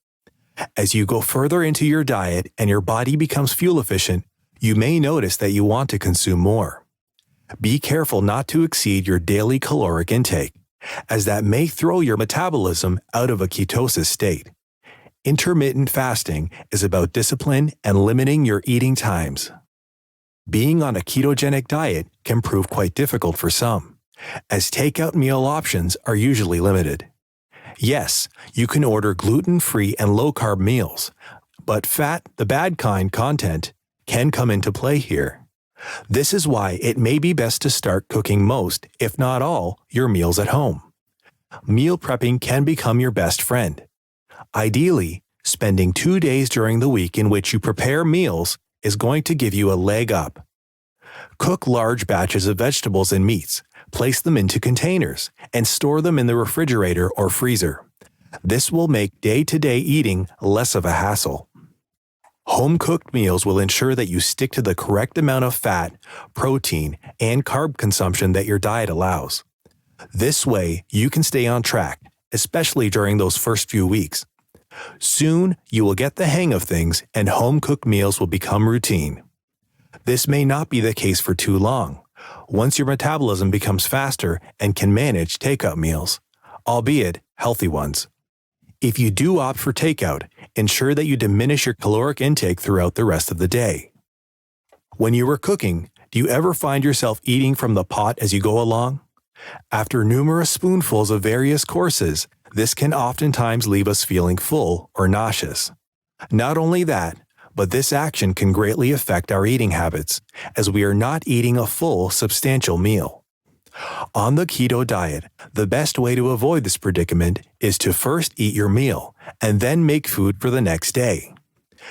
As you go further into your diet and your body becomes fuel efficient, you may notice that you want to consume more. Be careful not to exceed your daily caloric intake, as that may throw your metabolism out of a ketosis state. Intermittent fasting is about discipline and limiting your eating times. Being on a ketogenic diet can prove quite difficult for some, as takeout meal options are usually limited. Yes, you can order gluten-free and low-carb meals, but fat, the bad kind content, can come into play here. This is why it may be best to start cooking most, if not all, your meals at home. Meal prepping can become your best friend. Ideally, spending 2 days during the week in which you prepare meals is going to give you a leg up. Cook large batches of vegetables and meats, place them into containers, and store them in the refrigerator or freezer. This will make day-to-day eating less of a hassle. Home-cooked meals will ensure that you stick to the correct amount of fat, protein, and carb consumption that your diet allows. This way, you can stay on track, especially during those first few weeks. Soon, you will get the hang of things and home-cooked meals will become routine. This may not be the case for too long, once your metabolism becomes faster and can manage takeout meals, albeit healthy ones. If you do opt for takeout, ensure that you diminish your caloric intake throughout the rest of the day. When you are cooking, do you ever find yourself eating from the pot as you go along? After numerous spoonfuls of various courses, this can oftentimes leave us feeling full or nauseous. Not only that, but this action can greatly affect our eating habits, as we are not eating a full, substantial meal. On the keto diet, the best way to avoid this predicament is to first eat your meal and then make food for the next day.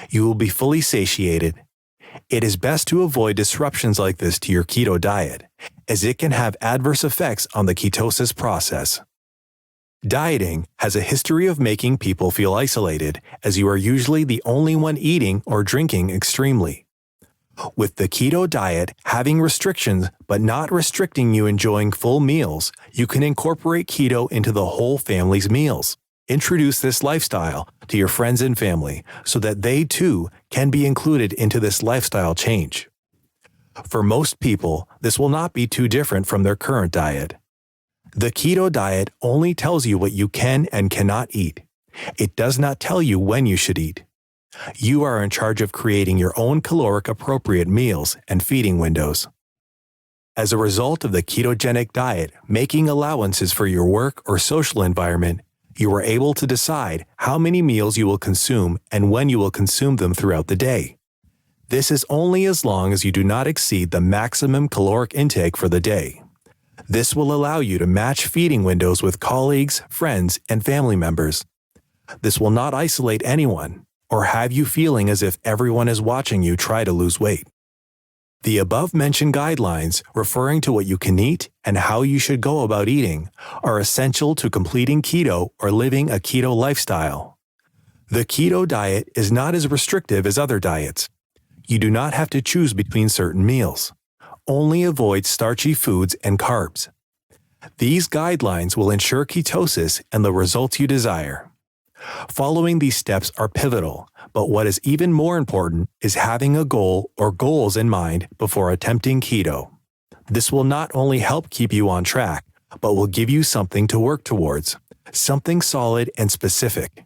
You will be fully satiated. It is best to avoid disruptions like this to your keto diet, as it can have adverse effects on the ketosis process. Dieting has a history of making people feel isolated, as you are usually the only one eating or drinking extremely. With the keto diet having restrictions but not restricting you enjoying full meals, you can incorporate keto into the whole family's meals. Introduce this lifestyle to your friends and family so that they too can be included into this lifestyle change. For most people, this will not be too different from their current diet. The keto diet only tells you what you can and cannot eat. It does not tell you when you should eat. You are in charge of creating your own caloric-appropriate meals and feeding windows. As a result of the ketogenic diet making allowances for your work or social environment, you are able to decide how many meals you will consume and when you will consume them throughout the day. This is only as long as you do not exceed the maximum caloric intake for the day. This will allow you to match feeding windows with colleagues, friends, and family members. This will not isolate anyone or have you feeling as if everyone is watching you try to lose weight. The above-mentioned guidelines referring to what you can eat and how you should go about eating are essential to completing keto or living a keto lifestyle. The keto diet is not as restrictive as other diets. You do not have to choose between certain meals. Only avoid starchy foods and carbs. These guidelines will ensure ketosis and the results you desire. Following these steps are pivotal, but what is even more important is having a goal or goals in mind before attempting keto. This will not only help keep you on track, but will give you something to work towards, something solid and specific.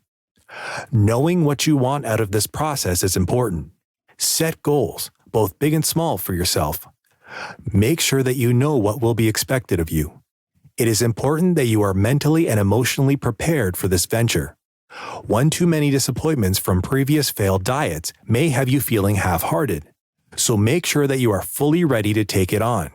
Knowing what you want out of this process is important. Set goals, both big and small, for yourself. Make sure that you know what will be expected of you. It is important that you are mentally and emotionally prepared for this venture. One too many disappointments from previous failed diets may have you feeling half-hearted, so make sure that you are fully ready to take it on.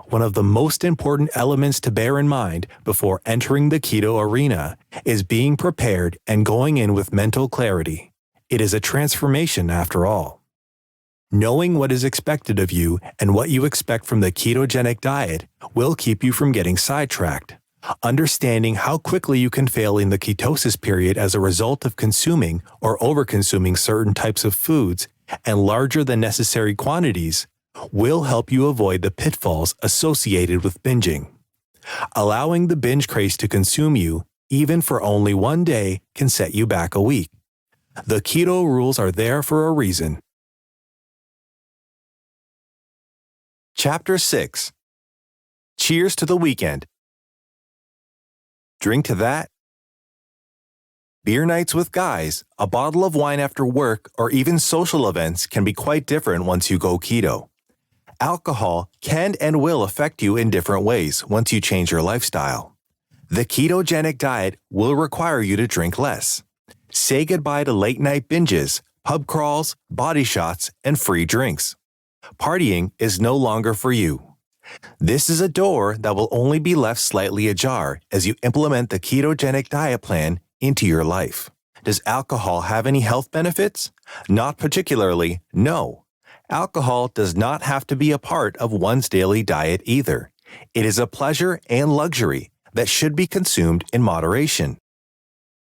One of the most important elements to bear in mind before entering the keto arena is being prepared and going in with mental clarity. It is a transformation after all. Knowing what is expected of you and what you expect from the ketogenic diet will keep you from getting sidetracked. Understanding how quickly you can fail in the ketosis period as a result of consuming or overconsuming certain types of foods and larger than necessary quantities will help you avoid the pitfalls associated with binging. Allowing the binge craze to consume you, even for only one day, can set you back a week. The keto rules are there for a reason. Chapter 6. Cheers to the weekend. Drink to that? Beer nights with guys, a bottle of wine after work, or even social events can be quite different once you go keto. Alcohol can and will affect you in different ways once you change your lifestyle. The ketogenic diet will require you to drink less. Say goodbye to late-night binges, pub crawls, body shots, and free drinks. Partying is no longer for you. This is a door that will only be left slightly ajar as you implement the ketogenic diet plan into your life. Does alcohol have any health benefits? Not particularly, no. Alcohol does not have to be a part of one's daily diet either. It is a pleasure and luxury that should be consumed in moderation.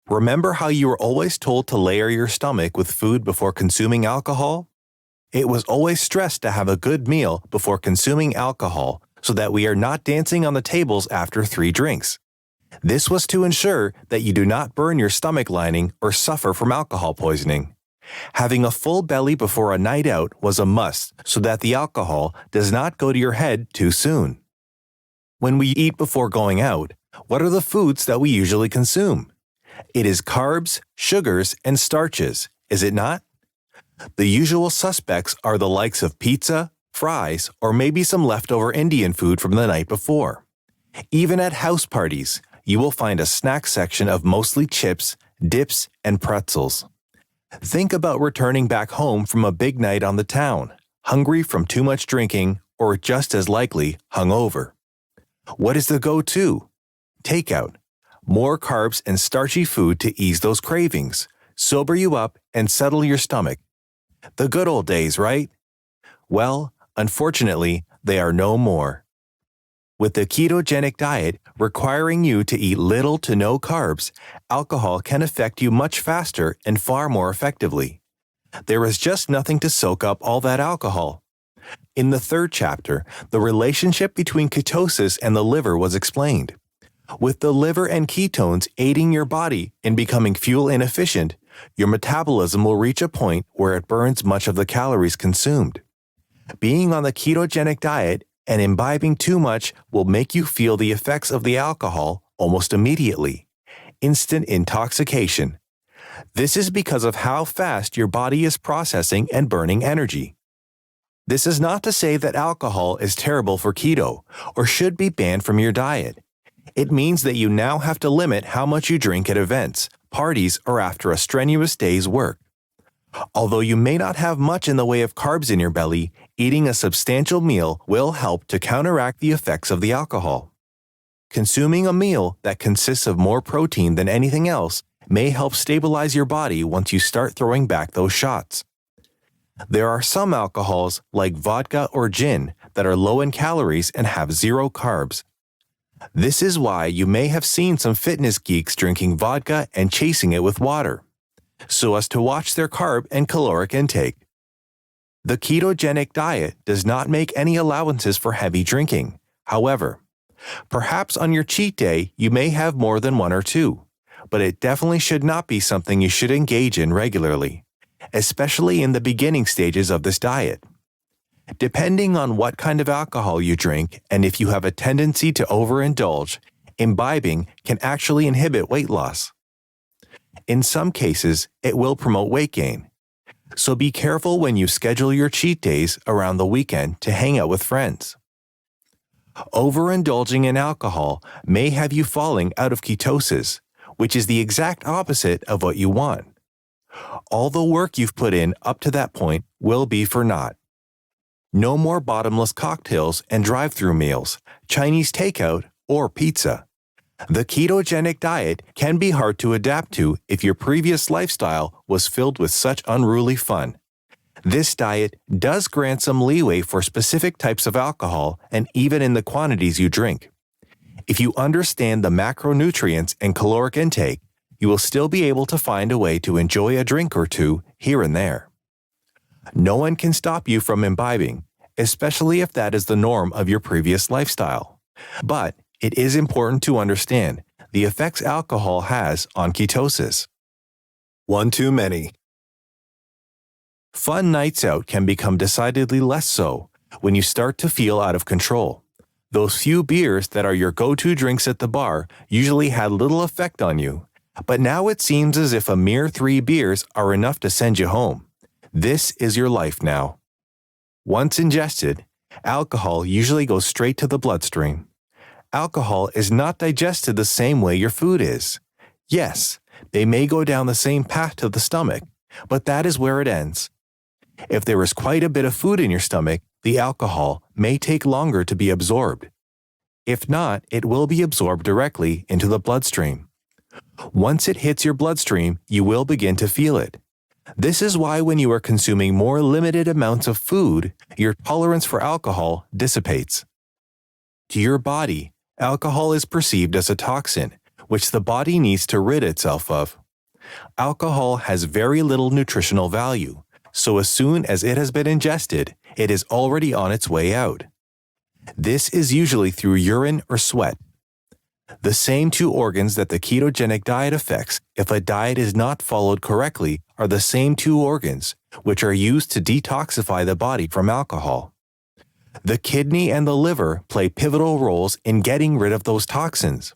Remember how you were always told to layer your stomach with food before consuming alcohol? It was always stressed to have a good meal before consuming alcohol so that we are not dancing on the tables after 3 drinks. This was to ensure that you do not burn your stomach lining or suffer from alcohol poisoning. Having a full belly before a night out was a must so that the alcohol does not go to your head too soon. When we eat before going out, what are the foods that we usually consume? It is carbs, sugars, and starches, is it not? The usual suspects are the likes of pizza, fries, or maybe some leftover Indian food from the night before. Even at house parties, you will find a snack section of mostly chips, dips, and pretzels. Think about returning back home from a big night on the town, hungry from too much drinking, or just as likely, hungover. What is the go-to? Takeout. More carbs and starchy food to ease those cravings, sober you up, and settle your stomach. The good old days, right? Well, unfortunately, they are no more. With the ketogenic diet requiring you to eat little to no carbs, alcohol can affect you much faster and far more effectively. There is just nothing to soak up all that alcohol. In the 3rd chapter, the relationship between ketosis and the liver was explained. With the liver and ketones aiding your body in becoming fuel inefficient, your metabolism will reach a point where it burns much of the calories consumed. Being on the ketogenic diet and imbibing too much will make you feel the effects of the alcohol almost immediately. Instant intoxication. This is because of how fast your body is processing and burning energy. This is not to say that alcohol is terrible for keto or should be banned from your diet. It means that you now have to limit how much you drink at events, parties, or after a strenuous day's work. Although you may not have much in the way of carbs in your belly, eating a substantial meal will help to counteract the effects of the alcohol. Consuming a meal that consists of more protein than anything else may help stabilize your body once you start throwing back those shots. There are some alcohols, like vodka or gin, that are low in calories and have zero carbs. This is why you may have seen some fitness geeks drinking vodka and chasing it with water, so as to watch their carb and caloric intake. The ketogenic diet does not make any allowances for heavy drinking. However, perhaps on your cheat day you may have more than one or two, but it definitely should not be something you should engage in regularly, especially in the beginning stages of this diet. Depending on what kind of alcohol you drink and if you have a tendency to overindulge, imbibing can actually inhibit weight loss. In some cases, it will promote weight gain. So be careful when you schedule your cheat days around the weekend to hang out with friends. Overindulging in alcohol may have you falling out of ketosis, which is the exact opposite of what you want. All the work you've put in up to that point will be for naught. No more bottomless cocktails and drive-through meals, Chinese takeout, or pizza. The ketogenic diet can be hard to adapt to if your previous lifestyle was filled with such unruly fun. This diet does grant some leeway for specific types of alcohol and even in the quantities you drink. If you understand the macronutrients and caloric intake, you will still be able to find a way to enjoy a drink or two here and there. No one can stop you from imbibing, especially if that is the norm of your previous lifestyle. But it is important to understand the effects alcohol has on ketosis. One too many. Fun nights out can become decidedly less so when you start to feel out of control. Those few beers that are your go-to drinks at the bar usually had little effect on you, but now it seems as if a mere 3 beers are enough to send you home. This is your life now. Once ingested, alcohol usually goes straight to the bloodstream. Alcohol is not digested the same way your food is. Yes, they may go down the same path to the stomach, but that is where it ends. If there is quite a bit of food in your stomach, the alcohol may take longer to be absorbed. If not, it will be absorbed directly into the bloodstream. Once it hits your bloodstream, you will begin to feel it. This is why when you are consuming more limited amounts of food, your tolerance for alcohol dissipates. To your body, alcohol is perceived as a toxin, which the body needs to rid itself of. Alcohol has very little nutritional value, so as soon as it has been ingested, it is already on its way out. This is usually through urine or sweat. The same 2 organs that the ketogenic diet affects if a diet is not followed correctly are the same 2 organs which are used to detoxify the body from alcohol. The kidney and the liver play pivotal roles in getting rid of those toxins.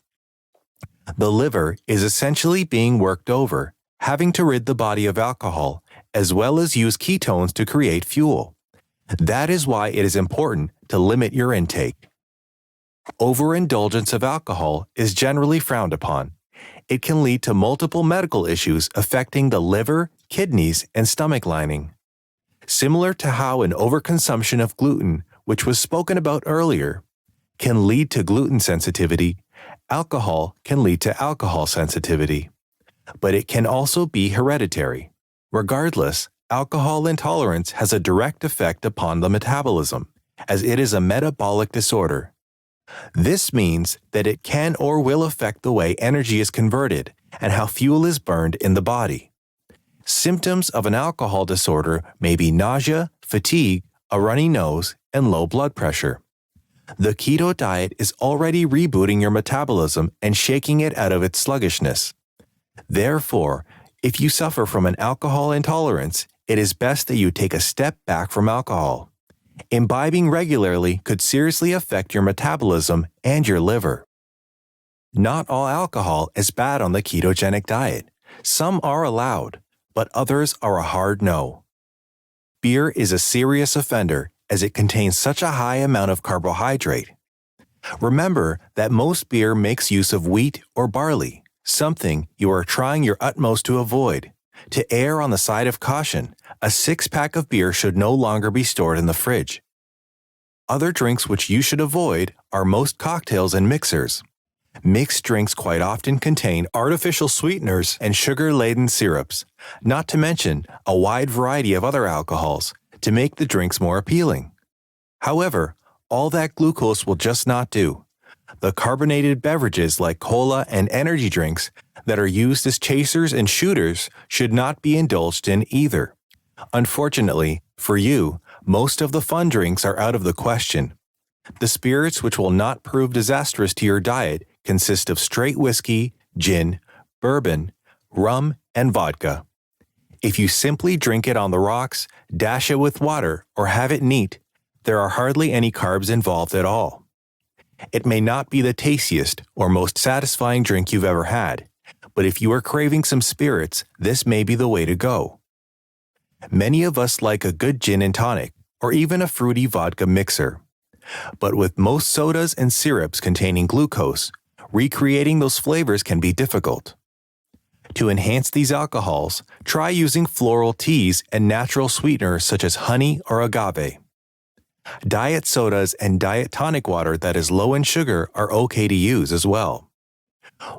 The liver is essentially being worked over, having to rid the body of alcohol, as well as use ketones to create fuel. That is why it is important to limit your intake. Overindulgence of alcohol is generally frowned upon. It can lead to multiple medical issues affecting the liver, kidneys, and stomach lining. Similar to how an overconsumption of gluten, which was spoken about earlier, can lead to gluten sensitivity, alcohol can lead to alcohol sensitivity. But it can also be hereditary. Regardless, alcohol intolerance has a direct effect upon the metabolism, as it is a metabolic disorder. This means that it can or will affect the way energy is converted and how fuel is burned in the body. Symptoms of an alcohol disorder may be nausea, fatigue, a runny nose, and low blood pressure. The keto diet is already rebooting your metabolism and shaking it out of its sluggishness. Therefore, if you suffer from an alcohol intolerance, it is best that you take a step back from alcohol. Imbibing regularly could seriously affect your metabolism and your liver. Not all alcohol is bad on the ketogenic diet. Some are allowed, but others are a hard no. Beer is a serious offender as it contains such a high amount of carbohydrate. Remember that most beer makes use of wheat or barley, something you are trying your utmost to avoid. To err on the side of caution, a 6-pack of beer should no longer be stored in the fridge. Other drinks which you should avoid are most cocktails and mixers. Mixed drinks quite often contain artificial sweeteners and sugar-laden syrups, not to mention a wide variety of other alcohols, to make the drinks more appealing. However, all that glucose will just not do. The carbonated beverages like cola and energy drinks that are used as chasers and shooters should not be indulged in either. Unfortunately, for you, most of the fun drinks are out of the question. The spirits which will not prove disastrous to your diet consist of straight whiskey, gin, bourbon, rum, and vodka. If you simply drink it on the rocks, dash it with water, or have it neat, there are hardly any carbs involved at all. It may not be the tastiest or most satisfying drink you've ever had, but if you are craving some spirits, this may be the way to go. Many of us like a good gin and tonic, or even a fruity vodka mixer. But with most sodas and syrups containing glucose, recreating those flavors can be difficult. To enhance these alcohols, try using floral teas and natural sweeteners such as honey or agave. Diet sodas and diet tonic water that is low in sugar are okay to use as well.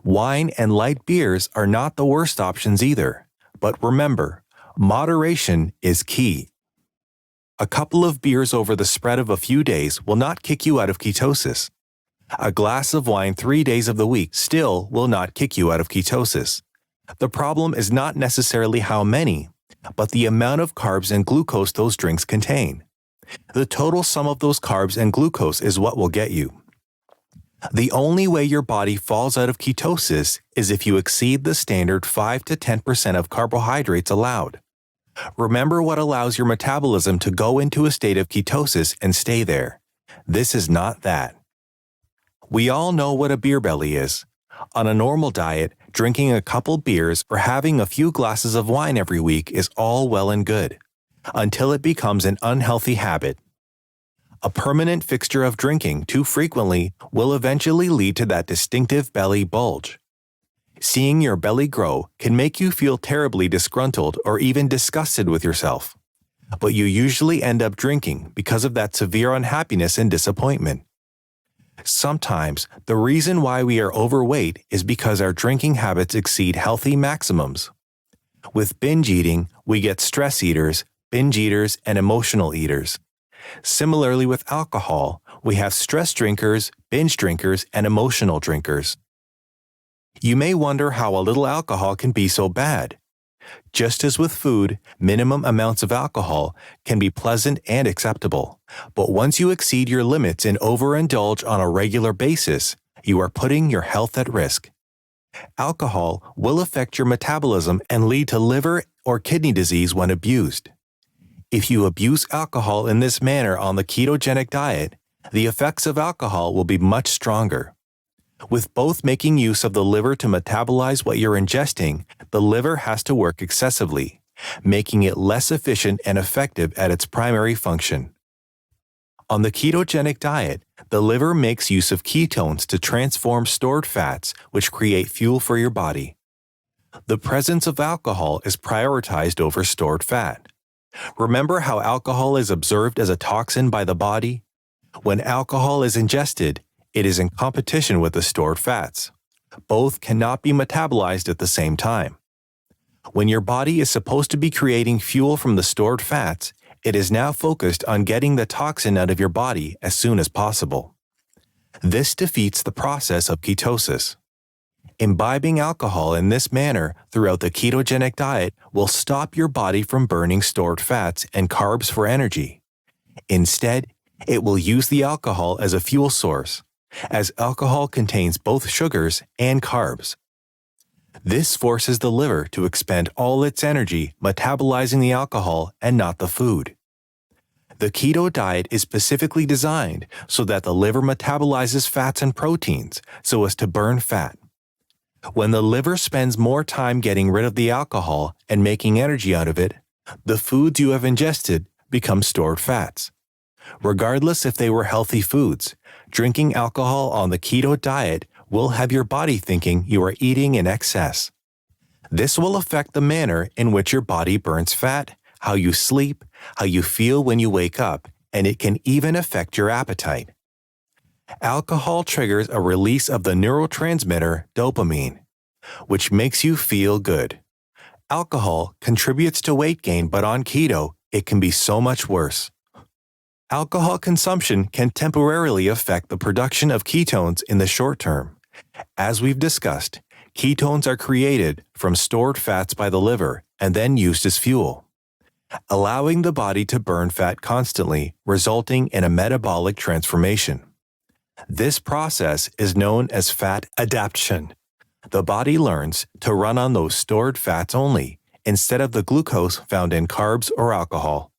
Wine and light beers are not the worst options either, but remember, moderation is key. A couple of beers over the spread of a few days will not kick you out of ketosis. A glass of wine 3 days of the week still will not kick you out of ketosis. The problem is not necessarily how many, but the amount of carbs and glucose those drinks contain. The total sum of those carbs and glucose is what will get you. The only way your body falls out of ketosis is if you exceed the standard 5 to 10% of carbohydrates allowed. Remember what allows your metabolism to go into a state of ketosis and stay there. This is not that. We all know what a beer belly is. On a normal diet, drinking a couple beers or having a few glasses of wine every week is all well and good, until it becomes an unhealthy habit. A permanent fixture of drinking too frequently will eventually lead to that distinctive belly bulge. Seeing your belly grow can make you feel terribly disgruntled or even disgusted with yourself. But you usually end up drinking because of that severe unhappiness and disappointment. Sometimes, the reason why we are overweight is because our drinking habits exceed healthy maximums. With binge eating, we get stress eaters, binge eaters, and emotional eaters. Similarly with alcohol, we have stress drinkers, binge drinkers, and emotional drinkers. You may wonder how a little alcohol can be so bad. Just as with food, minimum amounts of alcohol can be pleasant and acceptable, but once you exceed your limits and overindulge on a regular basis, you are putting your health at risk. Alcohol will affect your metabolism and lead to liver or kidney disease when abused. If you abuse alcohol in this manner on the ketogenic diet, the effects of alcohol will be much stronger. With both making use of the liver to metabolize what you're ingesting, the liver has to work excessively, making it less efficient and effective at its primary function. On the ketogenic diet, the liver makes use of ketones to transform stored fats, which create fuel for your body. The presence of alcohol is prioritized over stored fat. Remember how alcohol is observed as a toxin by the body? When alcohol is ingested, it is in competition with the stored fats. Both cannot be metabolized at the same time. When your body is supposed to be creating fuel from the stored fats, it is now focused on getting the toxin out of your body as soon as possible. This defeats the process of ketosis. Imbibing alcohol in this manner throughout the ketogenic diet will stop your body from burning stored fats and carbs for energy. Instead, it will use the alcohol as a fuel source, as alcohol contains both sugars and carbs. This forces the liver to expend all its energy metabolizing the alcohol and not the food. The keto diet is specifically designed so that the liver metabolizes fats and proteins so as to burn fat. When the liver spends more time getting rid of the alcohol and making energy out of it, the foods you have ingested become stored fats. Regardless if they were healthy foods, drinking alcohol on the keto diet will have your body thinking you are eating in excess. This will affect the manner in which your body burns fat, how you sleep, how you feel when you wake up, and it can even affect your appetite. Alcohol triggers a release of the neurotransmitter dopamine, which makes you feel good. Alcohol contributes to weight gain, but on keto, it can be so much worse. Alcohol consumption can temporarily affect the production of ketones in the short term. As we've discussed, ketones are created from stored fats by the liver and then used as fuel, allowing the body to burn fat constantly, resulting in a metabolic transformation. This process is known as fat adaptation. The body learns to run on those stored fats only, instead of the glucose found in carbs or alcohol.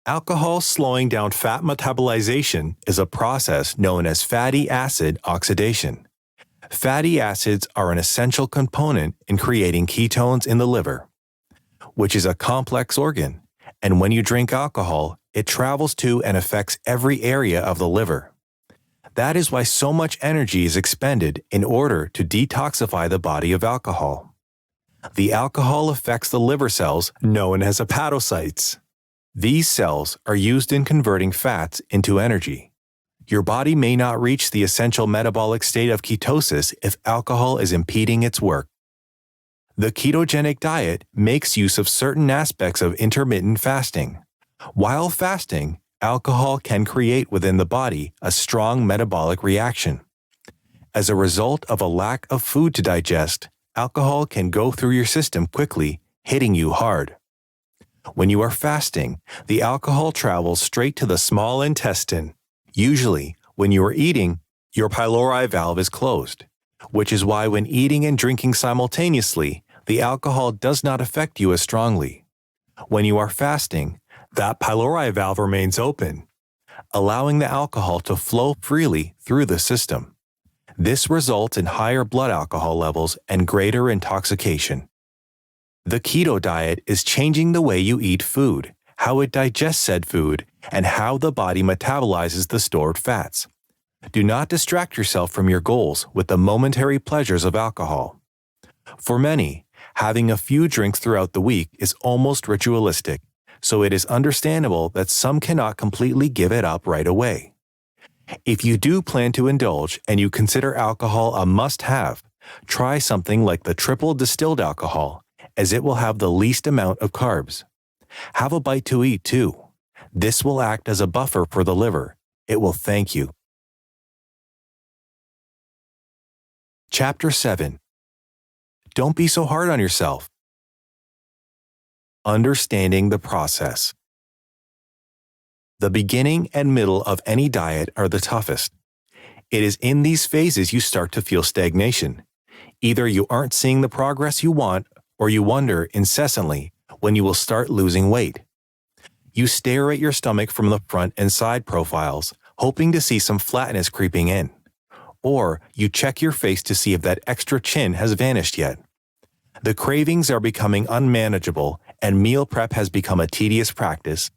Alcohol slowing down fat metabolization is a process known as fatty acid oxidation. Fatty acids are an essential component in creating ketones in the liver, which is a complex organ, and when you drink alcohol, it travels to and affects every area of the liver. That is why so much energy is expended in order to detoxify the body of alcohol. The alcohol affects the liver cells known as hepatocytes. These cells are used in converting fats into energy. Your body may not reach the essential metabolic state of ketosis if alcohol is impeding its work. The ketogenic diet makes use of certain aspects of intermittent fasting. While fasting, alcohol can create within the body a strong metabolic reaction. As a result of a lack of food to digest, alcohol can go through your system quickly, hitting you hard. When you are fasting, the alcohol travels straight to the small intestine. Usually, when you are eating, your pylori valve is closed, which is why when eating and drinking simultaneously, the alcohol does not affect you as strongly. When you are fasting, that pylori valve remains open, allowing the alcohol to flow freely through the system. This results in higher blood alcohol levels and greater intoxication. The keto diet is changing the way you eat food, how it digests said food, and how the body metabolizes the stored fats. Do not distract yourself from your goals with the momentary pleasures of alcohol. For many, having a few drinks throughout the week is almost ritualistic, so it is understandable that some cannot completely give it up right away. If you do plan to indulge and you consider alcohol a must-have, try something like the triple distilled alcohol, as it will have the least amount of carbs. Have a bite to eat too. This will act as a buffer for the liver. It will thank you. Chapter 7. Don't be so hard on yourself. Understanding the process. The beginning and middle of any diet are the toughest. It is in these phases you start to feel stagnation. Either you aren't seeing the progress you want, or you wonder incessantly when you will start losing weight. You stare at your stomach from the front and side profiles, hoping to see some flatness creeping in. Or you check your face to see if that extra chin has vanished yet. The cravings are becoming unmanageable, and meal prep has become a tedious practice.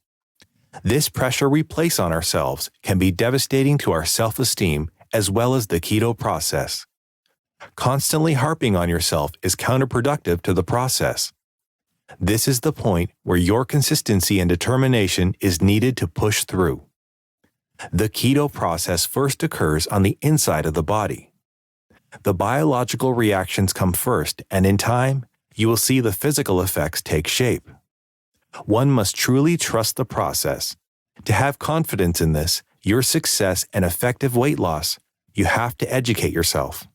This pressure we place on ourselves can be devastating to our self-esteem as well as the keto process. Constantly harping on yourself is counterproductive to the process. This is the point where your consistency and determination is needed to push through. The keto process first occurs on the inside of the body. The biological reactions come first, and in time, you will see the physical effects take shape. One must truly trust the process. To have confidence in this, your success and effective weight loss, you have to educate yourself.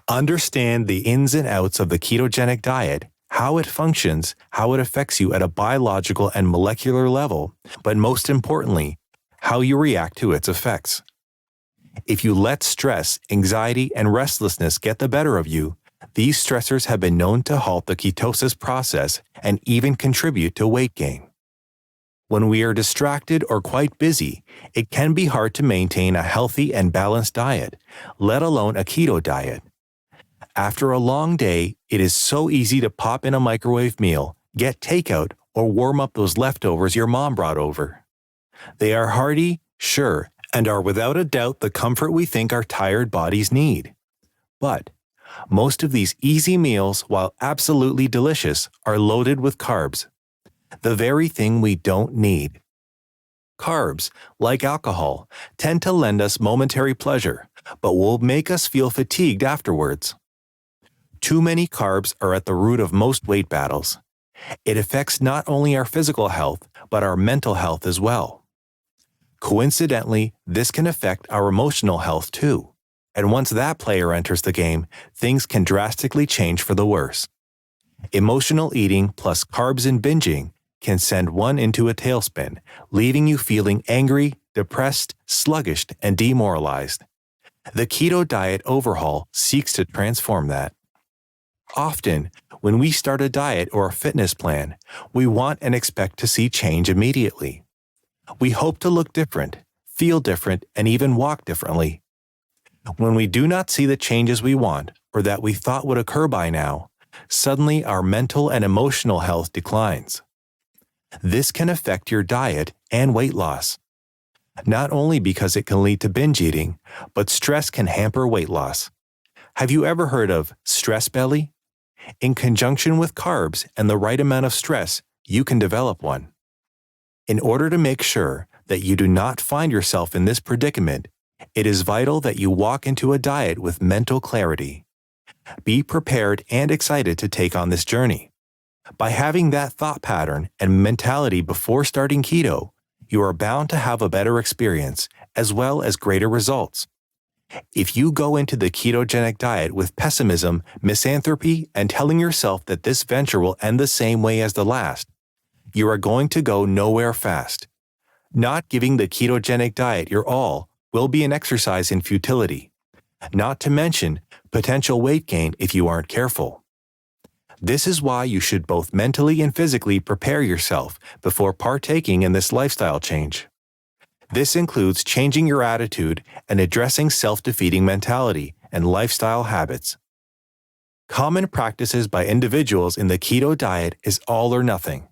Understand the ins and outs of the ketogenic diet, how it functions, how it affects you at a biological and molecular level, but most importantly, how you react to its effects. If you let stress, anxiety, and restlessness get the better of you, these stressors have been known to halt the ketosis process and even contribute to weight gain. When we are distracted or quite busy, it can be hard to maintain a healthy and balanced diet, let alone a keto diet. After a long day, it is so easy to pop in a microwave meal, get takeout, or warm up those leftovers your mom brought over. They are hearty, sure, and are without a doubt the comfort we think our tired bodies need. But most of these easy meals, while absolutely delicious, are loaded with carbs, the very thing we don't need. Carbs, like alcohol, tend to lend us momentary pleasure, but will make us feel fatigued afterwards. Too many carbs are at the root of most weight battles. It affects not only our physical health, but our mental health as well. Coincidentally, this can affect our emotional health too. And once that player enters the game, things can drastically change for the worse. Emotional eating plus carbs and binging can send one into a tailspin, leaving you feeling angry, depressed, sluggish, and demoralized. The keto diet overhaul seeks to transform that. Often, when we start a diet or a fitness plan, we want and expect to see change immediately. We hope to look different, feel different, and even walk differently. When we do not see the changes we want or that we thought would occur by now, suddenly our mental and emotional health declines. This can affect your diet and weight loss. Not only because it can lead to binge eating, but stress can hamper weight loss. Have you ever heard of stress belly? In conjunction with carbs and the right amount of stress, you can develop one. In order to make sure that you do not find yourself in this predicament, it is vital that you walk into a diet with mental clarity. Be prepared and excited to take on this journey. By having that thought pattern and mentality before starting keto, you are bound to have a better experience as well as greater results. If you go into the ketogenic diet with pessimism, misanthropy, and telling yourself that this venture will end the same way as the last, you are going to go nowhere fast. Not giving the ketogenic diet your all will be an exercise in futility, not to mention potential weight gain if you aren't careful. This is why you should both mentally and physically prepare yourself before partaking in this lifestyle change. This includes changing your attitude and addressing self-defeating mentality and lifestyle habits. Common practices by individuals in the keto diet is all or nothing.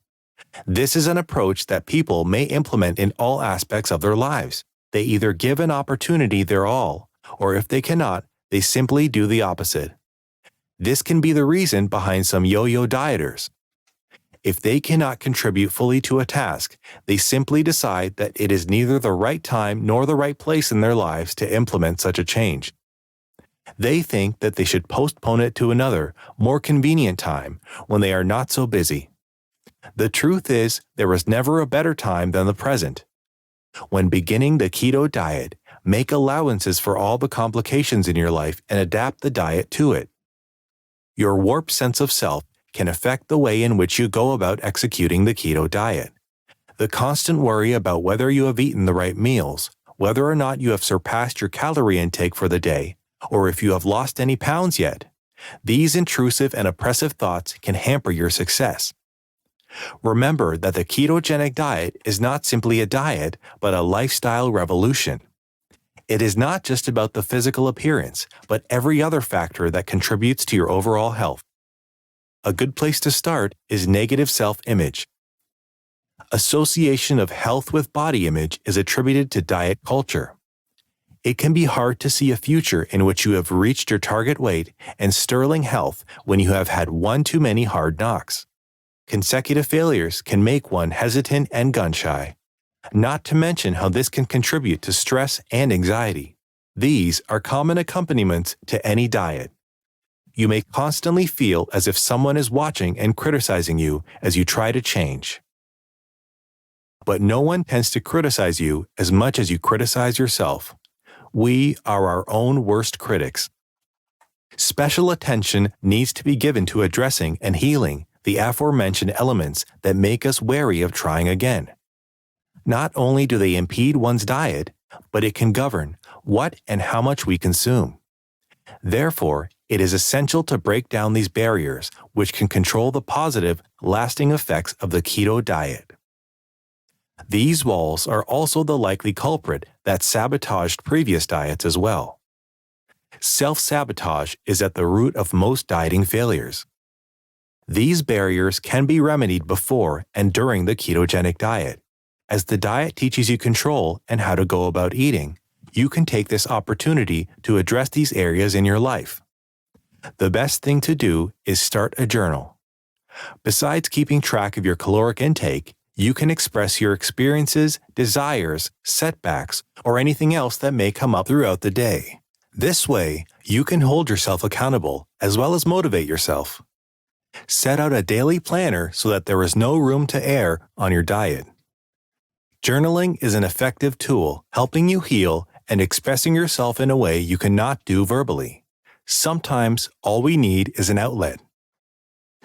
This is an approach that people may implement in all aspects of their lives. They either give an opportunity their all, or if they cannot, they simply do the opposite. This can be the reason behind some yo-yo dieters. If they cannot contribute fully to a task, they simply decide that it is neither the right time nor the right place in their lives to implement such a change. They think that they should postpone it to another, more convenient time when they are not so busy. The truth is, there is never a better time than the present. When beginning the keto diet, make allowances for all the complications in your life and adapt the diet to it. Your warped sense of self can affect the way in which you go about executing the keto diet. The constant worry about whether you have eaten the right meals, whether or not you have surpassed your calorie intake for the day, or if you have lost any pounds yet. These intrusive and oppressive thoughts can hamper your success. Remember that the ketogenic diet is not simply a diet, but a lifestyle revolution. It is not just about the physical appearance, but every other factor that contributes to your overall health. A good place to start is negative self-image. Association of health with body image is attributed to diet culture. It can be hard to see a future in which you have reached your target weight and sterling health when you have had one too many hard knocks. Consecutive failures can make one hesitant and gun-shy. Not to mention how this can contribute to stress and anxiety. These are common accompaniments to any diet. You may constantly feel as if someone is watching and criticizing you as you try to change. But no one tends to criticize you as much as you criticize yourself. We are our own worst critics. Special attention needs to be given to addressing and healing the aforementioned elements that make us wary of trying again. Not only do they impede one's diet, but it can govern what and how much we consume. Therefore, it is essential to break down these barriers, which can control the positive, lasting effects of the keto diet. These walls are also the likely culprit that sabotaged previous diets as well. Self-sabotage is at the root of most dieting failures. These barriers can be remedied before and during the ketogenic diet. As the diet teaches you control and how to go about eating, you can take this opportunity to address these areas in your life. The best thing to do is start a journal. Besides keeping track of your caloric intake, you can express your experiences, desires, setbacks, or anything else that may come up throughout the day. This way, you can hold yourself accountable as well as motivate yourself. Set out a daily planner so that there is no room to err on your diet. Journaling is an effective tool helping you heal and expressing yourself in a way you cannot do verbally. Sometimes all we need is an outlet.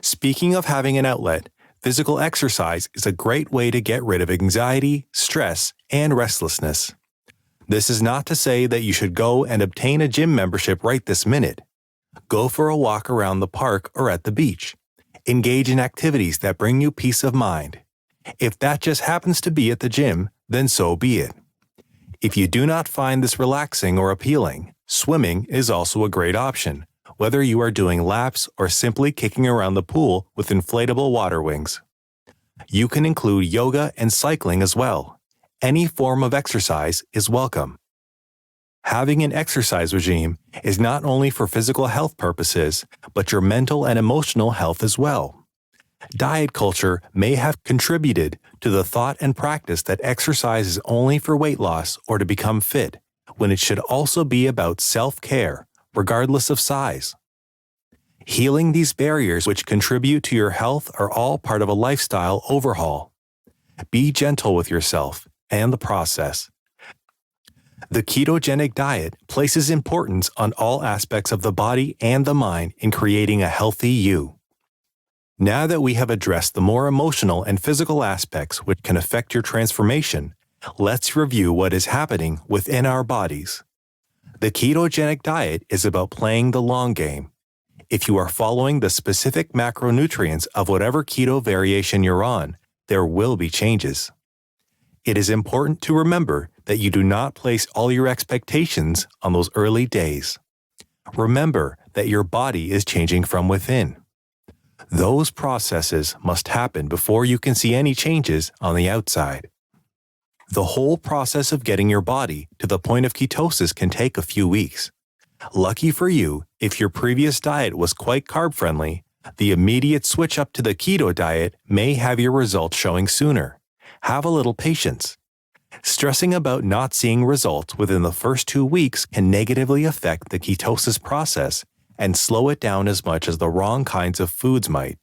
Speaking of having an outlet, physical exercise is a great way to get rid of anxiety, stress, and restlessness. This is not to say that you should go and obtain a gym membership right this minute. Go for a walk around the park or at the beach. Engage in activities that bring you peace of mind. If that just happens to be at the gym, then so be it. If you do not find this relaxing or appealing, swimming is also a great option, whether you are doing laps or simply kicking around the pool with inflatable water wings. You can include yoga and cycling as well. Any form of exercise is welcome. Having an exercise regime is not only for physical health purposes, but your mental and emotional health as well. Diet culture may have contributed to the thought and practice that exercise is only for weight loss or to become fit, when it should also be about self-care, regardless of size. Healing these barriers which contribute to your health are all part of a lifestyle overhaul. Be gentle with yourself and the process. The ketogenic diet places importance on all aspects of the body and the mind in creating a healthy you. Now that we have addressed the more emotional and physical aspects which can affect your transformation, let's review what is happening within our bodies. The ketogenic diet is about playing the long game. If you are following the specific macronutrients of whatever keto variation you're on, there will be changes. It is important to remember that you do not place all your expectations on those early days. Remember that your body is changing from within. Those processes must happen before you can see any changes on the outside. The whole process of getting your body to the point of ketosis can take a few weeks. Lucky for you, if your previous diet was quite carb-friendly, the immediate switch up to the keto diet may have your results showing sooner. Have a little patience. Stressing about not seeing results within the first 2 weeks can negatively affect the ketosis process and slow it down as much as the wrong kinds of foods might.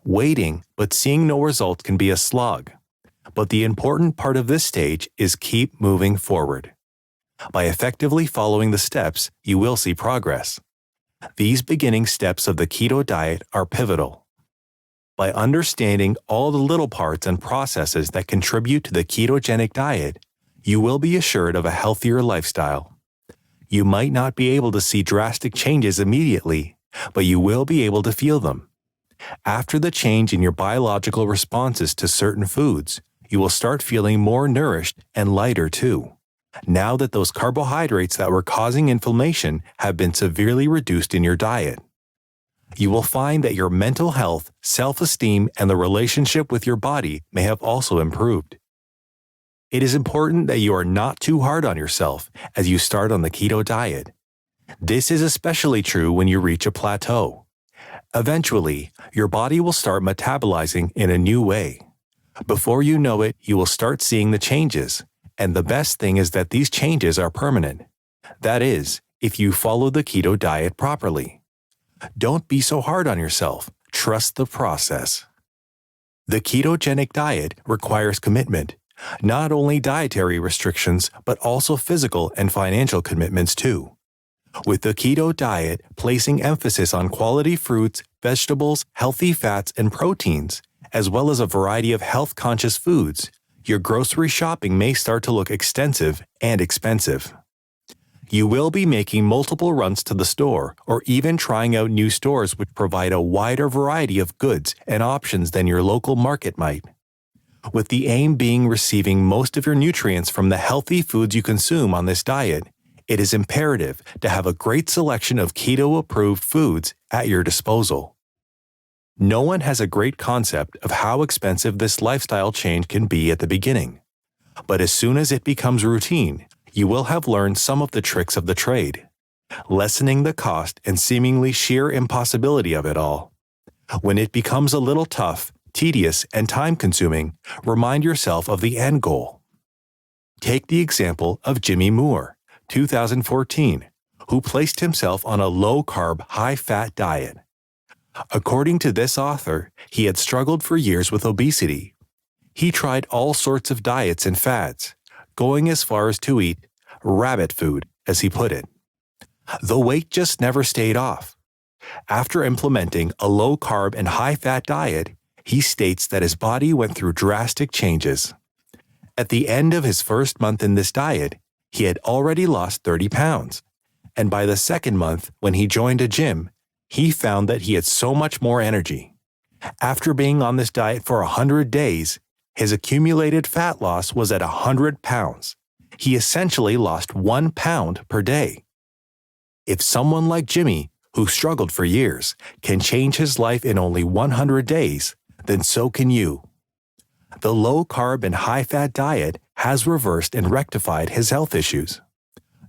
Waiting but seeing no results can be a slog. But the important part of this stage is keep moving forward. By effectively following the steps, you will see progress. These beginning steps of the keto diet are pivotal. By understanding all the little parts and processes that contribute to the ketogenic diet, you will be assured of a healthier lifestyle. You might not be able to see drastic changes immediately, but you will be able to feel them. After the change in your biological responses to certain foods, you will start feeling more nourished and lighter too, now that those carbohydrates that were causing inflammation have been severely reduced in your diet. You will find that your mental health, self-esteem, and the relationship with your body may have also improved. It is important that you are not too hard on yourself as you start on the keto diet. This is especially true when you reach a plateau. Eventually, your body will start metabolizing in a new way. Before you know it, you will start seeing the changes, and the best thing is that these changes are permanent. That is, if you follow the keto diet properly. Don't be so hard on yourself. Trust the process. The ketogenic diet requires commitment, not only dietary restrictions, but also physical and financial commitments too. With the keto diet placing emphasis on quality fruits, vegetables, healthy fats, and proteins, as well as a variety of health-conscious foods, your grocery shopping may start to look extensive and expensive. You will be making multiple runs to the store or even trying out new stores which provide a wider variety of goods and options than your local market might. with the aim being receiving most of your nutrients from the healthy foods you consume on this diet. It is imperative to have a great selection of keto-approved foods at your disposal. No one has a great concept of how expensive this lifestyle change can be at the beginning. But as soon as it becomes routine, you will have learned some of the tricks of the trade, lessening the cost and seemingly sheer impossibility of it all. When it becomes a little tough, tedious, and time-consuming, remind yourself of the end goal. Take the example of Jimmy Moore, 2014, who placed himself on a low-carb, high-fat diet. According to this author, he had struggled for years with obesity. He tried all sorts of diets and fads, going as far as to eat rabbit food, as he put it. The weight just never stayed off. After implementing a low-carb and high-fat diet, he states that his body went through drastic changes. At the end of his first month in this diet, he had already lost 30 pounds. And by the second month, when he joined a gym, he found that he had so much more energy. After being on this diet for 100 days, his accumulated fat loss was at 100 pounds. He essentially lost 1 pound per day. If someone like Jimmy, who struggled for years, can change his life in only 100 days, then so can you. The low-carb and high-fat diet has reversed and rectified his health issues.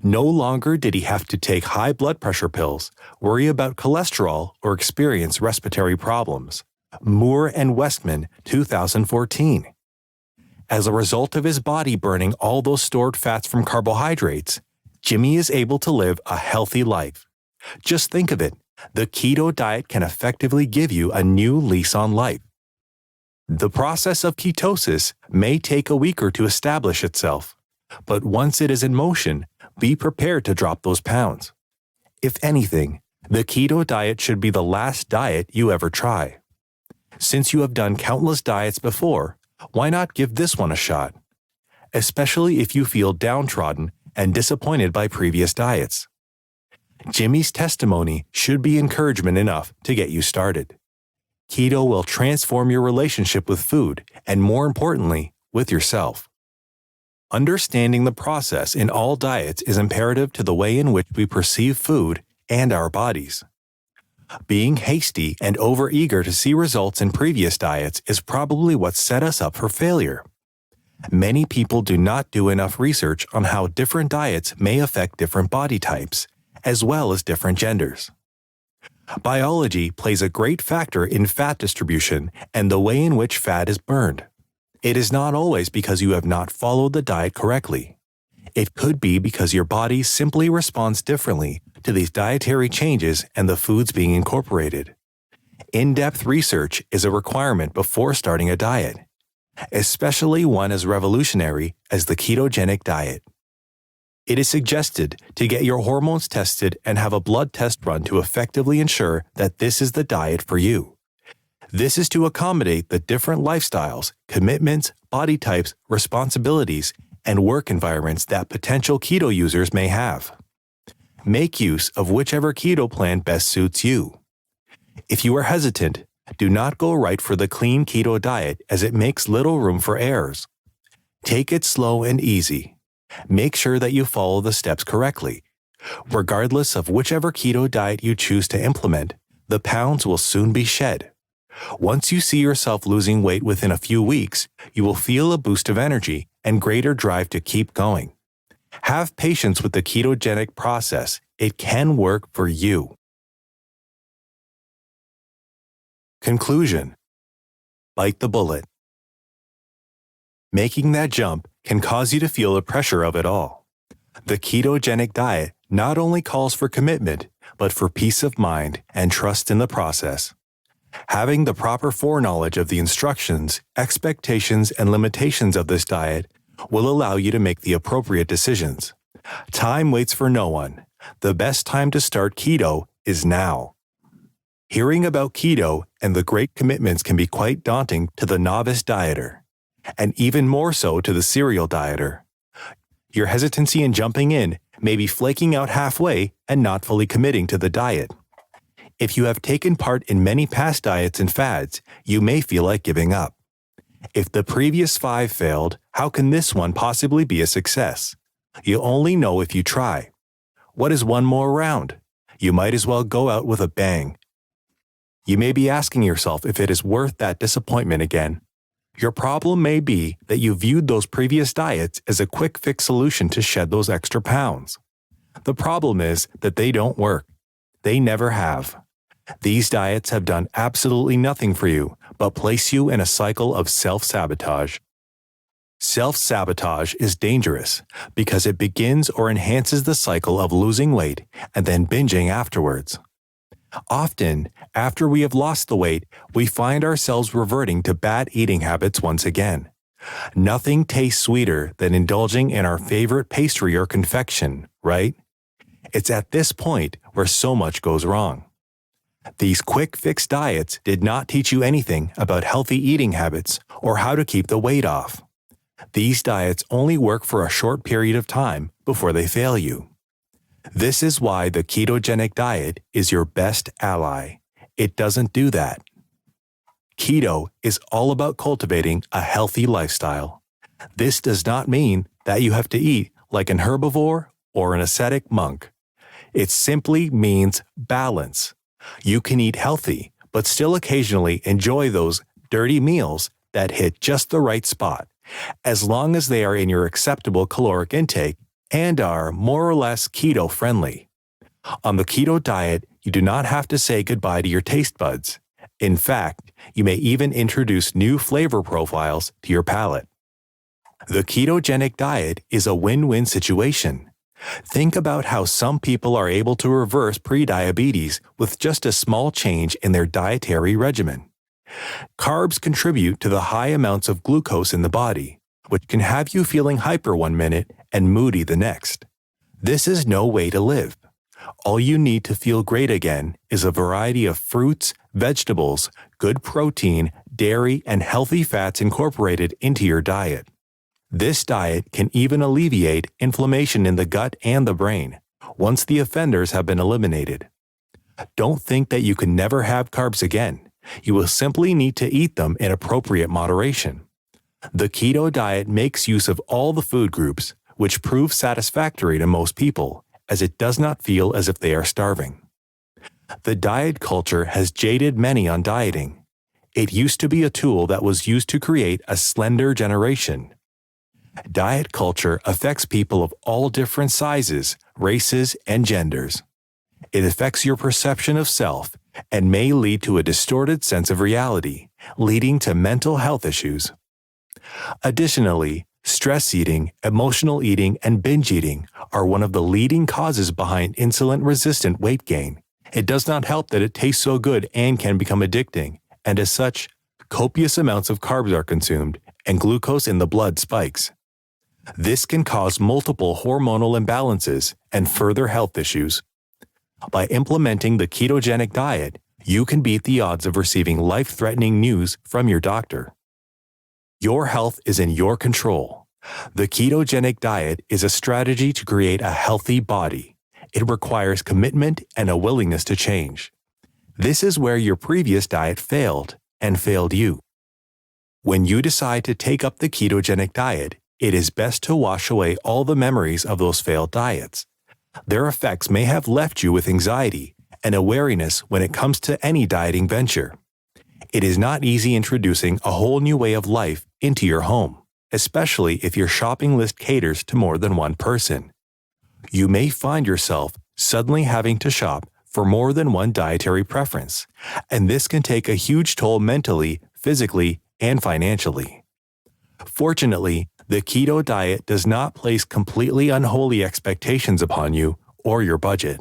No longer did he have to take high blood pressure pills, worry about cholesterol, or experience respiratory problems. Moore and Westman, 2014. As a result of his body burning all those stored fats from carbohydrates, Jimmy is able to live a healthy life. Just think of it, the keto diet can effectively give you a new lease on life. The process of ketosis may take a week or two to establish itself, but once it is in motion, be prepared to drop those pounds. If anything, the keto diet should be the last diet you ever try. Since you have done countless diets before, why not give this one a shot? Especially if you feel downtrodden and disappointed by previous diets. Jimmy's testimony should be encouragement enough to get you started. Keto will transform your relationship with food and, more importantly, with yourself. Understanding the process in all diets is imperative to the way in which we perceive food and our bodies. Being hasty and overeager to see results in previous diets is probably what set us up for failure. Many people do not do enough research on how different diets may affect different body types, as well as different genders. Biology plays a great factor in fat distribution and the way in which fat is burned. It is not always because you have not followed the diet correctly. It could be because your body simply responds differently to these dietary changes and the foods being incorporated. In-depth research is a requirement before starting a diet, especially one as revolutionary as the ketogenic diet. It is suggested to get your hormones tested and have a blood test run to effectively ensure that this is the diet for you. This is to accommodate the different lifestyles, commitments, body types, responsibilities, and work environments that potential keto users may have. Make use of whichever keto plan best suits you. If you are hesitant, do not go right for the clean keto diet as it makes little room for errors. Take it slow and easy. Make sure that you follow the steps correctly. Regardless of whichever keto diet you choose to implement, the pounds will soon be shed. Once you see yourself losing weight within a few weeks, you will feel a boost of energy and greater drive to keep going. Have patience with the ketogenic process. It can work for you. Conclusion. Bite the bullet. Making that jump can cause you to feel the pressure of it all. The ketogenic diet not only calls for commitment, but for peace of mind and trust in the process. Having the proper foreknowledge of the instructions, expectations, and limitations of this diet will allow you to make the appropriate decisions. Time waits for no one. The best time to start keto is now. Hearing about keto and the great commitments can be quite daunting to the novice dieter, and even more so to the serial dieter. Your hesitancy in jumping in may be flaking out halfway and not fully committing to the diet. If you have taken part in many past diets and fads, you may feel like giving up. If the previous 5 failed, how can this one possibly be a success? You only know if you try. What is one more round? You might as well go out with a bang. You may be asking yourself if it is worth that disappointment again. Your problem may be that you viewed those previous diets as a quick fix solution to shed those extra pounds. The problem is that they don't work. They never have. These diets have done absolutely nothing for you but place you in a cycle of self-sabotage. Self-sabotage is dangerous because it begins or enhances the cycle of losing weight and then binging afterwards. Often, after we have lost the weight, we find ourselves reverting to bad eating habits once again. Nothing tastes sweeter than indulging in our favorite pastry or confection, right? It's at this point where so much goes wrong. These quick fix diets did not teach you anything about healthy eating habits or how to keep the weight off. These diets only work for a short period of time before they fail you. This is why the ketogenic diet is your best ally. It doesn't do that. Keto is all about cultivating a healthy lifestyle. This does not mean that you have to eat like an herbivore or an ascetic monk. It simply means balance. You can eat healthy, but still occasionally enjoy those dirty meals that hit just the right spot, as long as they are in your acceptable caloric intake and are more or less keto-friendly. On the keto diet, you do not have to say goodbye to your taste buds. In fact, you may even introduce new flavor profiles to your palate. The ketogenic diet is a win-win situation. Think about how some people are able to reverse prediabetes with just a small change in their dietary regimen. Carbs contribute to the high amounts of glucose in the body, which can have you feeling hyper one minute and moody the next. This is no way to live. All you need to feel great again is a variety of fruits, vegetables, good protein, dairy, and healthy fats incorporated into your diet. This diet can even alleviate inflammation in the gut and the brain, once the offenders have been eliminated. Don't think that you can never have carbs again. You will simply need to eat them in appropriate moderation. The keto diet makes use of all the food groups, which proves satisfactory to most people, as it does not feel as if they are starving. The diet culture has jaded many on dieting. It used to be a tool that was used to create a slender generation. Diet culture affects people of all different sizes, races, and genders. It affects your perception of self and may lead to a distorted sense of reality, leading to mental health issues. Additionally, stress eating, emotional eating, and binge eating are one of the leading causes behind insulin-resistant weight gain. It does not help that it tastes so good and can become addicting, and as such, copious amounts of carbs are consumed, and glucose in the blood spikes. This can cause multiple hormonal imbalances and further health issues. By implementing the ketogenic diet, you can beat the odds of receiving life-threatening news from your doctor. Your health is in your control. The ketogenic diet is a strategy to create a healthy body. It requires commitment and a willingness to change. This is where your previous diet failed and failed you. When you decide to take up the ketogenic diet, it is best to wash away all the memories of those failed diets. Their effects may have left you with anxiety and a wariness when it comes to any dieting venture. It is not easy introducing a whole new way of life into your home, especially if your shopping list caters to more than one person. You may find yourself suddenly having to shop for more than one dietary preference, and this can take a huge toll mentally, physically, and financially. Fortunately, the keto diet does not place completely unholy expectations upon you or your budget.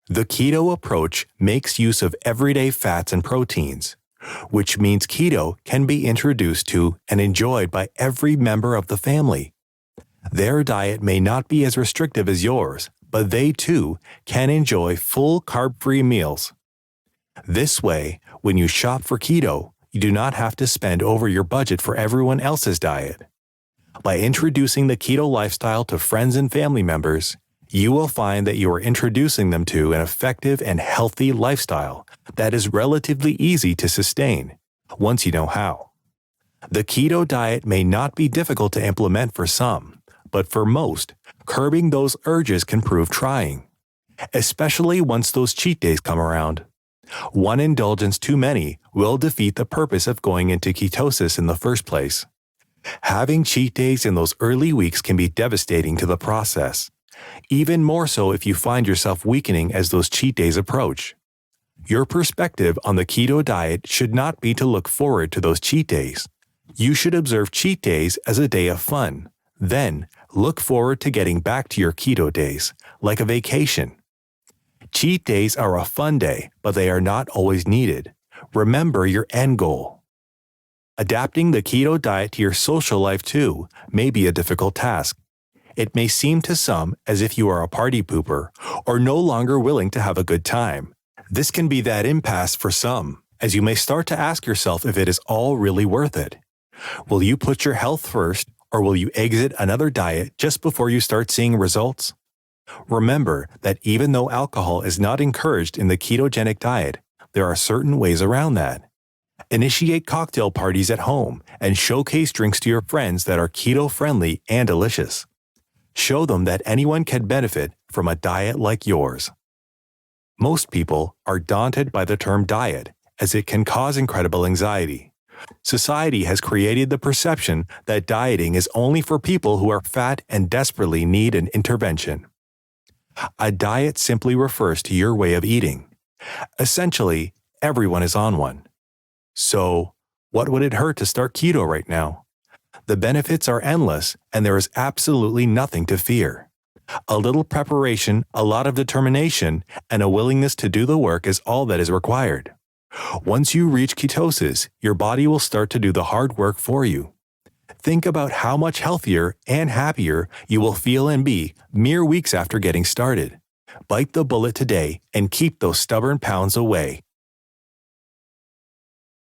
The keto approach makes use of everyday fats and proteins, which means keto can be introduced to and enjoyed by every member of the family. Their diet may not be as restrictive as yours, but they too can enjoy full carb-free meals. This way, when you shop for keto, you do not have to spend over your budget for everyone else's diet. By introducing the keto lifestyle to friends and family members, you will find that you are introducing them to an effective and healthy lifestyle that is relatively easy to sustain, once you know how. The keto diet may not be difficult to implement for some, but for most, curbing those urges can prove trying, especially once those cheat days come around. One indulgence too many will defeat the purpose of going into ketosis in the first place. Having cheat days in those early weeks can be devastating to the process, even more so if you find yourself weakening as those cheat days approach. Your perspective on the keto diet should not be to look forward to those cheat days. You should observe cheat days as a day of fun, then look forward to getting back to your keto days, like a vacation. Cheat days are a fun day, but they are not always needed. Remember your end goal. Adapting the keto diet to your social life too may be a difficult task. It may seem to some as if you are a party pooper or no longer willing to have a good time. This can be that impasse for some, as you may start to ask yourself if it is all really worth it. Will you put your health first, or will you exit another diet just before you start seeing results? Remember that even though alcohol is not encouraged in the ketogenic diet, there are certain ways around that. Initiate cocktail parties at home and showcase drinks to your friends that are keto-friendly and delicious. Show them that anyone can benefit from a diet like yours. Most people are daunted by the term diet, as it can cause incredible anxiety. Society has created the perception that dieting is only for people who are fat and desperately need an intervention. A diet simply refers to your way of eating. Essentially, everyone is on one. So, what would it hurt to start keto right now? The benefits are endless, and there is absolutely nothing to fear. A little preparation, a lot of determination, and a willingness to do the work is all that is required. Once you reach ketosis, your body will start to do the hard work for you. Think about how much healthier and happier you will feel and be mere weeks after getting started. Bite the bullet today and keep those stubborn pounds away.